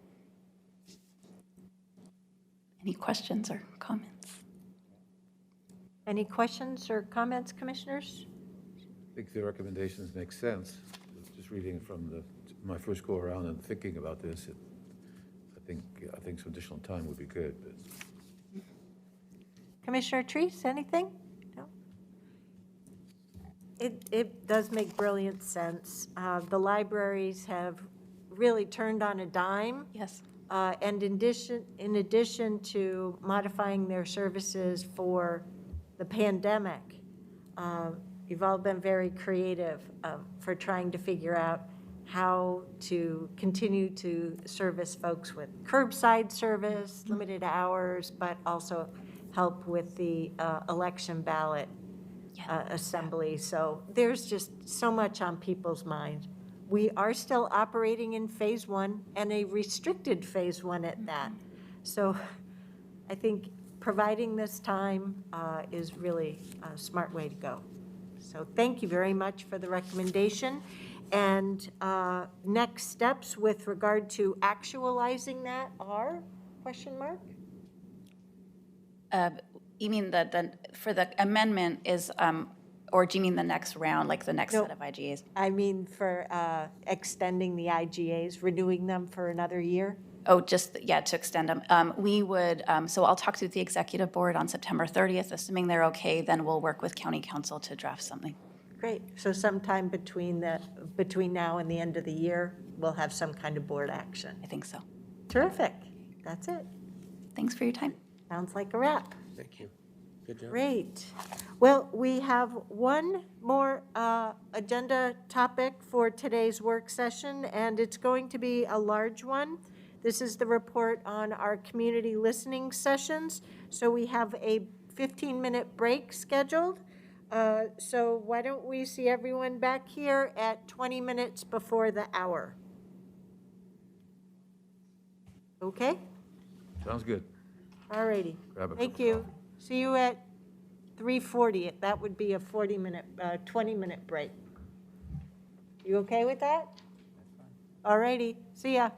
P: Any questions or comments?
A: Any questions or comments, commissioners?
B: I think the recommendations make sense. Just reading from my first go around and thinking about this, I think some additional time would be good. But.
A: Commissioner Treese, anything? No? It does make brilliant sense. The libraries have really turned on a dime.
P: Yes.
A: And in addition to modifying their services for the pandemic, you've all been very creative for trying to figure out how to continue to service folks with curbside service, limited hours, but also help with the election ballot assembly. So there's just so much on people's minds. We are still operating in phase 1 and a restricted phase 1 at that. So I think providing this time is really a smart way to go. So thank you very much for the recommendation. And next steps with regard to actualizing that are, question mark?
P: You mean for the amendment is, or do you mean the next round, like the next
A: No.
P: set of IGAs?
A: I mean for extending the IGAs, renewing them for another year?
P: Oh, just, yeah, to extend them. We would, so I'll talk to the executive board on September 30th, assuming they're okay, then we'll work with county council to draft something.
A: Great. So sometime between now and the end of the year, we'll have some kind of board action.
P: I think so.
A: Terrific. That's it.
P: Thanks for your time.
A: Sounds like a wrap.
D: Thank you. Good job.
A: Great. Well, we have one more agenda topic for today's work session, and it's going to be a large one. This is the report on our community listening sessions. So we have a 15-minute break scheduled. So why don't we see everyone back here at 20 minutes before the hour? Okay?
B: Sounds good.
A: All righty.
B: Grab a cup
A: Thank
B: of
A: you. See you at 3:40. That would be a 20-minute break. You okay with that? All righty. See ya.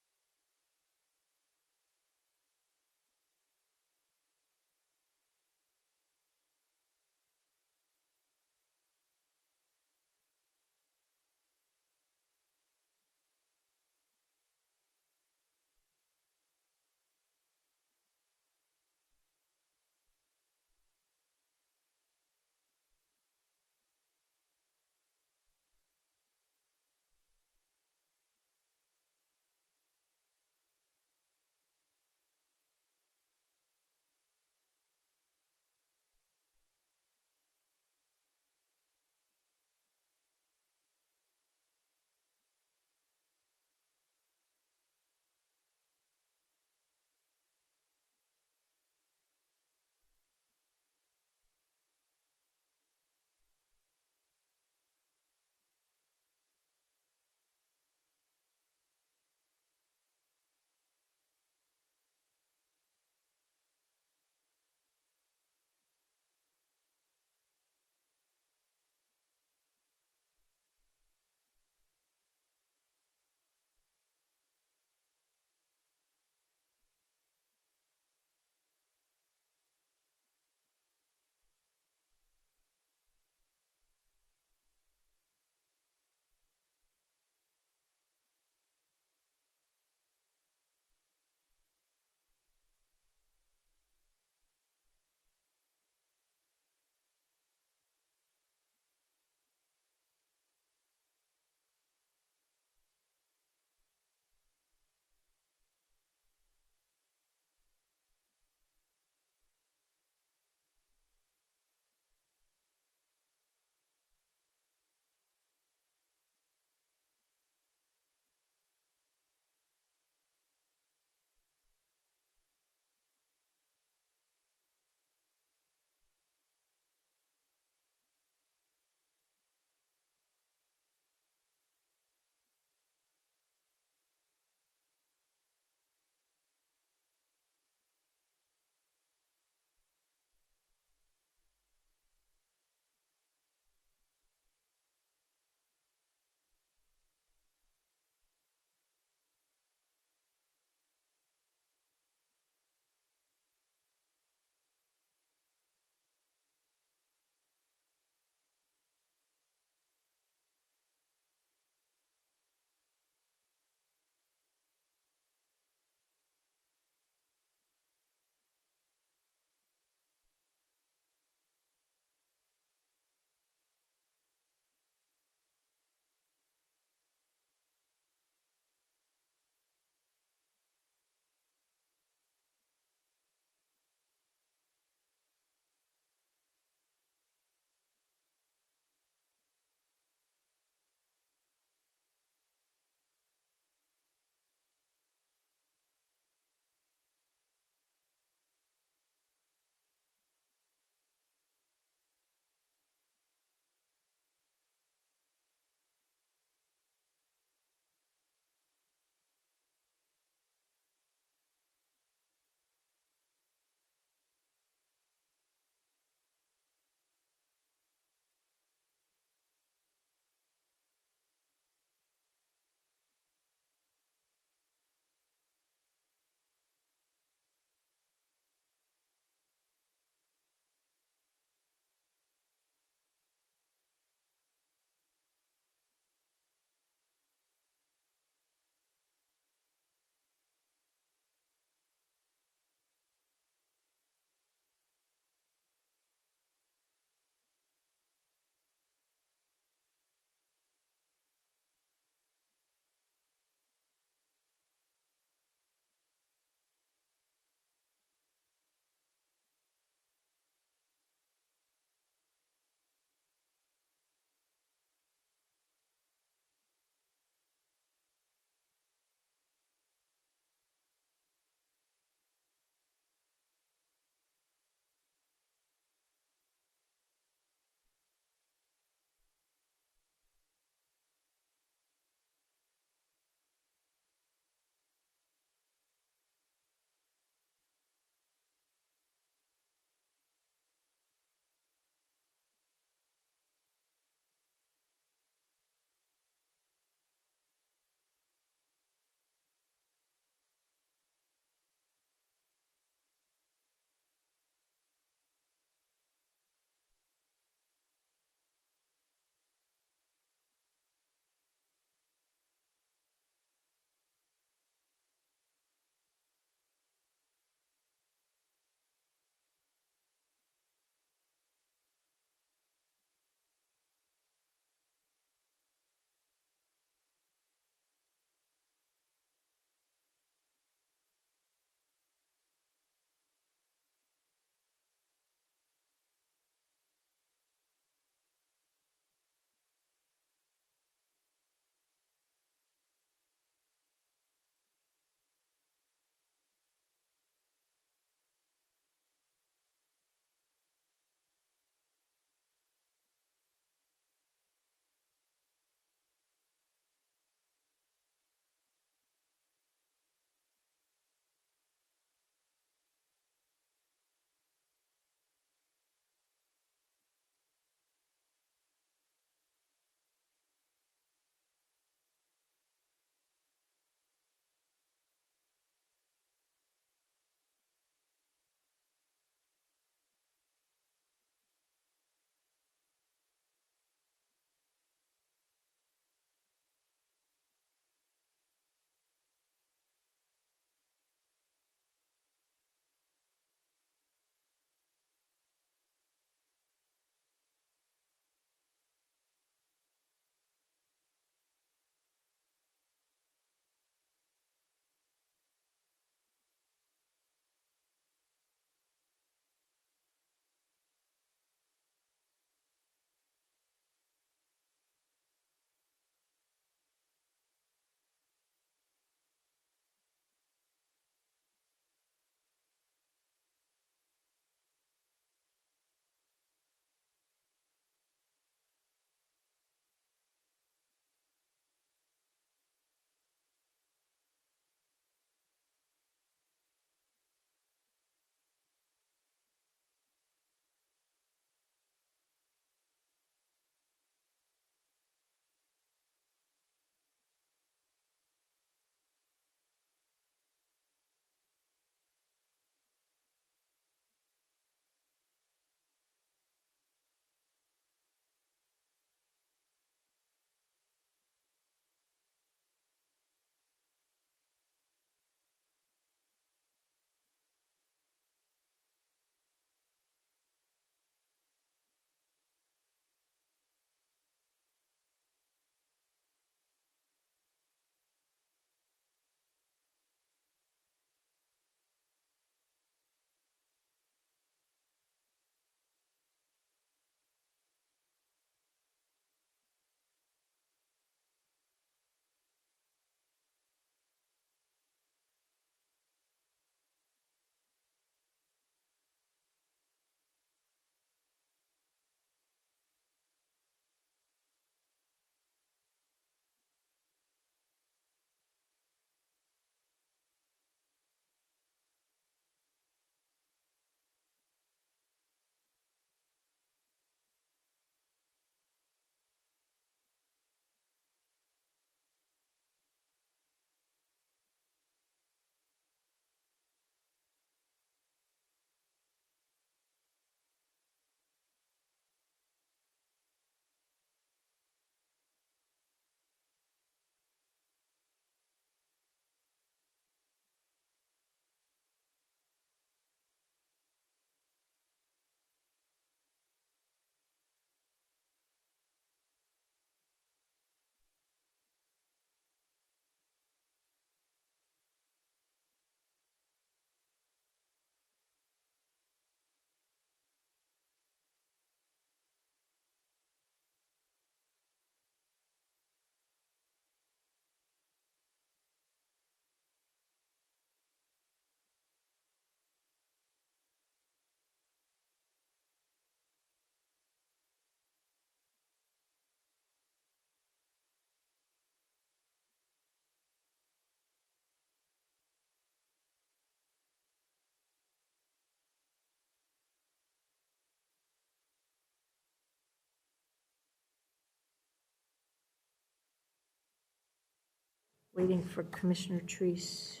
A: Waiting for Commissioner Treese.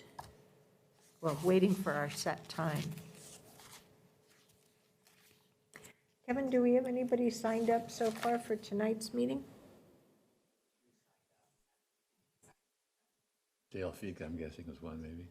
A: Well, waiting for our set time. Kevin, do we have anybody signed up so far for tonight's meeting?
B: Dale Feek, I'm guessing, is one, maybe?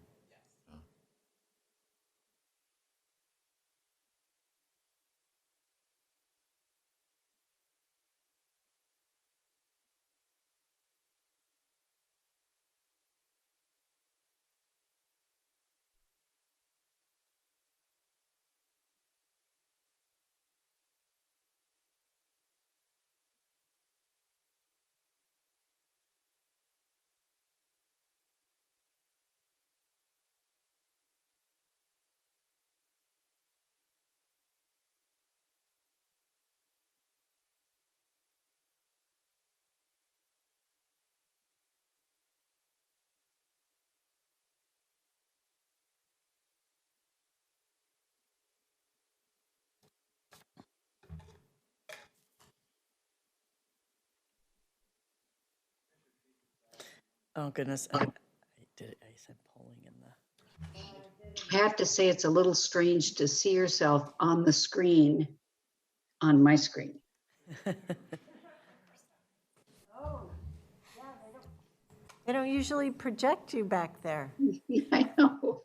Q: Oh, goodness. I said polling in the.
G: I have to say, it's a little strange to see yourself on the screen, on my screen.
A: They don't usually project you back there.
G: I know.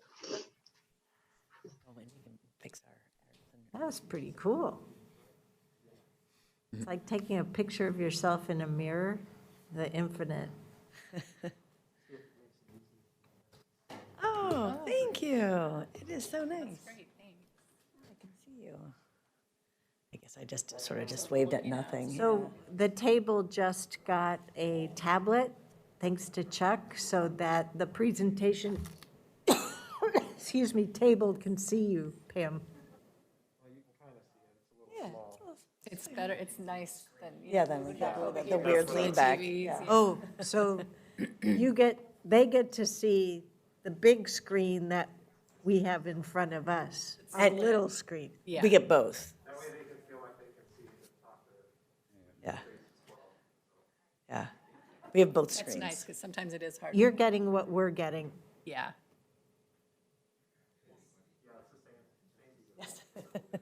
A: That was pretty cool. It's like taking a picture of yourself in a mirror, the infinite.
Q: Oh, thank you. It is so nice. Great, thanks. I can see you. I guess I just sort of just waved at nothing.
A: So the table just got a tablet, thanks to Chuck, so that the presentation, excuse me, table can see you, Pam.
R: It's better, it's nice than.
Q: Yeah, then we got the weird lean back. Yeah.
A: Oh, so they get to see the big screen that we have in front of us, our little screen.
R: Yeah.
Q: We get both. Yeah. Yeah. We have both screens.
R: That's nice, because sometimes it is hard.
A: You're getting what we're getting.
R: Yeah.
Q: Yes.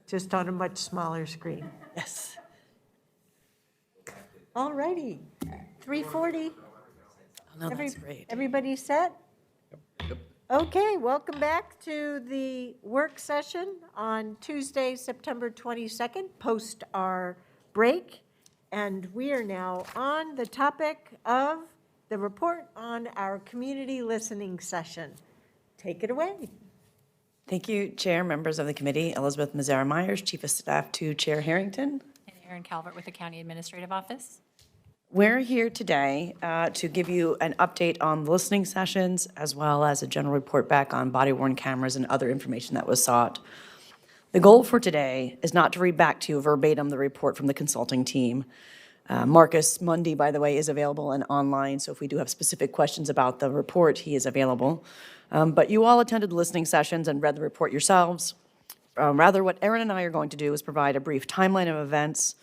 A: Just on a much smaller screen.
Q: Yes.
A: All righty, 3:40.
Q: Oh, no, that's great.
A: Everybody set? Okay, welcome back to the work session on Tuesday, September 22nd, post our break. And we are now on the topic of the report on our community listening session. Take it away.
Q: Thank you, Chair, members of the committee. Elizabeth Mazzara Myers, Chief of Staff to Chair Harrington.
S: And Erin Calvert with the County Administrative Office.
Q: We're here today to give you an update on the listening sessions, as well as a general report back on body-worn cameras and other information that was sought. The goal for today is not to read back to you verbatim the report from the consulting team. Marcus Mundy, by the way, is available and online, so if we do have specific questions about the report, he is available. But you all attended listening sessions and read the report yourselves. Rather, what Erin and I are going to do is provide a brief timeline of events,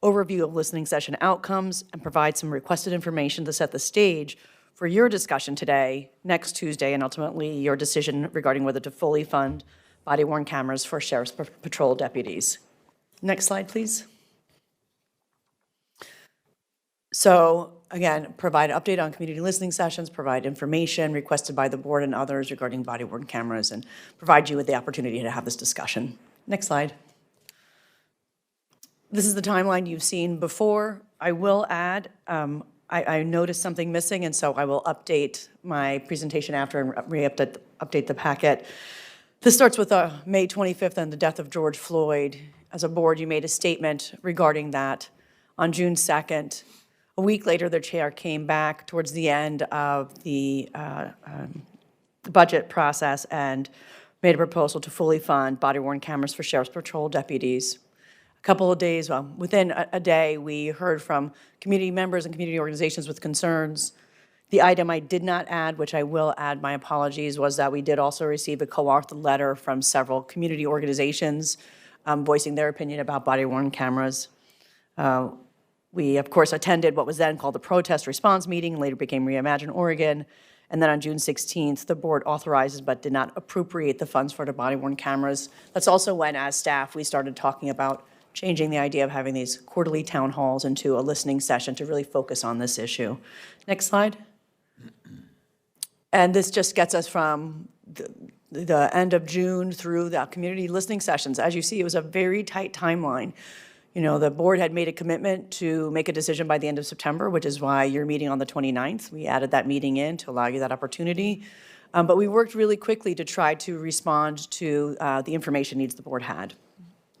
Q: overview of listening session outcomes, and provide some requested information to set the stage for your discussion today, next Tuesday, and ultimately your decision regarding whether to fully fund body-worn cameras for Sheriff's Patrol deputies. Next slide, please. So again, provide an update on community listening sessions, provide information requested by the board and others regarding body-worn cameras, and provide you with the opportunity to have this discussion. Next slide. This is the timeline you've seen before. I will add, I noticed something missing, and so I will update my presentation after and update the packet. This starts with May 25th and the death of George Floyd. As a board, you made a statement regarding that on June 2nd. A week later, the chair came back towards the end of the budget process and made a proposal to fully fund body-worn cameras for Sheriff's Patrol deputies. A couple of days, within a day, we heard from community members and community organizations with concerns. The item I did not add, which I will add, my apologies, was that we did also receive a co-authored letter from several community organizations voicing their opinion about body-worn cameras. We, of course, attended what was then called the protest response meeting, later became Reimagine Oregon, And then on June 16th, the board authorizes but did not appropriate the funds for the body-worn cameras. That's also when, as staff, we started talking about changing the idea of having these quarterly town halls into a listening session to really focus on this issue. Next slide. And this just gets us from the end of June through the community listening sessions. As you see, it was a very tight timeline. You know, the board had made a commitment to make a decision by the end of September, which is why you're meeting on the 29th. We added that meeting in to allow you that opportunity. But we worked really quickly to try to respond to the information needs the board had.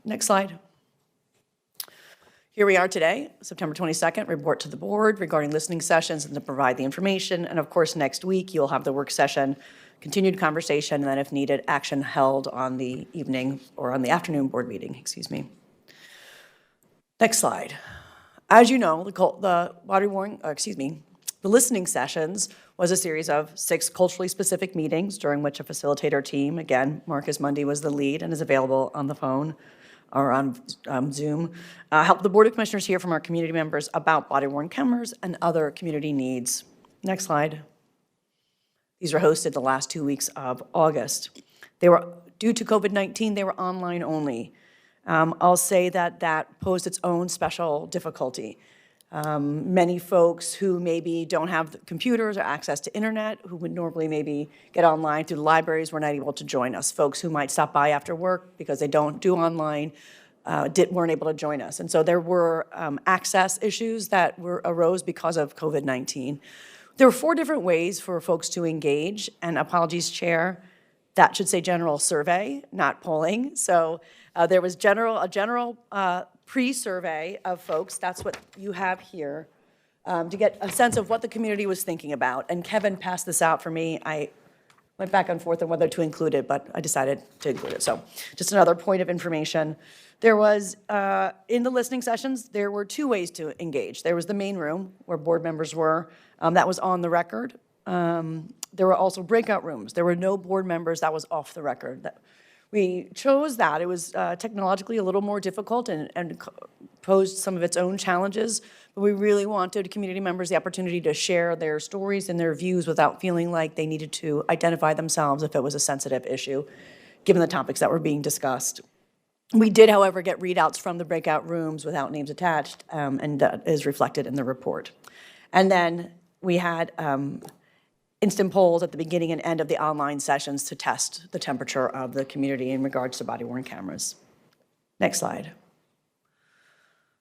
Q: Next slide. Here we are today, September 22nd, report to the board regarding listening sessions and to provide the information. And of course, next week, you'll have the work session, continued conversation, and then if needed, action held on the evening or on the afternoon board meeting, excuse me. Next slide. As you know, the listening sessions was a series of 6 culturally specific meetings during which a facilitator team, again, Marcus Mundy was the lead and is available on the phone or on Zoom, helped the Board of Commissioners hear from our community members about body-worn cameras and other community needs. Next slide. These were hosted the last 2 weeks of August. They were, due to COVID-19, they were online only. I'll say that that posed its own special difficulty. Many folks who maybe don't have computers or access to internet, who would normally maybe get online through the libraries, were not able to join us. Folks who might stop by after work because they don't do online weren't able to join us. And so there were access issues that arose because of COVID-19. There were 4 different ways for folks to engage, and apologies, Chair, that should say general survey, not polling. So there was a general pre-survey of folks, that's what you have here, to get a sense of what the community was thinking about. And Kevin passed this out for me. I went back and forth on whether to include it, but I decided to include it. So just another point of information. There was, in the listening sessions, there were 2 ways to engage. There was the main room where board members were. That was on the record. There were also breakout rooms. There were no board members. That was off the record. We chose that. It was technologically a little more difficult and posed some of its own challenges, but we really wanted community members the opportunity to share their stories and their views without feeling like they needed to identify themselves if it was a sensitive issue, given the topics that were being discussed. We did, however, get readouts from the breakout rooms without names attached, and that is reflected in the report. And then we had instant polls at the beginning and end of the online sessions to test the temperature of the community in regards to body-worn cameras. Next slide.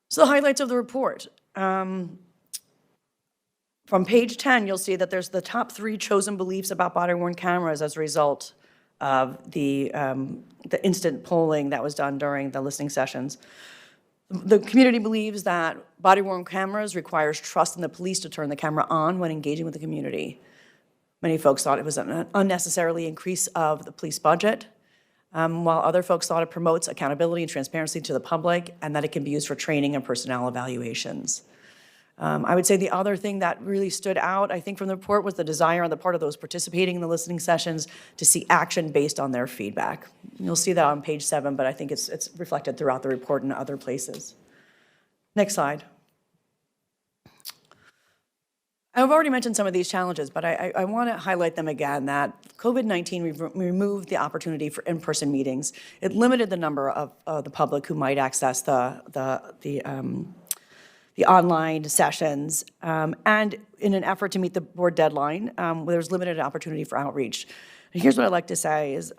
Q: So the highlights of the report. From page 10, you'll see that there's the top 3 chosen beliefs about body-worn cameras as a result of the instant polling that was done during the listening sessions. The community believes that body-worn cameras requires trust in the police to turn the camera on when engaging with the community. Many folks thought it was an unnecessarily increase of the police budget, while other folks thought it promotes accountability and transparency to the public and that it can be used for training and personnel evaluations. I would say the other thing that really stood out, I think, from the report was the desire on the part of those participating in the listening sessions to see action based on their feedback. You'll see that on page 7, but I think it's reflected throughout the report in other places. Next slide. I've already mentioned some of these challenges, but I want to highlight them again, that COVID-19 removed the opportunity for in-person meetings. It limited the number of the public who might access the online sessions, and in an effort to meet the board deadline, there's limited opportunity for outreach. And here's what I'd like to say is,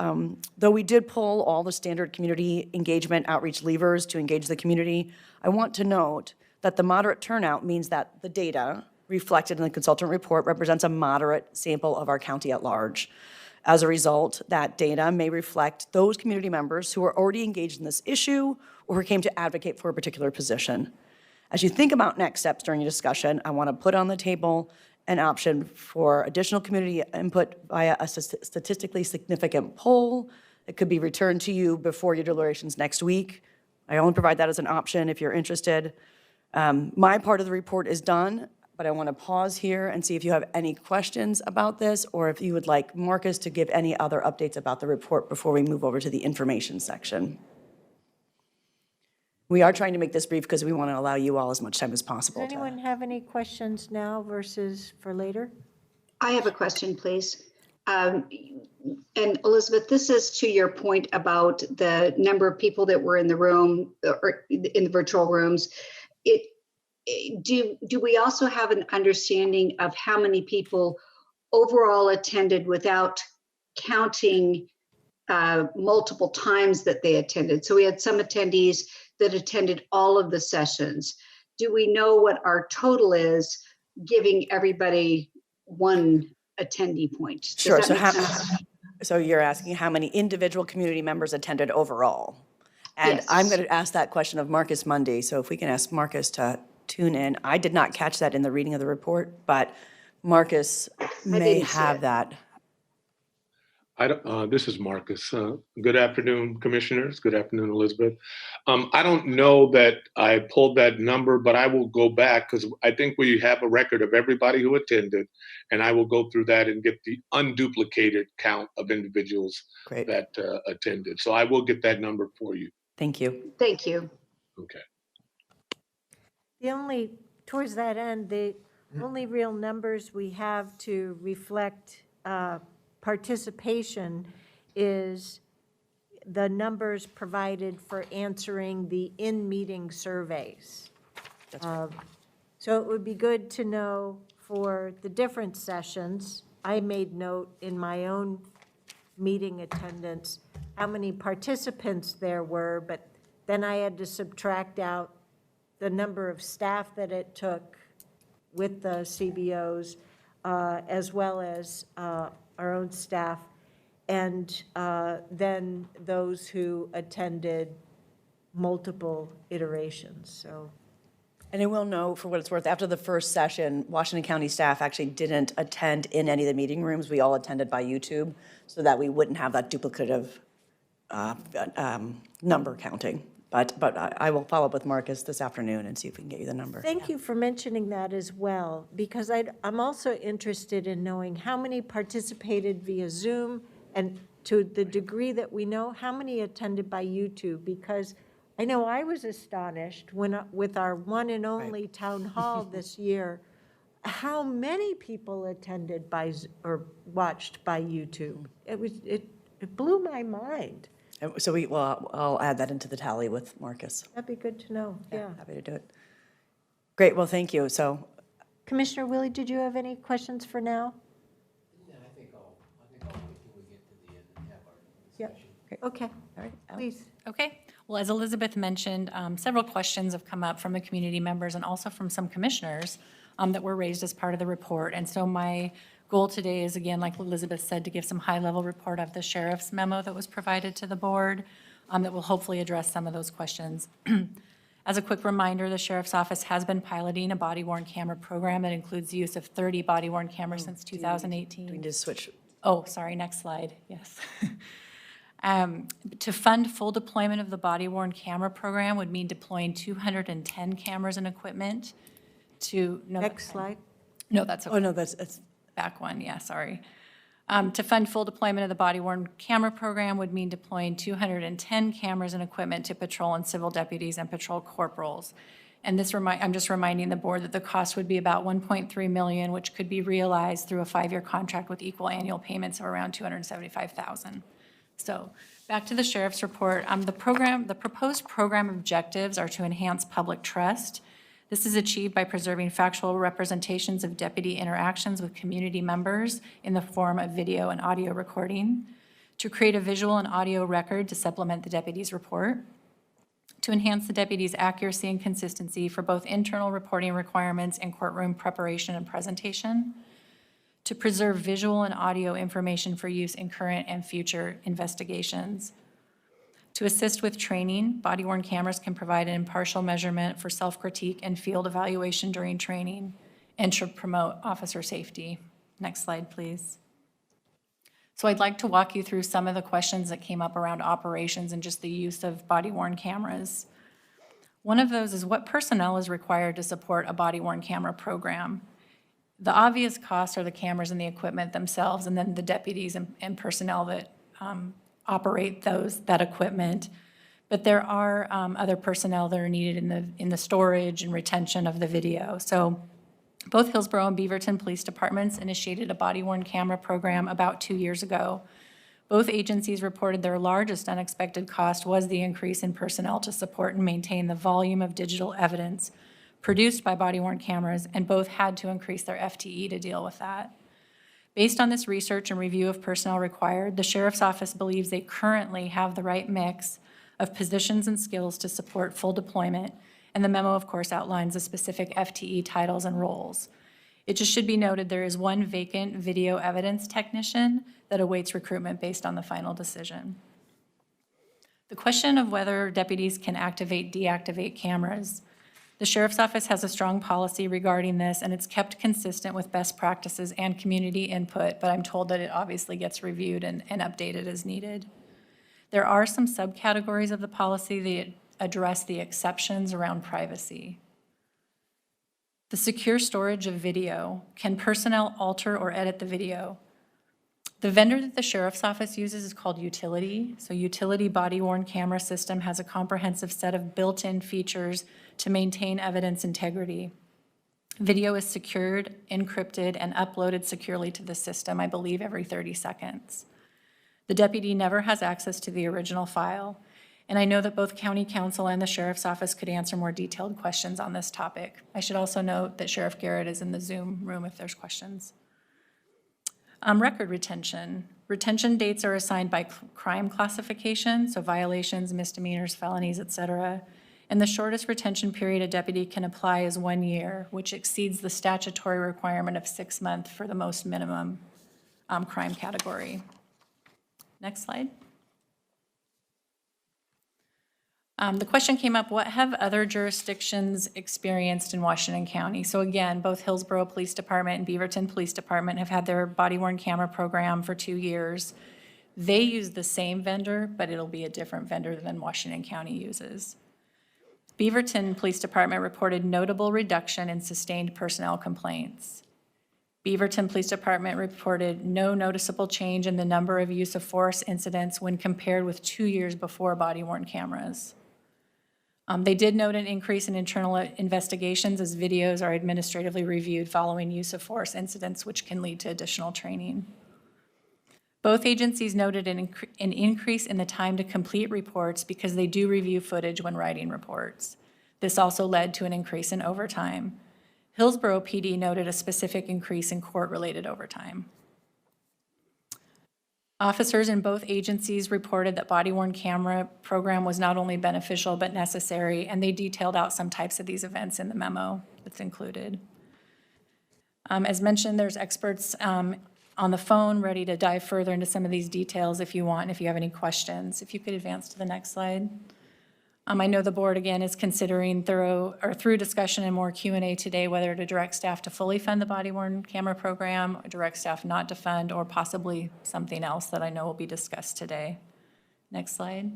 Q: though we did pull all the standard community engagement outreach levers to engage the community, I want to note that the moderate turnout means that the data reflected in the consultant report represents a moderate sample of our county at large. As a result, that data may reflect those community members who are already engaged in this issue or who came to advocate for a particular position. As you think about next steps during your discussion, I want to put on the table an option for additional community input via a statistically significant poll. It could be returned to you before your deliberations next week. I only provide that as an option if you're interested. My part of the report is done, but I want to pause here and see if you have any questions about this, or if you would like Marcus to give any other updates about the report before we move over to the information section. We are trying to make this brief because we want to allow you all as much time as possible.
A: Does anyone have any questions now versus for later?
G: I have a question, please. And Elizabeth, this is to your point about the number of people that were in the room or in the virtual rooms. Do we also have an understanding of how many people overall attended without counting multiple times that they attended? So we had some attendees that attended all of the sessions. Do we know what our total is, giving everybody one attendee point? Does
Q: Sure.
G: that make sense?
Q: So you're asking how many individual community members attended overall? And
G: Yes.
Q: I'm going to ask that question of Marcus Mundy. So if we can ask Marcus to tune in. I did not catch that in the reading of the report, but Marcus may
G: didn't see
Q: have
G: it.
Q: that.
T: This is Marcus. Good afternoon, commissioners. Good afternoon, Elizabeth. I don't know that I pulled that number, but I will go back because I think we have a record of everybody who attended, and I will go through that and get the unduplicated count of individuals
Q: Great.
T: that attended. So I will get that number for you.
Q: Thank you.
G: Thank you.
T: Okay.
A: Towards that end, the only real numbers we have to reflect participation is the numbers provided for answering the in-meeting surveys. So it would be good to know for the different sessions. I made note in my own meeting attendance how many participants there were, but then I had to subtract out the number of staff that it took with the CBOs, as well as our own staff, and then those who attended multiple iterations, so.
Q: And I will know, for what it's worth, after the first session, Washington County staff actually didn't attend in any of the meeting rooms. We all attended by YouTube so that we wouldn't have that duplicative number counting. But I will follow up with Marcus this afternoon and see if we can get you the number.
A: Thank you for mentioning that as well, because I'm also interested in knowing how many participated via Zoom, and to the degree that we know, how many attended by YouTube, because I know I was astonished when, with our one and only town hall this year, how many people attended by, or watched by YouTube. It blew my mind.
Q: And so I'll add that into the tally with Marcus.
A: That'd be good to know, yeah.
Q: Happy to do it. Great, well, thank you. So,
A: Commissioner Willie, did you have any questions for now?
C: I think I'll wait till we get to the end and have our
A: Yep. Okay,
Q: all right,
A: please.
S: Okay. Well, as Elizabeth mentioned, several questions have come up from the community members and also from some commissioners that were raised as part of the report. And so my goal today is, again, like Elizabeth said, to give some high-level report of the sheriff's memo that was provided to the board that will hopefully address some of those questions. As a quick reminder, the sheriff's office has been piloting a body-worn camera program that includes the use of 30 body-worn cameras since 2018.
Q: do we need to switch?
S: Oh, sorry, next slide, yes. To fund full deployment of the body-worn camera program would mean deploying 210 cameras and equipment to.
A: Next slide.
S: No, that's okay.
Q: Oh, no, that's
S: Back one, yeah, sorry. To fund full deployment of the body-worn camera program would mean deploying 210 cameras and equipment to patrol and civil deputies and patrol corporals. And this I'm just reminding the board that the cost would be about $1.3 million, which could be realized through a 5-year contract with equal annual payments of around $275,000. So back to the sheriff's report. The proposed program objectives are to enhance public trust. This is achieved by preserving factual representations of deputy interactions with community members in the form of video and audio recording, to create a visual and audio record to supplement the deputy's report, to enhance the deputy's accuracy and consistency for both internal reporting requirements and courtroom preparation and presentation, to preserve visual and audio information for use in current and future investigations. To assist with training, body-worn cameras can provide an impartial measurement for self-critique and field evaluation during training, and should promote officer safety. Next slide, please. So I'd like to walk you through some of the questions that came up around operations and just the use of body-worn cameras. One of those is, what personnel is required to support a body-worn camera program? The obvious costs are the cameras and the equipment themselves, and then the deputies and personnel that operate that equipment. But there are other personnel that are needed in the storage and retention of the video. So Both Hillsborough and Beaverton Police Departments initiated a body-worn camera program about 2 years ago. Both agencies reported their largest unexpected cost was the increase in personnel to support and maintain the volume of digital evidence produced by body-worn cameras, and both had to increase their FTE to deal with that. Based on this research and review of personnel required, the Sheriff's Office believes they currently have the right mix of positions and skills to support full deployment, and the memo, of course, outlines the specific FTE titles and roles. It just should be noted there is one vacant video evidence technician that awaits recruitment based on the final decision. The question of whether deputies can activate, deactivate cameras. The Sheriff's Office has a strong policy regarding this, and it's kept consistent with best practices and community input, but I'm told that it obviously gets reviewed and updated as needed. There are some subcategories of the policy that address the exceptions around privacy. The secure storage of video. Can personnel alter or edit the video? The vendor that the Sheriff's Office uses is called Utility. So Utility body-worn camera system has a comprehensive set of built-in features to maintain evidence integrity. Video is secured, encrypted, and uploaded securely to the system, I believe, every 30 seconds. The deputy never has access to the original file, and I know that both County Council and the Sheriff's Office could answer more detailed questions on this topic. I should also note that Sheriff Garrett is in the Zoom room if there's questions. Record retention. Retention dates are assigned by crime classification, so violations, misdemeanors, felonies, et cetera. And the shortest retention period a deputy can apply is 1 year, which exceeds the statutory requirement of 6 months for the most minimum crime category. Next slide. The question came up, what have other jurisdictions experienced in Washington County? So again, both Hillsborough Police Department and Beaverton Police Department have had their body-worn camera program for 2 years. They use the same vendor, but it'll be a different vendor than Washington County uses. Beaverton Police Department reported notable reduction in sustained personnel complaints. Beaverton Police Department reported no noticeable change in the number of use of force incidents when compared with 2 years before body-worn cameras. They did note an increase in internal investigations as videos are administratively reviewed following use of force incidents, which can lead to additional training. Both agencies noted an increase in the time to complete reports because they do review footage when writing reports. This also led to an increase in overtime. Hillsborough PD noted a specific increase in court-related overtime. Officers in both agencies reported that body-worn camera program was not only beneficial but necessary, and they detailed out some types of these events in the memo that's included. As mentioned, there's experts on the phone ready to dive further into some of these details if you want, and if you have any questions. If you could advance to the next slide. I know the board, again, is considering through discussion and more Q&A today whether to direct staff to fully fund the body-worn camera program, or direct staff not to fund, or possibly something else that I know will be discussed today. Next slide.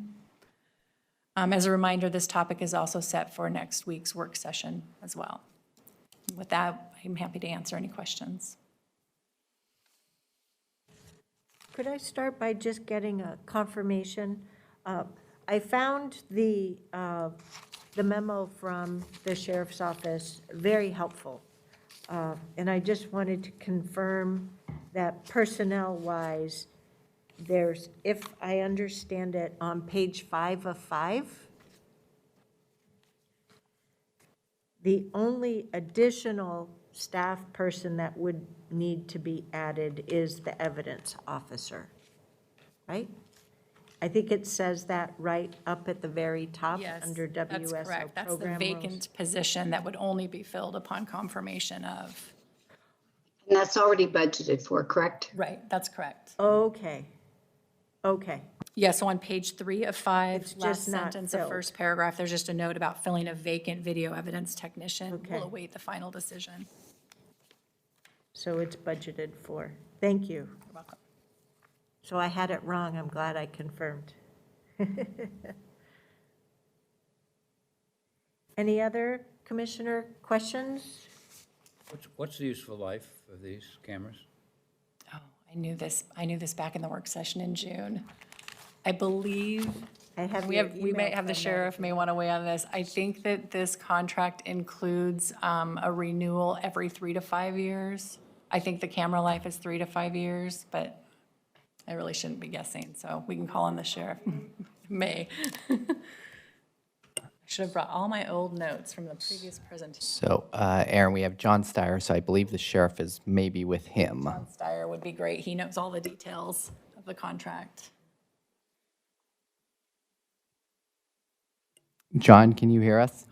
S: As a reminder, this topic is also set for next week's work session as well. With that, I'm happy to answer any questions.
A: Could I start by just getting a confirmation? I found the memo from the Sheriff's Office very helpful. And I just wanted to confirm that personnel-wise, there's, if I understand it, on page 5 of 5, the only additional staff person that would need to be added is the evidence officer, right? I think it says that right up at the very top under WSO program
S: That's correct. That's the vacant position that would only be filled upon confirmation of.
G: And that's already budgeted for, correct?
S: Right, that's correct.
A: Okay. Okay.
S: Yeah, so on page 3 of 5,
A: It's
S: last
A: just not
S: sentence of
A: filled.
S: first paragraph, there's just a note about filling a vacant video evidence technician.
A: Okay.
S: We'll await the final decision.
A: So it's budgeted for. Thank you.
S: You're welcome.
A: So I had it wrong. I'm glad I confirmed. Any other commissioner questions?
C: What's the useful life of these cameras?
S: Oh, I knew this back in the work session in June. I believe
A: I have
S: We
A: your
S: have, we
A: email
S: may have the
A: from that.
S: sheriff may want to weigh on this. I think that this contract includes a renewal every 3 to 5 years. I think the camera life is 3 to 5 years, but I really shouldn't be guessing, so we can call on the sheriff. May. I should have brought all my old notes from the previous presentation.
E: So, Aaron, we have John Steyer, so I believe the sheriff is maybe with him.
S: John Steyer would be great. He knows all the details of the contract.
E: John, can you hear us?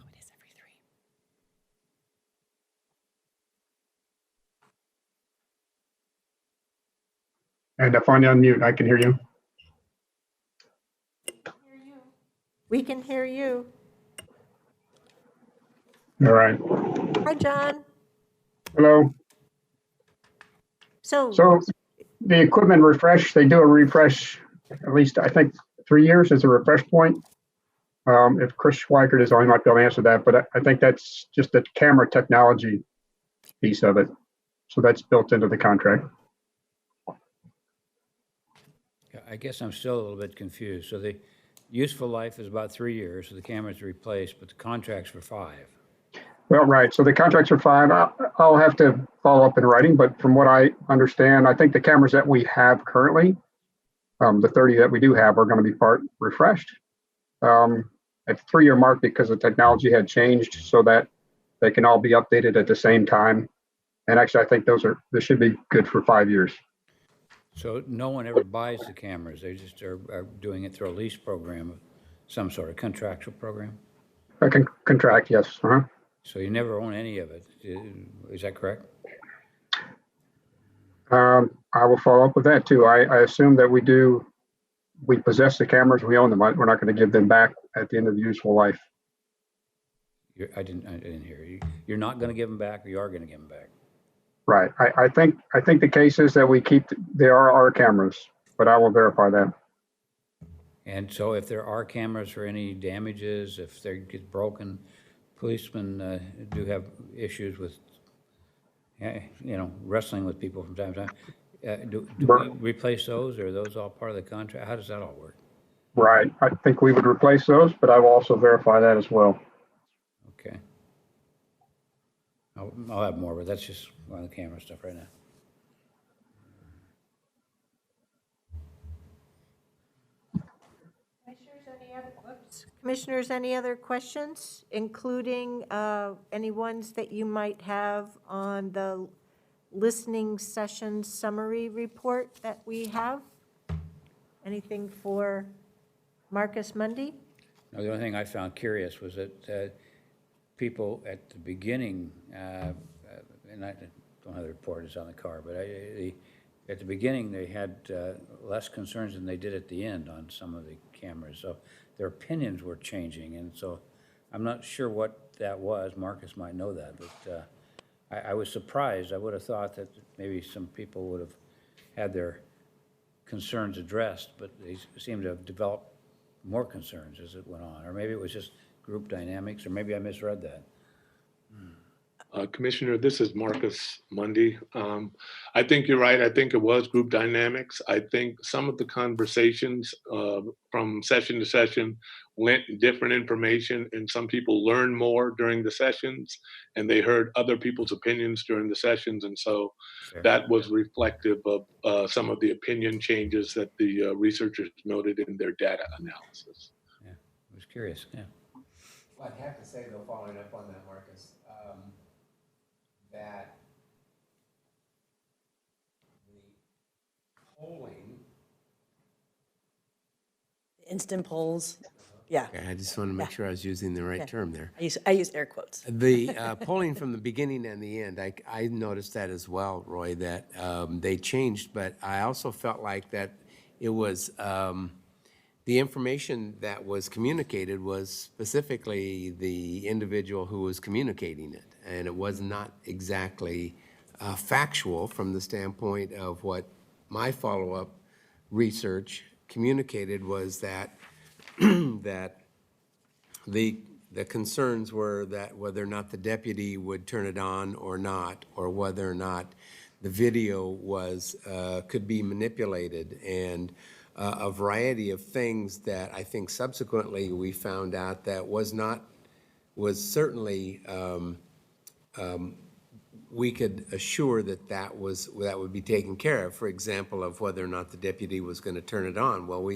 U: I had to find you on mute. I can hear you.
A: We can hear you.
U: All right.
A: Hi, John.
U: Hello.
A: So,
U: So the equipment refresh, they do a refresh, at least I think 3 years is a refresh point. If Chris Schweikert is on, he might be able to answer that, but I think that's just the camera technology piece of it. So that's built into the contract.
C: I guess I'm still a little bit confused. So the useful life is about 3 years, so the camera's replaced, but the contract's for 5.
U: Well, right. So the contracts are 5. I'll have to follow up in writing, but from what I understand, I think the cameras that we have currently, the 30 that we do have, are going to be part refreshed at the 3-year mark because the technology had changed so that they can all be updated at the same time. And actually, I think this should be good for 5 years.
C: So no one ever buys the cameras, they just are doing it through a lease program of some sort of contractual program?
U: I can contract, yes. Uh-huh.
C: So you never own any of it, is that correct?
U: I will follow up with that too. I assume that we possess the cameras, we own them. We're not going to give them back at the end of the useful life.
C: I didn't hear you. You're not going to give them back, or you are going to give them back?
U: Right. I think the case is that we keep, there are our cameras, but I will verify that.
C: And so if there are cameras for any damages, if they get broken, policemen do have issues with, wrestling with people from time to time. Do we replace those, or are those all part of the contract? How does that all work?
U: Right. I think we would replace those, but I will also verify that as well.
C: Okay. I'll have more, but that's just one of the camera stuff right now.
A: Commissioners, any other questions, including any ones that you might have on the listening session summary report that we have? Anything for Marcus Mundy?
C: No, the only thing I found curious was that people at the beginning, and I don't have the report, it's on the car, but at the beginning, they had less concerns than they did at the end on some of the cameras. So their opinions were changing, and so I'm not sure what that was. Marcus might know that, but I was surprised. I would have thought that maybe some people would have had their concerns addressed, but they seem to have developed more concerns as it went on. Or maybe it was just group dynamics, or maybe I misread that.
T: Commissioner, this is Marcus Mundy. I think you're right. I think it was group dynamics. I think some of the conversations from session to session went different information, and some people learned more during the sessions, and they heard other people's opinions during the sessions. And so that was reflective of some of the opinion changes that the researchers noted in their data analysis.
C: Yeah, I was curious, yeah.
D: Well, I'd have to say, though, following up on that, Marcus, that the polling.
Q: Instant polls, yeah.
D: Okay, I just want to make sure I was using the right term there.
Q: I use air quotes.
D: The polling from the beginning and the end, I noticed that as well, Roy, that they changed, but I also felt like that it was, the information that was communicated was specifically the individual who was communicating it, and it was not exactly factual from the standpoint of what my follow-up research communicated was that that the concerns were that whether or not the deputy would turn it on or not, or whether or not the video was could be manipulated, and a variety of things that I think subsequently we found out that was certainly, we could assure that would be taken care of. For example, of whether or not the deputy was going to turn it on. Well,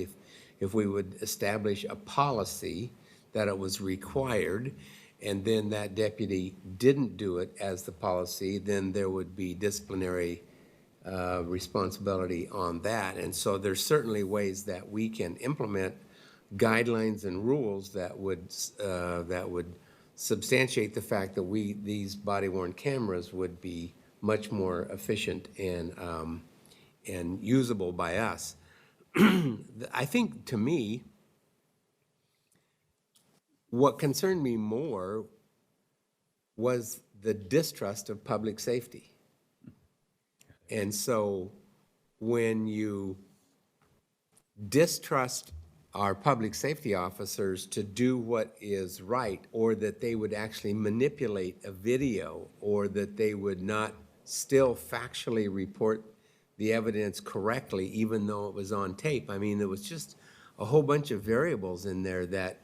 D: if we would establish a policy that it was required, and then that deputy didn't do it as the policy, then there would be disciplinary responsibility on that. And so there's certainly ways that we can implement guidelines and rules that would substantiate the fact that these body-worn cameras would be much more efficient and usable by us. I think, to me, what concerned me more was the distrust of public safety. And so when you distrust our public safety officers to do what is right, or that they would actually manipulate a video, or that they would not still factually report the evidence correctly, even though it was on tape. I mean, there was just a whole bunch of variables in there that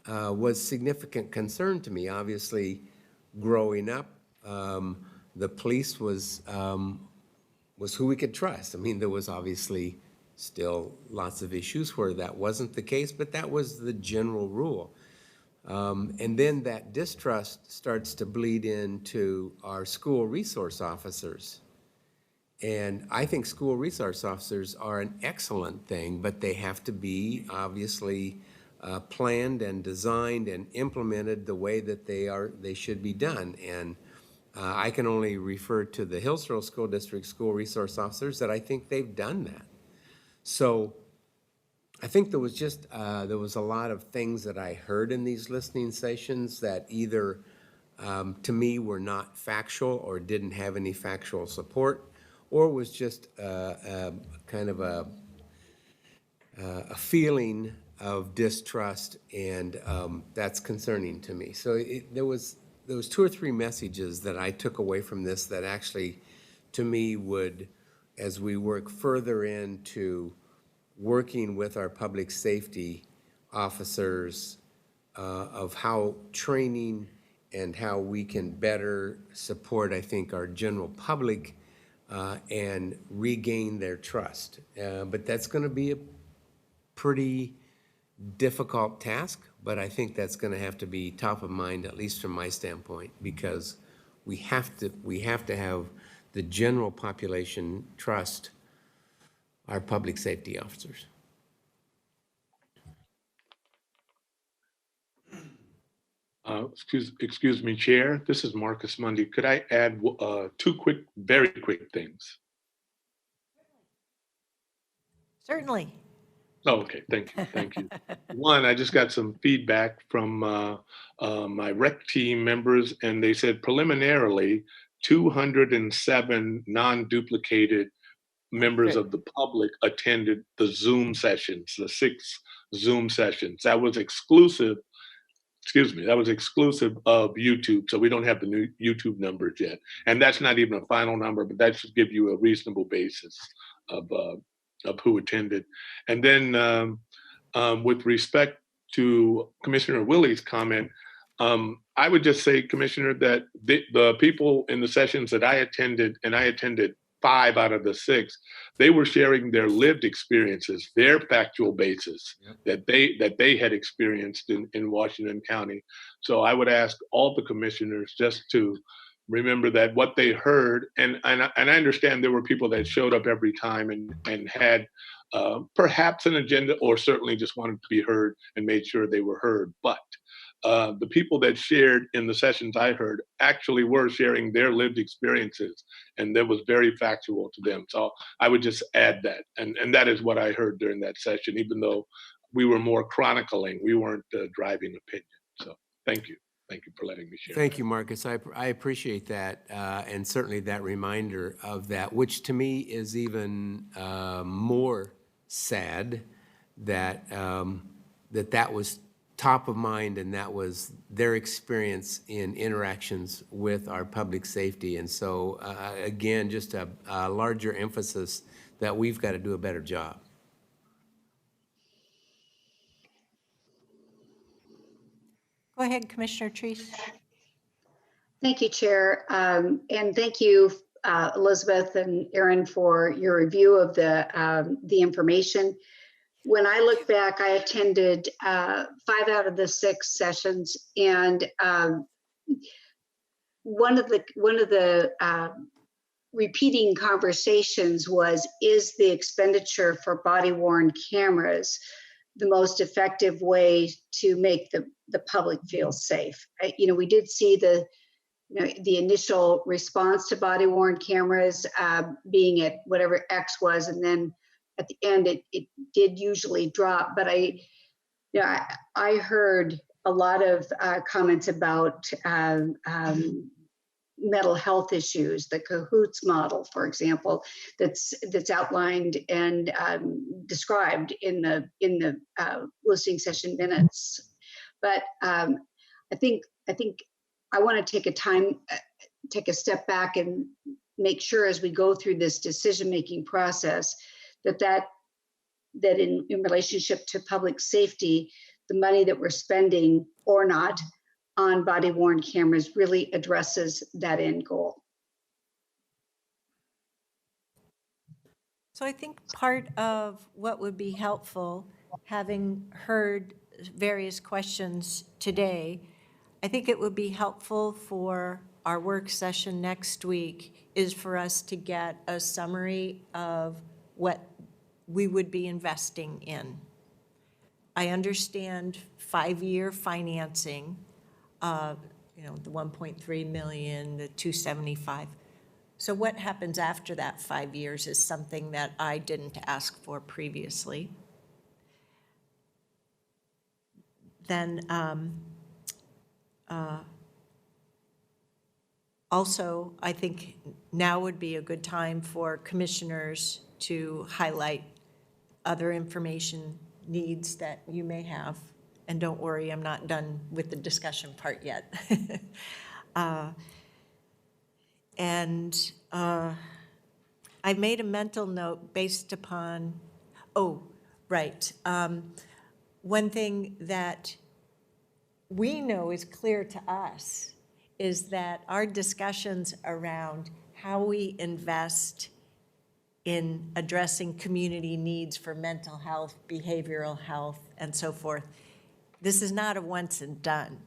D: was significant concern to me. Obviously, growing up, the police was who we could trust. I mean, there was obviously still lots of issues where that wasn't the case, but that was the general rule. And then that distrust starts to bleed into our school resource officers. And I think school resource officers are an excellent thing, but they have to be obviously planned and designed and implemented the way that they should be done. And I can only refer to the Hillsborough School District school resource officers that I think they've done that. So I think there was a lot of things that I heard in these listening sessions that either to me were not factual or didn't have any factual support, or was just kind of a feeling of distrust, and that's concerning to me. So there was 2 or 3 messages that I took away from this that actually, to me, would, as we work further into working with our public safety officers of how training and how we can better support, I think, our general public and regain their trust. But that's going to be a pretty difficult task, but I think that's going to have to be top of mind, at least from my standpoint, because we have to have the general population trust our public safety officers.
T: Excuse me, Chair. This is Marcus Mundy. Could I add 2 very quick things?
A: Certainly.
T: Oh, okay, thank you. One, I just got some feedback from my rec team members, and they said preliminarily 207 non-duplicated members of the public attended the Zoom sessions, the 6 Zoom sessions. That was exclusive of YouTube, so we don't have the new YouTube numbers yet. And that's not even a final number, but that should give you a reasonable basis of who attended. And then with respect to Commissioner Willie's comment, I would just say, Commissioner, that the people in the sessions that I attended, and I attended 5 out of the 6, they were sharing their lived experiences, their factual basis that they had experienced in Washington County. So I would ask all the commissioners just to remember that what they heard, and I understand there were people that showed up every time and had perhaps an agenda, or certainly just wanted to be heard and made sure they were heard. But the people that shared in the sessions I heard actually were sharing their lived experiences, and that was very factual to them. So I would just add that, and that is what I heard during that session, even though we were more chronicling, we weren't driving opinion. So thank you. Thank you for letting me share.
D: Thank you, Marcus. I appreciate that, and certainly that reminder of that, which to me is even more sad that that was top of mind, and that was their experience in interactions with our public safety. And so, again, just a larger emphasis that we've got to do a better job.
A: Go ahead, Commissioner Treese.
G: Thank you, Chair. And thank you, Elizabeth and Aaron, for your review of the information. When I look back, I attended 5 out of the 6 sessions, and one of the repeating conversations was, is the expenditure for body-worn cameras the most effective way to make the public feel safe? We did see the initial response to body-worn cameras being at whatever X was, and then at the end it did usually drop. But I heard a lot of comments about mental health issues, the CAHOOTS model, for example, that's outlined and described in the listening session minutes. But I think I want to take a step back and make sure as we go through this decision-making process that in relationship to public safety, the money that we're spending or not on body-worn cameras really addresses that end goal.
A: So I think part of what would be helpful, having heard various questions today, I think it would be helpful for our work session next week is for us to get a summary of what we would be investing in. I understand 5-year financing, the 1.3 million, the 275. So what happens after that 5 years is something that I didn't ask for previously. Then also, I think now would be a good time for commissioners to highlight other information needs that you may have. And don't worry, I'm not done with the discussion part yet. I made a mental note based upon, one thing that we know is clear to us is that our discussions around how we invest in addressing community needs for mental health, behavioral health, and so forth, this is not a once and done,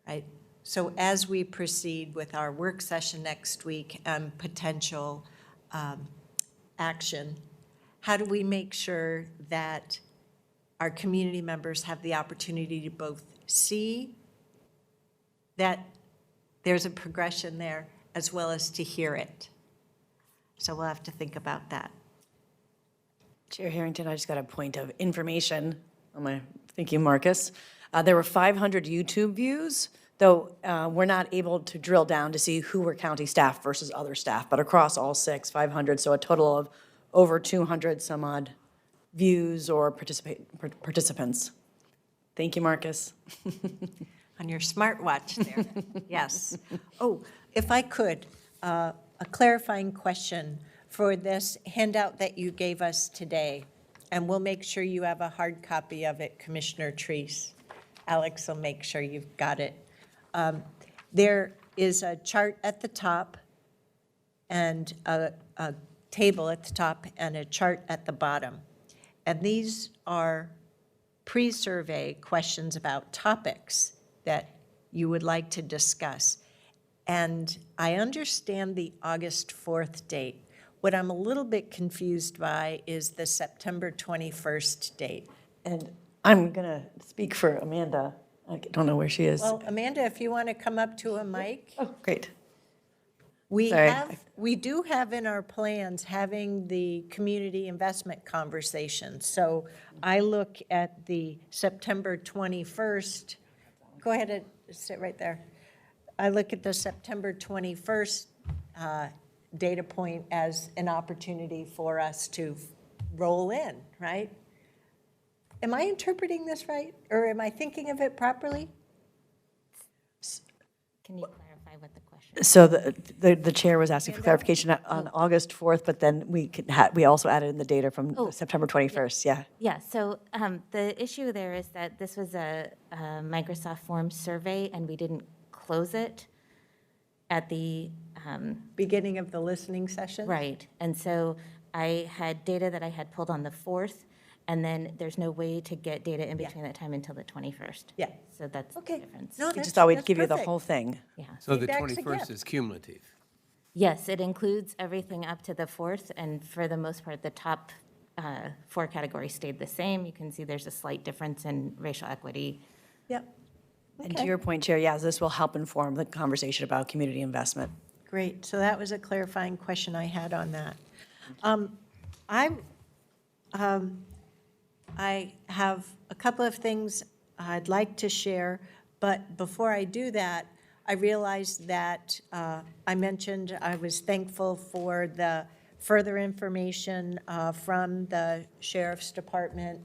A: right? So as we proceed with our work session next week and potential action, how do we make sure that our community members have the opportunity to both see that there's a progression there as well as to hear it? So we'll have to think about that.
Q: Chair Harrington, I just got a point of information on my, thank you, Marcus. There were 500 YouTube views, though we're not able to drill down to see who were county staff versus other staff, but across all 6, 500, so a total of over 200 some odd views or participants. Thank you, Marcus.
A: On your smartwatch there, yes. Oh, if I could, a clarifying question for this handout that you gave us today, and we'll make sure you have a hard copy of it, Commissioner Treese. Alex will make sure you've got it. There is a chart at the top and a table at the top and a chart at the bottom. And these are pre-survey questions about topics that you would like to discuss. And I understand the August 4th date. What I'm a little bit confused by is the September 21st date.
Q: And I'm going to speak for Amanda. I don't know where she is.
A: Well, Amanda, if you want to come up to a mic.
Q: Oh, great.
A: We
Q: Sorry.
A: do have in our plans having the community investment conversation. So I look at the September 21st. Go ahead and sit right there. I look at the September 21st data point as an opportunity for us to roll in, right? Am I interpreting this right? Or am I thinking of it properly?
M: Can you clarify
I: clarify what the question.
Q: So the chair was asking for clarification on August 4th, but then we also added in the data from September 21st, yeah.
I: Yeah, so the issue there is that this was a Microsoft Forms survey, and we didn't close it at the
A: Beginning of the listening session?
I: right. And so I had data that I had pulled on the 4th, and then there's no way to get data in between that time until the 21st.
A: Yeah.
I: So that's the difference.
A: No,
Q: We
A: that's-
Q: just thought we'd
A: that's
Q: give you the
A: perfect.
Q: whole thing.
I: Yeah.
D: So the
A: Feedback's a
D: 21st
A: gift.
D: is cumulative.
I: Yes, it includes everything up to the 4th, and for the most part, the top 4 categories stayed the same. You can see there's a slight difference in racial equity.
A: Yep.
Q: And to your point, Chair, yeah, this will help inform the conversation about community investment.
A: Great, so that was a clarifying question I had on that. I have a couple of things I'd like to share, but before I do that, I realized that I mentioned I was thankful for the further information from the Sheriff's Department,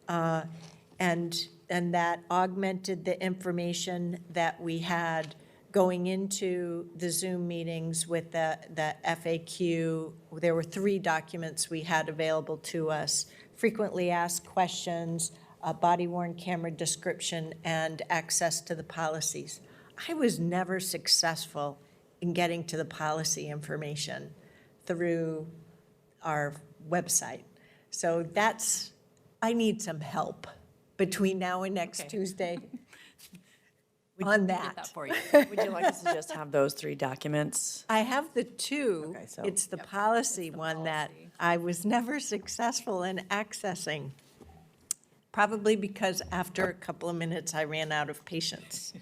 A: and that augmented the information that we had going into the Zoom meetings with the FAQ. There were 3 documents we had available to us: frequently asked questions, a body-worn camera description, and access to the policies. I was never successful in getting to the policy information through our website. So I need some help between now and next Tuesday on that.
Q: Would you like us to just have those 3 documents?
A: I have the 2.
Q: Okay, so-
A: It's the policy one that I was never successful in accessing. Probably because after a couple of minutes, I ran out of patience.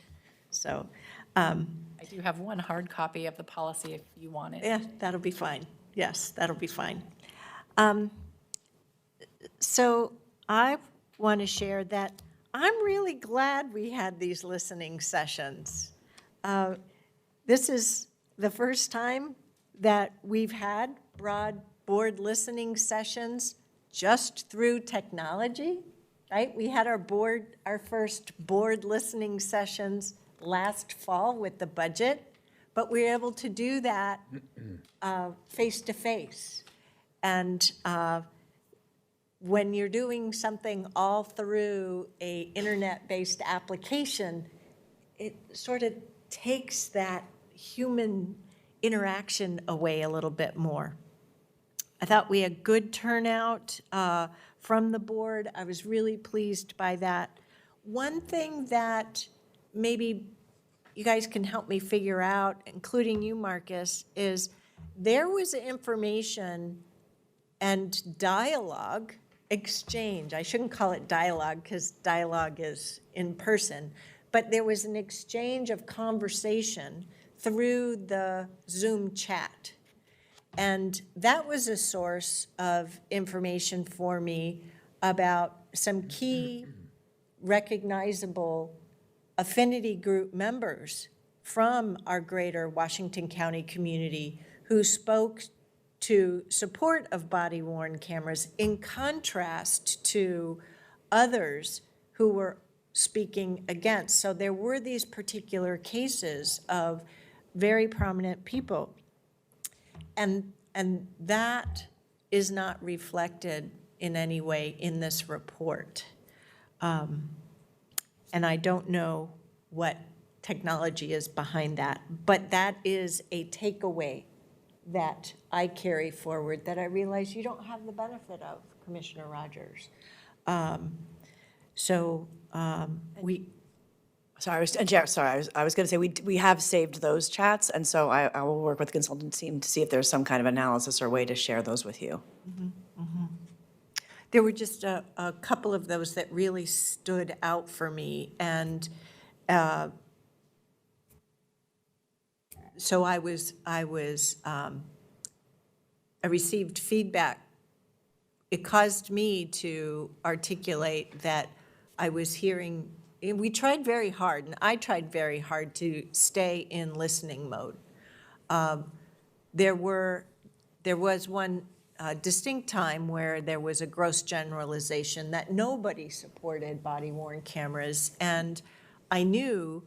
A: So,
R: I do have one hard copy of the policy if you want it.
A: yeah, that'll be fine. Yes, that'll be fine. So I want to share that I'm really glad we had these listening sessions. This is the first time that we've had broad board listening sessions just through technology, right? We had our first board listening sessions last fall with the budget, but we were able to do that face-to-face. And when you're doing something all through a internet-based application, it sort of takes that human interaction away a little bit more. I thought we had good turnout from the board. I was really pleased by that. One thing that maybe you guys can help me figure out, including you, Marcus, is there was information and dialogue exchange. I shouldn't call it dialogue because dialogue is in person, but there was an exchange of conversation through the Zoom chat. And that was a source of information for me about some key recognizable affinity group members from our greater Washington County community who spoke to support of body-worn cameras in contrast to others who were speaking against. So there were these particular cases of very prominent people. And that is not reflected in any way in this report. And I don't know what technology is behind that, but that is a takeaway that I carry forward that I realize you don't have the benefit of, Commissioner Rogers.
Q: Sorry, I was going to say, we have saved those chats, and so I will work with the consultant team to see if there's some kind of analysis or way to share those with you.
A: There were just a couple of those that really stood out for me, and so I received feedback. It caused me to articulate that I was hearing, and we tried very hard, and I tried very hard to stay in listening mode. There was one distinct time where there was a gross generalization that nobody supported body-worn cameras, and I knew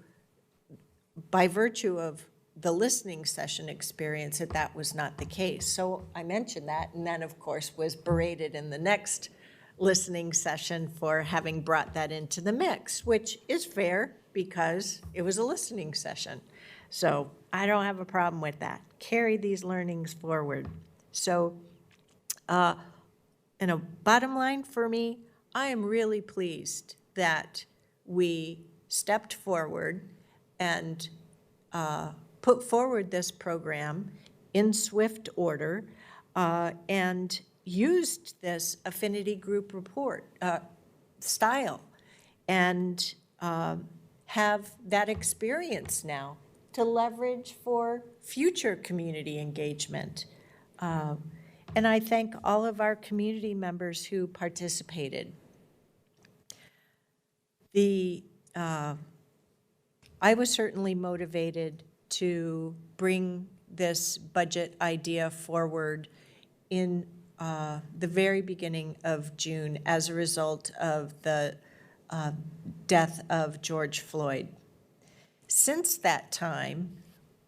A: by virtue of the listening session experience that was not the case. So I mentioned that, and then, of course, was berated in the next listening session for having brought that into the mix, which is fair because it was a listening session. So I don't have a problem with that. Carry these learnings forward. So, and a bottom line for me, I am really pleased that we stepped forward and put forward this program in swift order and used this affinity group report style and have that experience now to leverage for future community engagement. And I thank all of our community members who participated. I was certainly motivated to bring this budget idea forward in the very beginning of June as a result of the death of George Floyd. Since that time,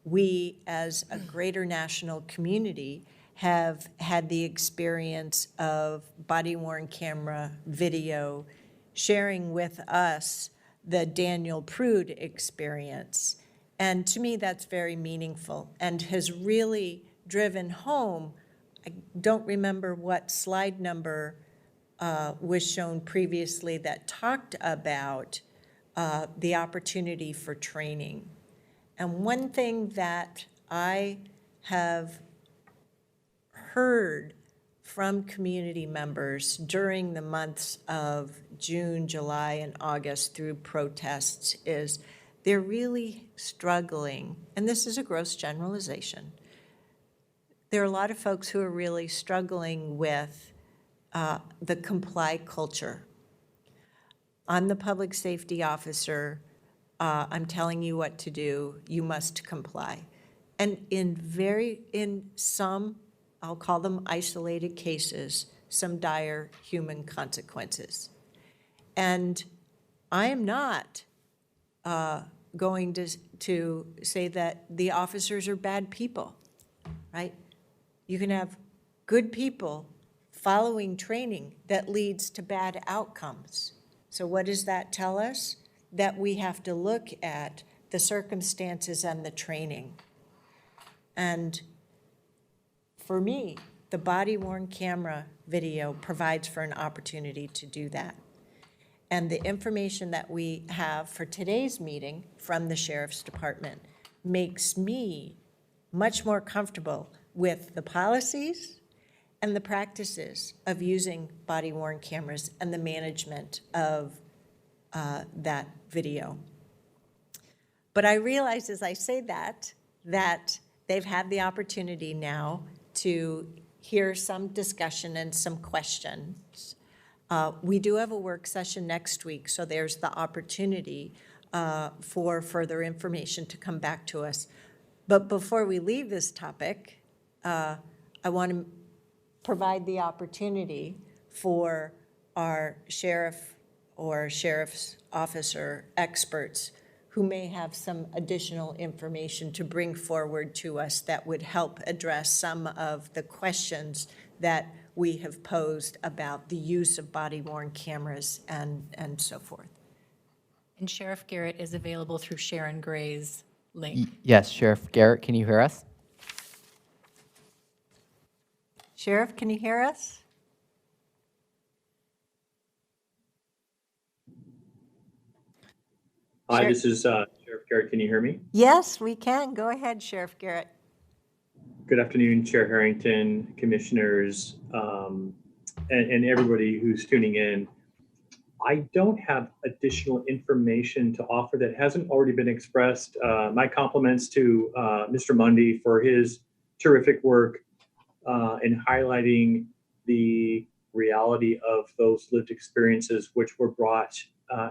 A: we as a greater national community have had the experience of body-worn camera video sharing with us the Daniel Prude experience. And to me, that's very meaningful and has really driven home. I don't remember what slide number was shown previously that talked about the opportunity for training. And one thing that I have heard from community members during the months of June, July, and August through protests is they're really struggling, and this is a gross generalization. There are a lot of folks who are really struggling with the comply culture. I'm the public safety officer. I'm telling you what to do. You must comply. And in some, I'll call them isolated cases, some dire human consequences. And I am not going to say that the officers are bad people, right? You can have good people following training that leads to bad outcomes. So what does that tell us? That we have to look at the circumstances and the training. And for me, the body-worn camera video provides for an opportunity to do that. And the information that we have for today's meeting from the Sheriff's Department makes me much more comfortable with the policies and the practices of using body-worn cameras and the management of that video. But I realize as I say that they've had the opportunity now to hear some discussion and some questions. We do have a work session next week, so there's the opportunity for further information to come back to us. But before we leave this topic, I want to provide the opportunity for our sheriff or sheriff's officer experts who may have some additional information to bring forward to us that would help address some of the questions that we have posed about the use of body-worn cameras and so forth.
R: And Sheriff Garrett is available through Sharon Gray's link.
E: Yes, Sheriff Garrett, can you hear us?
A: Sheriff, can you hear us?
J: Hi, this is Sheriff Garrett. Can you hear me?
A: Yes, we can. Go ahead, Sheriff Garrett.
J: Good afternoon, Chair Harrington, commissioners, and everybody who's tuning in. I don't have additional information to offer that hasn't already been expressed. My compliments to Mr. Mundy for his terrific work in highlighting the reality of those lived experiences which were brought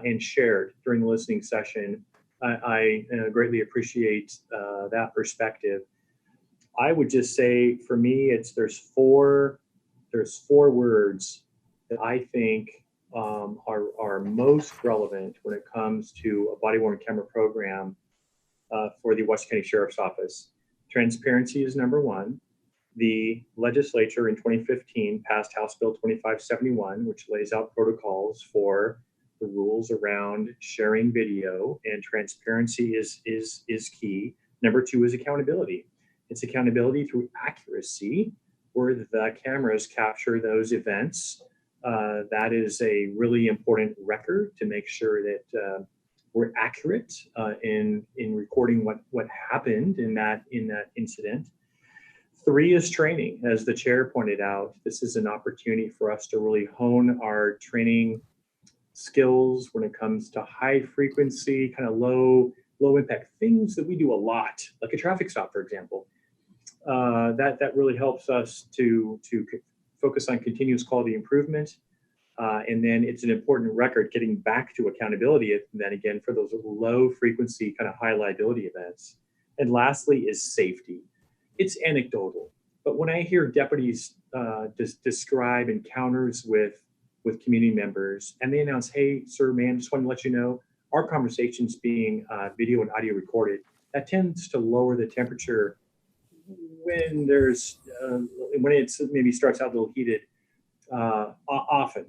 J: and shared during the listening session. I greatly appreciate that perspective. I would just say, for me, there's four words that I think are most relevant when it comes to a body-worn camera program. for the Washington County Sheriff's Office. Transparency is number one. The legislature in 2015 passed House Bill 2571, which lays out protocols for the rules around sharing video, and transparency is key. Number two is accountability. It's accountability through accuracy, where the cameras capture those events. That is a really important record to make sure that we're accurate in recording what happened in that incident. Three is training. As the chair pointed out, this is an opportunity for us to really hone our training skills when it comes to high frequency, kind of low impact things that we do a lot, like a traffic stop, for example. That really helps us to focus on continuous quality improvement. And then it's an important record getting back to accountability, and then again for those low frequency, kind of high liability events. And lastly is safety. It's anecdotal, but when I hear deputies describe encounters with community members, and they announce, "Hey, sir, ma'am, just wanted to let you know, our conversations being video and audio recorded," that tends to lower the temperature when there's when it's maybe starts out a little heated often.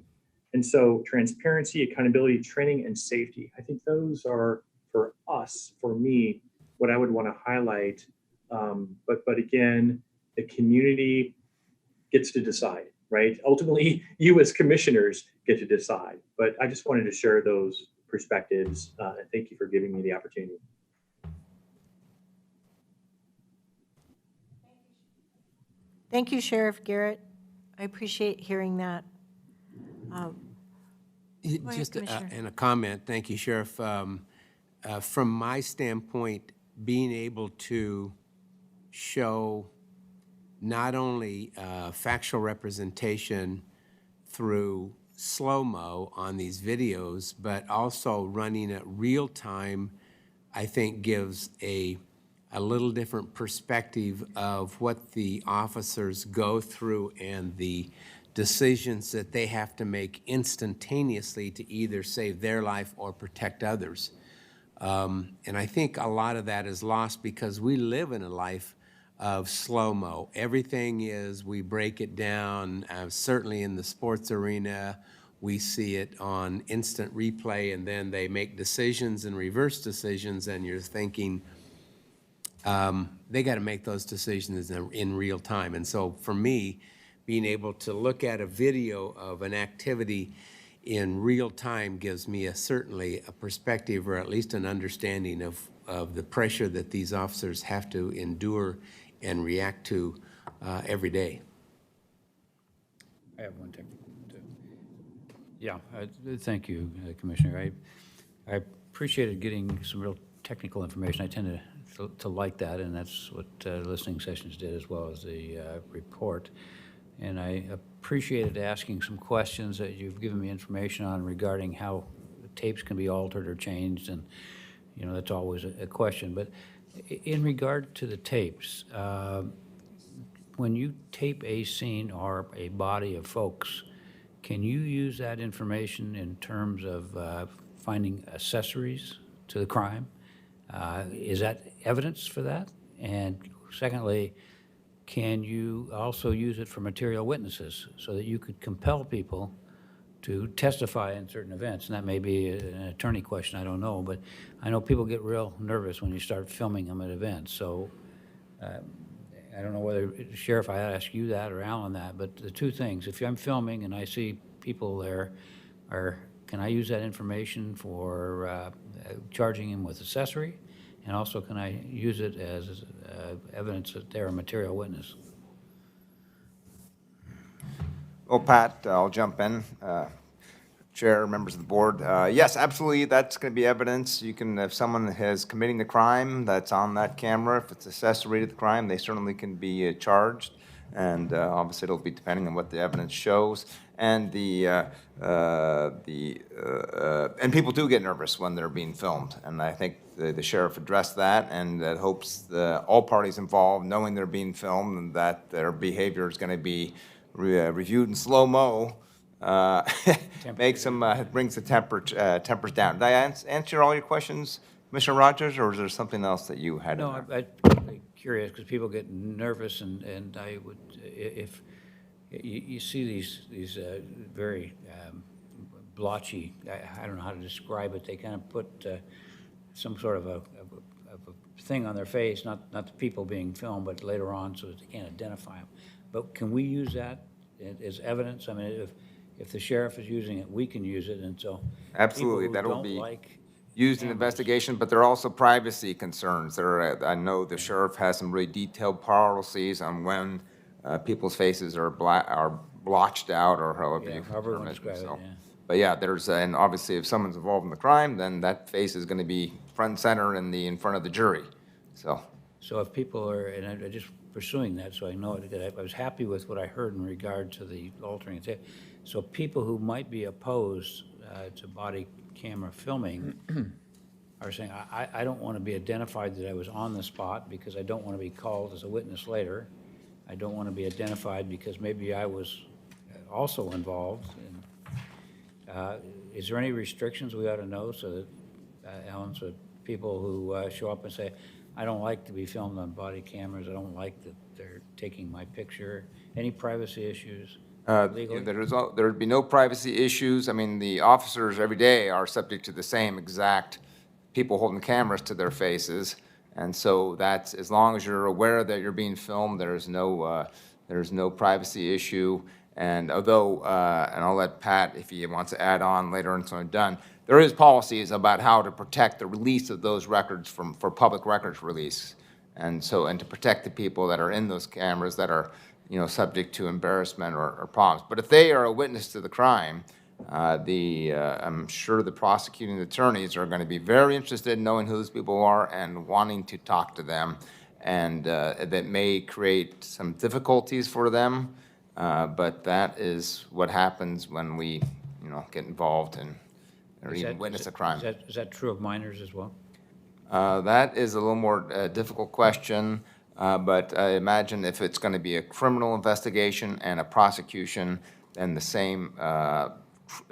J: And so transparency, accountability, training, and safety, I think those are, for us, for me, what I would want to highlight. But again, the community gets to decide, right? Ultimately, you as commissioners get to decide. But I just wanted to share those perspectives, and thank you for giving me the opportunity.
A: Thank you, Sheriff Garrett. I appreciate hearing that.
D: Just in a comment, thank you, Sheriff. From my standpoint, being able to show not only factual representation through slow-mo on these videos, but also running it real time, I think gives a little different perspective of what the officers go through and the decisions that they have to make instantaneously to either save their life or protect others. And I think a lot of that is lost because we live in a life of slow-mo. Everything is, we break it down, certainly in the sports arena, we see it on instant replay, and then they make decisions and reverse decisions, and you're thinking, they got to make those decisions in real time. And so for me, being able to look at a video of an activity in real time gives me certainly a perspective, or at least an understanding of the pressure that these officers have to endure and react to every day.
C: I have one thing. Yeah, thank you, Commissioner. I appreciated getting some real technical information. I tend to like that, and that's what listening sessions did, as well as the report. And I appreciated asking some questions that you've given me information on regarding how the tapes can be altered or changed, and you know that's always a question. But in regard to the tapes, when you tape a scene or a body of folks, can you use that information in terms of finding accessories to the crime? Is that evidence for that? And secondly, can you also use it for material witnesses so that you could compel people to testify in certain events? And that may be an attorney question, I don't know, but I know people get real nervous when you start filming them at events. So I don't know whether, Sheriff, I ask you that or Alan that, but the two things, if I'm filming and I see people there, can I use that information for charging them with accessory? And also, can I use it as evidence that they're a material witness?
H: Well, Pat, I'll jump in. Chair, members of the board, yes, absolutely, that's going to be evidence. You can, if someone is committing the crime that's on that camera, if it's accessory to the crime, they certainly can be charged. And obviously, it'll be depending on what the evidence shows. And and people do get nervous when they're being filmed. And I think the sheriff addressed that, and that hopes all parties involved, knowing they're being filmed and that their behavior is going to be reviewed in slow-mo, makes them brings the tempers down. Did I answer all your questions, Commissioner Rogers, or is there something else that you had in
C: No,
H: there?
C: I'm particularly curious because people get nervous and I would, if, you see these very blotchy, I don't know how to describe it, they kind of put some sort of a thing on their face, not the people being filmed, but later on so that they can't identify them. But can we use that as evidence? I mean, if the sheriff is using it, we can use it, and so
H: Absolutely,
C: people who
H: that'll
C: don't
H: be
C: like
H: used in investigation, but there are also privacy concerns. I know the sheriff has some really detailed policies on when people's faces are blotched out, or however you
C: however you
H: term
C: want to
H: it.
C: describe it,
H: So-
C: yeah.
H: But yeah, and obviously if someone's involved in the crime, then that face is going to be front and center in front of the jury. So,
C: So if people are, and I'm just pursuing that, so I know it, I was happy with what I heard in regard to the altering. So people who might be opposed to body camera filming are saying, I don't want to be identified that I was on the spot because I don't want to be called as a witness later. I don't want to be identified because maybe I was also involved. Is there any restrictions we ought to know so that, Alan, so people who show up and say, I don't like to be filmed on body cameras, I don't like that they're taking my picture, any privacy issues legally?
H: there would be no privacy issues. I mean, the officers every day are subject to the same exact people holding cameras to their faces. And so that's, as long as you're aware that you're being filmed, there's no privacy issue. And although, and I'll let Pat, if he wants to add on later on, so I'm done, there is policies about how to protect the release of those records for public records release. And to protect the people that are in those cameras that are, subject to embarrassment or problems. But if they are a witness to the crime, I'm sure the prosecuting attorneys are going to be very interested in knowing who those people are and wanting to talk to them. And that may create some difficulties for them, but that is what happens when we, get involved or even witness a crime.
C: Is that true of minors as well?
H: That is a little more difficult question, but I imagine if it's going to be a criminal investigation and a prosecution, then the same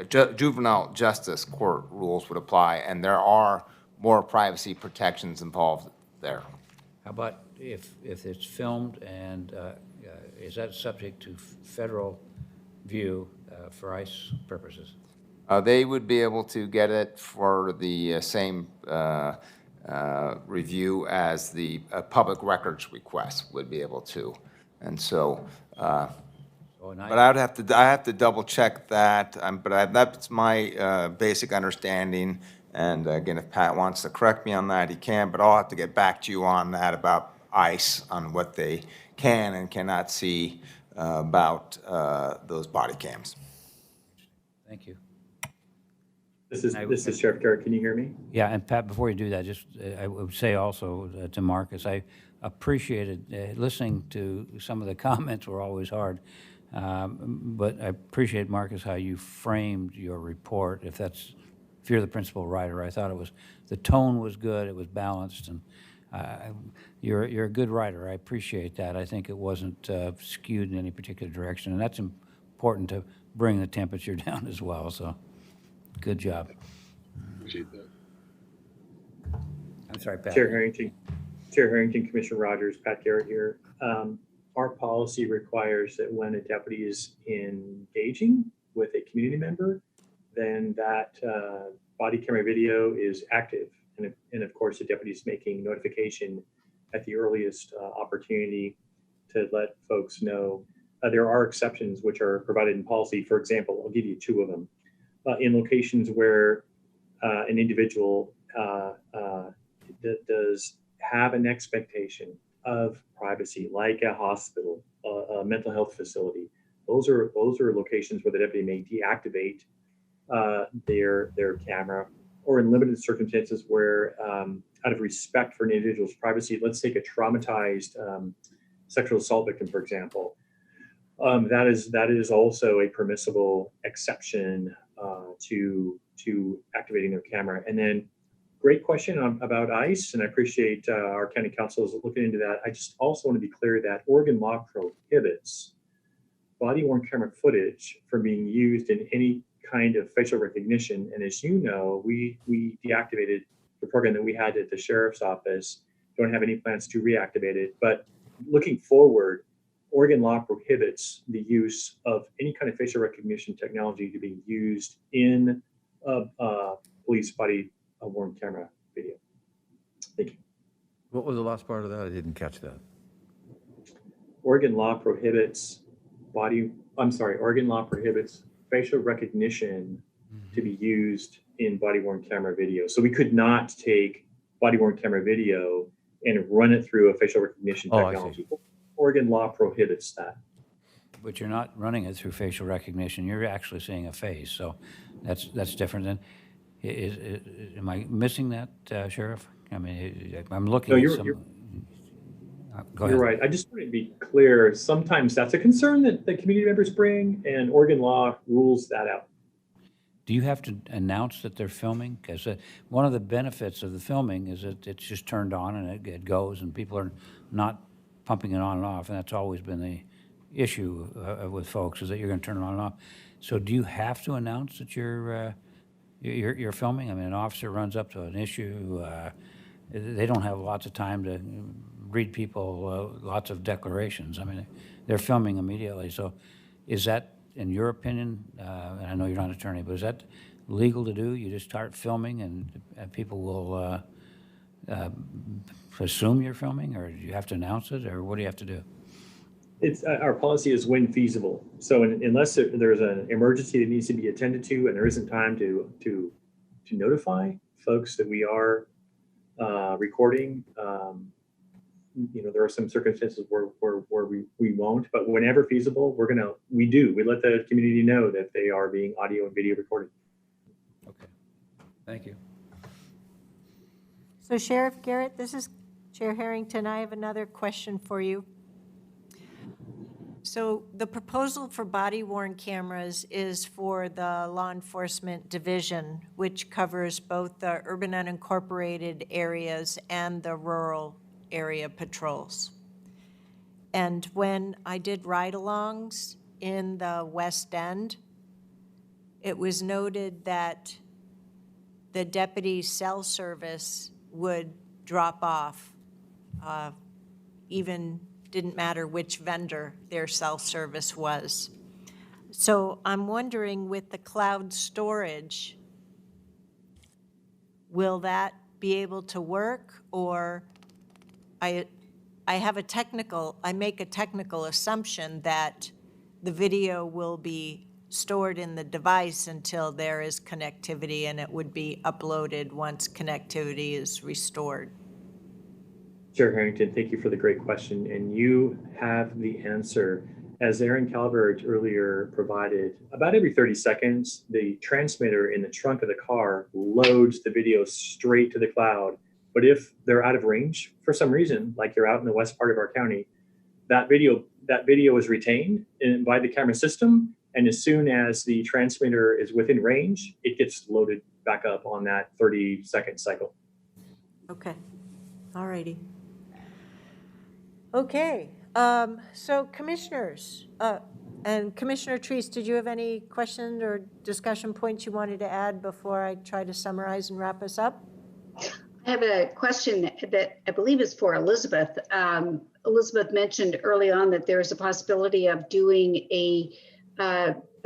H: juvenile justice court rules would apply, and there are more privacy protections involved there.
C: How about if it's filmed and is that subject to federal view for ICE purposes?
H: They would be able to get it for the same review as the public records request would be able to. And so, but I have to double check that, but that's my basic understanding. And again, if Pat wants to correct me on that, he can, but I'll have to get back to you on that about ICE, on what they can and cannot see about those body cams.
C: Thank you.
J: This is Sheriff Garrett. Can you hear me?
C: Yeah, and Pat, before you do that, just I would say also to Marcus, I appreciated listening to some of the comments were always hard, but I appreciate, Marcus, how you framed your report. If you're the principal writer, I thought the tone was good, it was balanced, and you're a good writer. I appreciate that. I think it wasn't skewed in any particular direction, and that's important to bring the temperature down as well. So. Good job.
T: Appreciate that.
C: I'm sorry, Pat.
J: Chair Harrington, Commissioner Rogers, Pat Garrett here. Our policy requires that when a deputy is engaging with a community member, then that body camera video is active. And of course, the deputy is making notification at the earliest opportunity to let folks know. There are exceptions which are provided in policy. For example, I'll give you two of them. In locations where an individual does have an expectation of privacy, like a hospital, a mental health facility, those are locations where the deputy may deactivate their camera, or in limited circumstances where, out of respect for an individual's privacy, let's take a traumatized sexual assault victim, for example. That is also a permissible exception to activating their camera. And then, great question about ICE, and I appreciate our county council is looking into that. I just also want to be clear that Oregon law prohibits body-worn camera footage from being used in any kind of facial recognition. And as you know, we deactivated the program that we had at the sheriff's office. Don't have any plans to reactivate it. But looking forward, Oregon law prohibits the use of any kind of facial recognition technology to be used in a police body worn camera video. Thank you.
B: What was the last part of that? I didn't catch that.
J: Oregon law prohibits facial recognition to be used in body-worn camera video. So we could not take body-worn camera video and run it through a facial recognition technology. Oregon law prohibits that.
C: But you're not running it through facial recognition. You're actually seeing a face. So that's different than, am I missing that, Sheriff? I mean, I'm looking at some. Go ahead.
J: You're right. I just want to be clear. Sometimes that's a concern that the community members bring, and Oregon law rules that out.
C: Do you have to announce that they're filming? Because one of the benefits of the filming is that it's just turned on and it goes, and people are not pumping it on and off, and that's always been the issue with folks, is that you're going to turn it on and off. So do you have to announce that you're filming? I mean, an officer runs up to an issue. They don't have lots of time to read people lots of declarations. I mean, they're filming immediately. So is that, in your opinion, and I know you're not an attorney, but is that legal to do? You just start filming and people will assume you're filming, or do you have to announce it, or what do you have to do?
J: It's our policy is when feasible. So unless there's an emergency that needs to be attended to, and there isn't time to notify folks that we are recording, there are some circumstances where we won't. But whenever feasible, we let the community know that they are being audio and video recorded.
C: Okay, thank you.
A: So Sheriff Garrett, this is Chair Harrington. I have another question for you. So the proposal for body-worn cameras is for the Law Enforcement Division, which covers both the urban unincorporated areas and the rural area patrols. And when I did ride-alongs in the West End, it was noted that the deputy cell service would drop off, even didn't matter which vendor their cell service was. So I'm wondering, with the cloud storage, will that be able to work? Or I make a technical assumption that the video will be stored in the device until there is connectivity, and it would be uploaded once connectivity is restored.
J: Chair Harrington, thank you for the great question. And you have the answer. As Aaron Calvert earlier provided, about every 30 seconds, the transmitter in the trunk of the car loads the video straight to the cloud. But if they're out of range for some reason, like you're out in the west part of our county, that video is retained by the camera system. And as soon as the transmitter is within range, it gets loaded back up on that 30-second cycle.
A: Okay, all righty. Okay, so commissioners, and Commissioner Treese, did you have any questions or discussion points you wanted to add before I try to summarize and wrap us up?
G: I have a question that I believe is for Elizabeth. Elizabeth mentioned early on that there is a possibility of doing a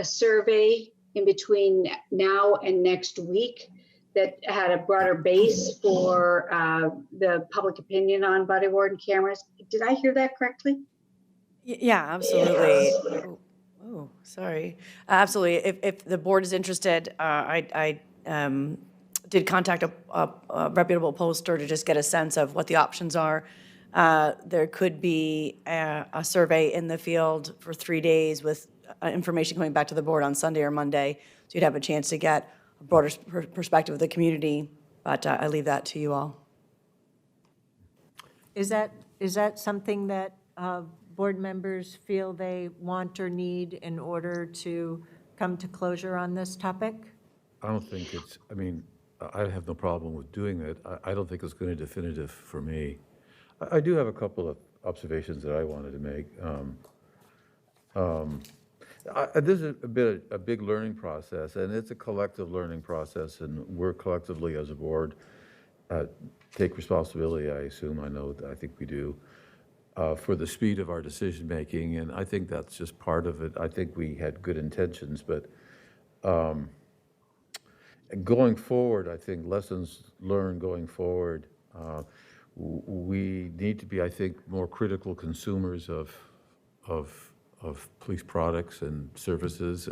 G: survey in between now and next week that had a broader base for the public opinion on body-worn cameras. Did I hear that correctly?
Q: Yeah, absolutely. Oh, sorry. Absolutely. If the board is interested, I did contact a reputable pollster to just get a sense of what the options are. There could be a survey in the field for 3 days with information coming back to the board on Sunday or Monday, so you'd have a chance to get a broader perspective of the community, but I leave that to you all.
A: Is that something that board members feel they want or need in order to come to closure on this topic?
B: I don't think it's, I have no problem with doing it. I don't think it's going to be definitive for me. I do have a couple of observations that I wanted to make. This is a big learning process, and it's a collective learning process, and we're collectively as a board take responsibility, I assume, I think we do, for the speed of our decision-making, and I think that's just part of it. I think we had good intentions, but going forward, I think lessons learned going forward, we need to be, I think, more critical consumers of police products and services,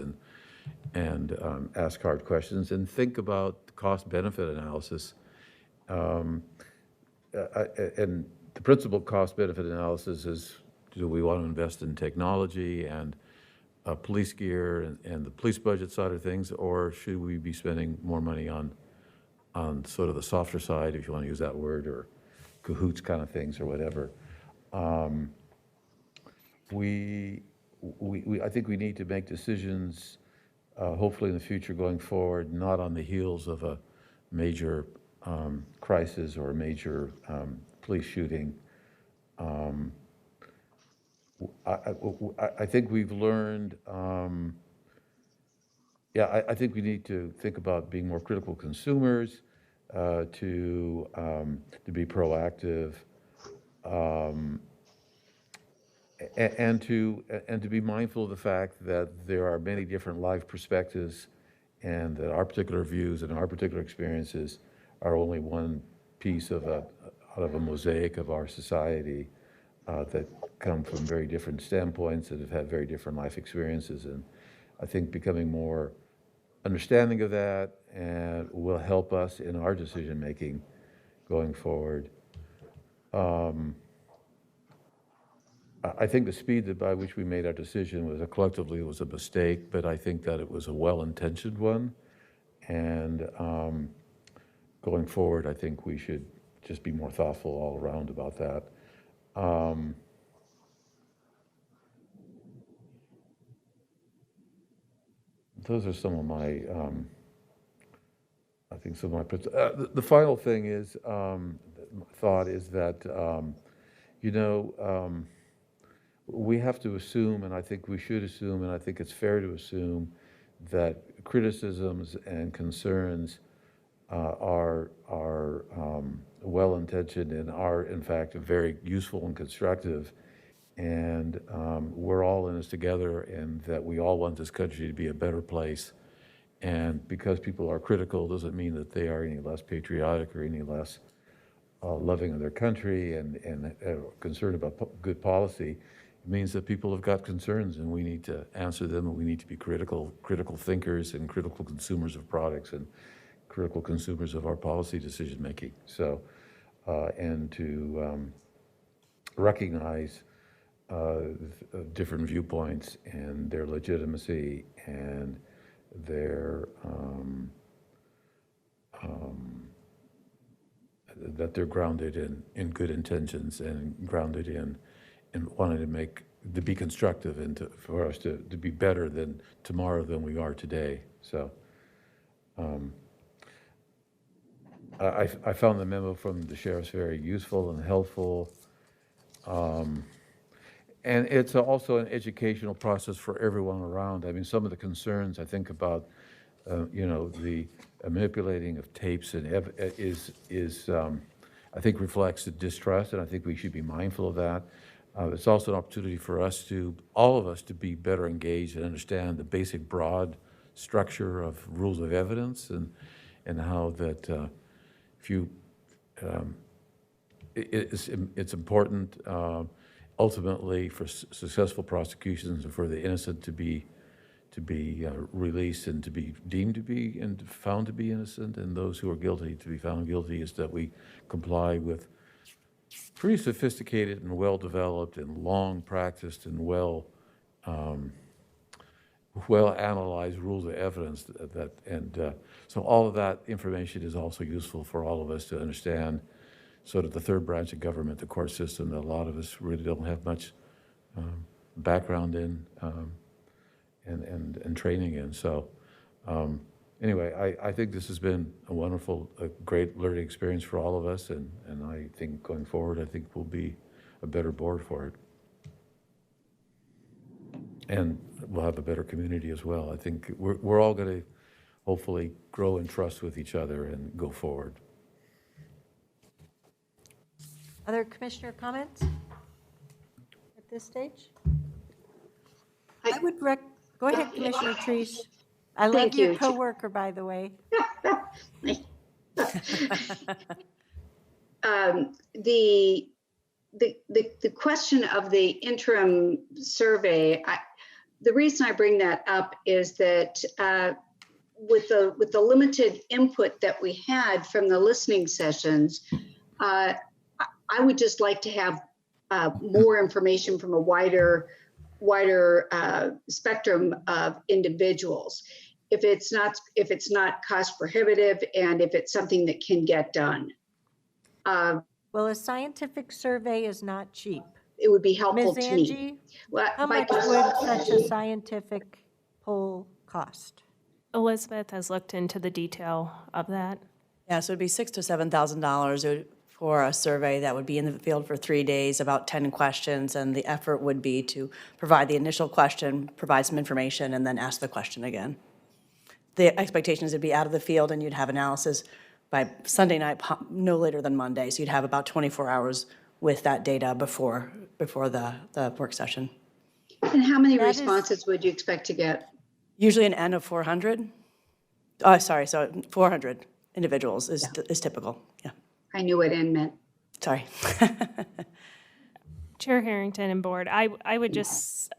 B: and ask hard questions and think about cost-benefit analysis. And the principal cost-benefit analysis is, do we want to invest in technology and police gear and the police budget side of things, or should we be spending more money on sort of the softer side, if you want to use that word, or cahoots kind of things or whatever. I think we need to make decisions, hopefully in the future going forward, not on the heels of a major crisis or a major police shooting. I think we've learned, I think we need to think about being more critical consumers, to be proactive, and to be mindful of the fact that there are many different life perspectives, and that our particular views and our particular experiences are only one piece out of a mosaic of our society, that come from very different standpoints, that have had very different life experiences. And I think becoming more understanding of that and will help us in our decision-making going forward. I think the speed by which we made our decision collectively was a mistake, but I think that it was a well-intentioned one. And going forward, I think we should just be more thoughtful all around about that. Those are some of my, I think some of my, the final thing is, thought is that, we have to assume, and I think we should assume, and I think it's fair to assume, that criticisms and concerns are well-intentioned and are, in fact, very useful and constructive. And we're all in this together, and that we all want this country to be a better place. And because people are critical doesn't mean that they are any less patriotic or any less loving of their country and concerned about good policy. It means that people have got concerns, and we need to answer them, and we need to be critical thinkers and critical consumers of products and critical consumers of our policy decision-making. So, and to recognize different viewpoints and their legitimacy and their that they're grounded in good intentions and grounded in wanting to be constructive and for us to be better than tomorrow than we are today. So I found the memo from the sheriff's very useful and helpful. And it's also an educational process for everyone around. I mean, some of the concerns I think about, the manipulating of tapes and I think reflects the distrust, and I think we should be mindful of that. It's also an opportunity for all of us to be better engaged and understand the basic broad structure of rules of evidence and how that it's important ultimately for successful prosecutions and for the innocent to be released and to be deemed to be and found to be innocent, and those who are guilty to be found guilty, is that we comply with pretty sophisticated and well-developed and long-practiced and well-analyzed rules of evidence so all of that information is also useful for all of us to understand sort of the third branch of government, the court system, that a lot of us really don't have much background in and training in. So anyway, I think this has been a great learning experience for all of us, and I think going forward, I think we'll be a better board for it. And we'll have a better community as well. I think we're all going to hopefully grow in trust with each other and go forward.
A: Other commissioner comments at this stage? I would go ahead, Commissioner Treese. I love
G: Thank
A: your
G: you.
A: coworker, by the way.
G: The question of the interim survey, the reason I bring that up is that with the limited input that we had from the listening sessions, I would just like to have more information from a wider spectrum of individuals. If it's not cost prohibitive and if it's something that can get done.
A: Well, a scientific survey is not cheap.
G: It would be helpful
A: Ms.
G: to
A: Angie,
G: me. Well,
A: how much would such a scientific poll cost?
F: Elizabeth has looked into the detail of that.
Q: Yeah, so it'd be $6,000 to $7,000 for a survey that would be in the field for 3 days, about 10 questions, and the effort would be to provide the initial question, provide some information, and then ask the question again. The expectation is it'd be out of the field and you'd have analysis by Sunday night, no later than Monday. So you'd have about 24 hours with that data before the work session.
G: And how many responses would you expect to get?
Q: Usually an N of 400. So 400 individuals is typical, yeah.
G: I knew what N meant.
Q: Sorry.
F: Chair Harrington and board, I would just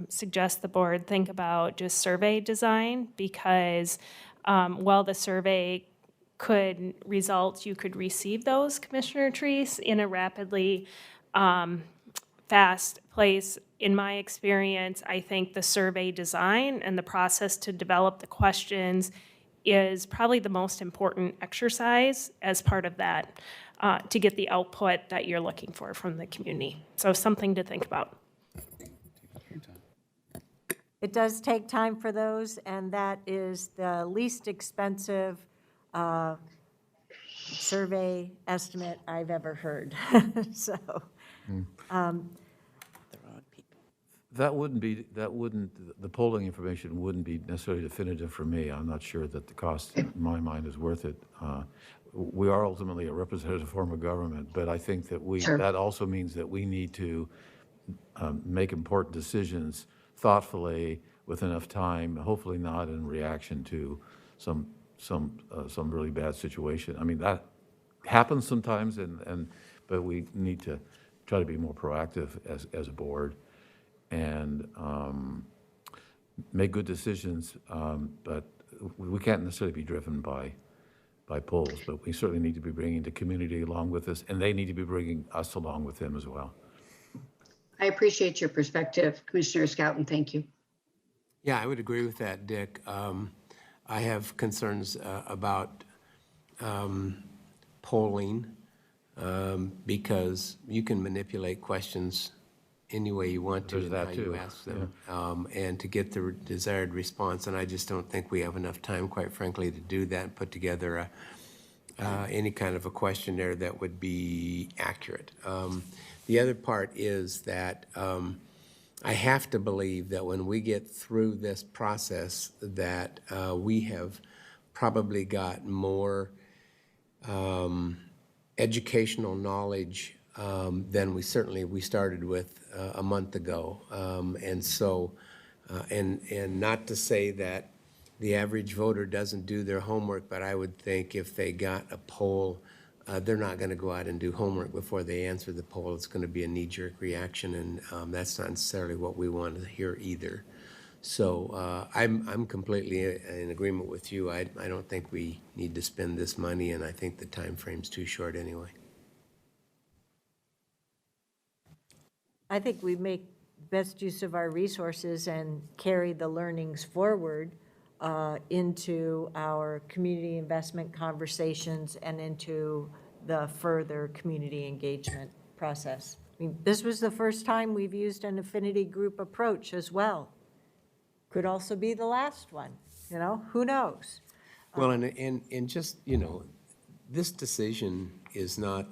F: suggest the board think about just survey design, because while the survey could result, you could receive those, Commissioner Treese, in a rapidly fast place. In my experience, I think the survey design and the process to develop the questions is probably the most important exercise as part of that to get the output that you're looking for from the community. So something to think about.
A: It does take time for those, and that is the least expensive survey estimate I've ever heard. So,
B: the polling information wouldn't be necessarily definitive for me. I'm not sure that the cost, in my mind, is worth it. We are ultimately a representative form of government, but I think that that also means that we need to make important decisions thoughtfully with enough time, hopefully not in reaction to some really bad situation. I mean, that happens sometimes, but we need to try to be more proactive as a board and make good decisions, but we can't necessarily be driven by polls, but we certainly need to be bringing the community along with us, and they need to be bringing us along with them as well.
G: I appreciate your perspective, Commissioner Scouten. Thank you.
D: Yeah, I would agree with that, Dick. I have concerns about polling because you can manipulate questions any way you want to.
B: There's that
D: how you
B: too,
D: ask them, and to get the desired response. And I just don't think we have enough time, quite frankly, to do that and put together any kind of a questionnaire that would be accurate. The other part is that I have to believe that when we get through this process that we have probably got more educational knowledge than we started with a month ago. And so, and not to say that the average voter doesn't do their homework, but I would think if they got a poll, they're not going to go out and do homework before they answer the poll. It's going to be a knee-jerk reaction, and that's not necessarily what we want to hear either. So I'm completely in agreement with you. I don't think we need to spend this money, and I think the time frame's too short anyway.
A: I think we make best use of our resources and carry the learnings forward into our community investment conversations and into the further community engagement process. I mean, this was the first time we've used an affinity group approach as well. Could also be the last one, who knows?
D: Well, and just, this decision is not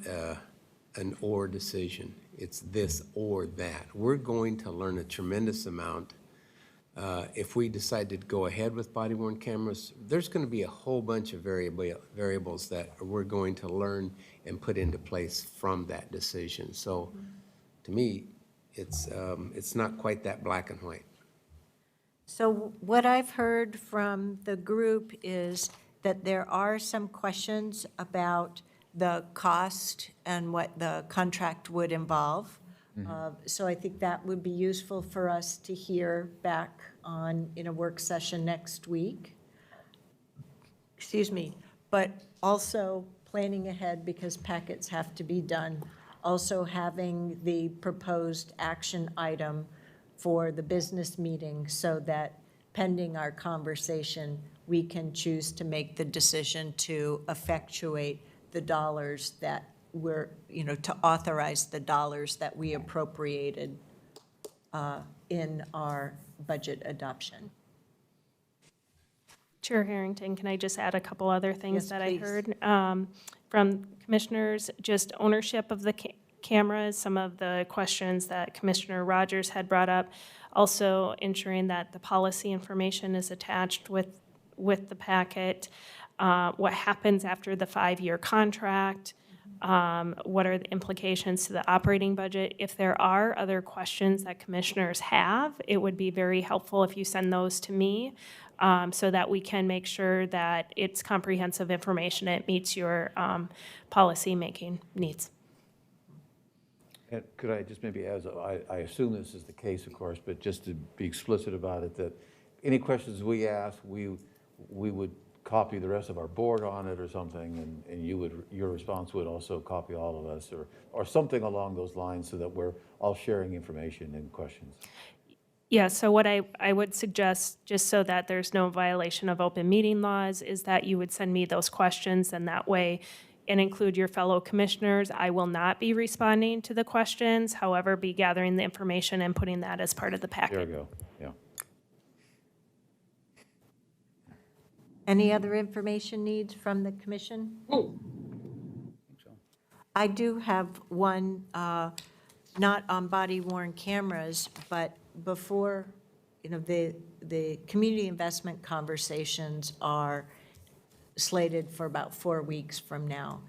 D: an or decision. It's this or that. We're going to learn a tremendous amount if we decide to go ahead with body-worn cameras, there's going to be a whole bunch of variables that we're going to learn and put into place from that decision. So to me, it's not quite that black and white.
A: So what I've heard from the group is that there are some questions about the cost and what the contract would involve. So I think that would be useful for us to hear back on in a work session next week. Excuse me, but also planning ahead because packets have to be done. Also having the proposed action item for the business meeting so that pending our conversation, we can choose to make the decision to effectuate the dollars that we're, to authorize the dollars that we appropriated in our budget adoption.
F: Chair Harrington, can I just add a couple other things
A: Yes,
F: that
A: please.
F: I heard from commissioners? Just ownership of the cameras, some of the questions that Commissioner Rogers had brought up. Also ensuring that the policy information is attached with the packet. What happens after the 5-year contract? What are the implications to the operating budget? If there are other questions that commissioners have, it would be very helpful if you send those to me so that we can make sure that it's comprehensive information, it meets your policy-making needs.
B: And could I just maybe add, I assume this is the case, of course, but just to be explicit about it, that any questions we ask, we would copy the rest of our board on it or something, and your response would also copy all of us, or something along those lines, so that we're all sharing information and questions.
F: Yeah, so what I would suggest, just so that there's no violation of open meeting laws, is that you would send me those questions, and that way, and include your fellow commissioners. I will not be responding to the questions, however, be gathering the information and putting that as part of the packet.
B: There we go, yeah.
A: Any other information needs from the commission? I do have one, not on body-worn cameras, but before, the community investment conversations are slated for about 4 weeks from now.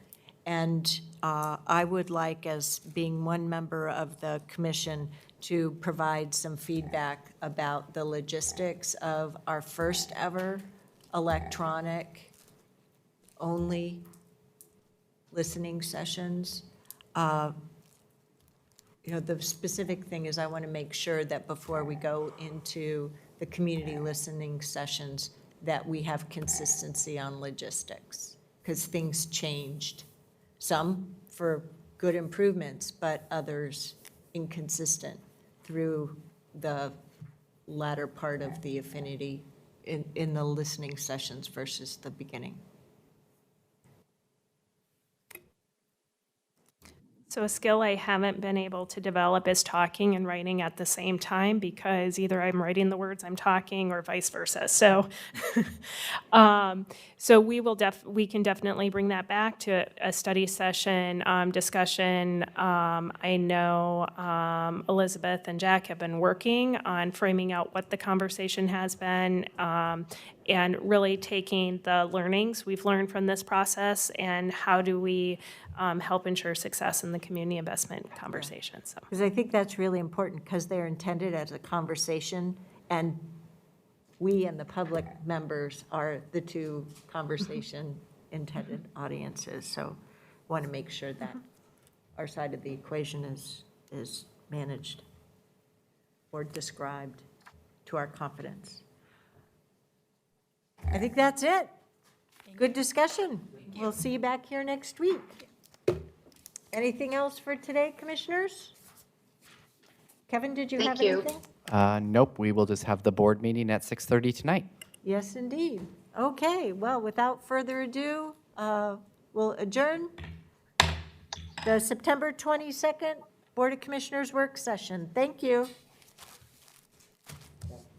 A: And I would like, as being one member of the commission, to provide some feedback about the logistics of our first ever electronic only listening sessions. The specific thing is I want to make sure that before we go into the community listening sessions, that we have consistency on logistics, because things changed. Some for good improvements, but others inconsistent through the latter part of the affinity in the listening sessions versus the beginning.
F: So a skill I haven't been able to develop is talking and writing at the same time, because either I'm writing the words I'm talking or vice versa. So, so we can definitely bring that back to a study session discussion. I know Elizabeth and Jack have been working on framing out what the conversation has been, and really taking the learnings we've learned from this process and how do we help ensure success in the community investment conversation. So,
A: Because I think that's really important, because they're intended as a conversation, and we and the public members are the two conversation intended audiences. So want to make sure that our side of the equation is managed or described to our confidence. I think that's it. Good discussion. We'll see you back here next week. Anything else for today, commissioners? Kevin, did you have
G: Thank you.
A: anything?
E: Nope, we will just have the board meeting at 6:30 tonight.
A: Yes, indeed. Okay, well, without further ado, we'll adjourn the September 22nd Board of Commissioners work session. Thank you.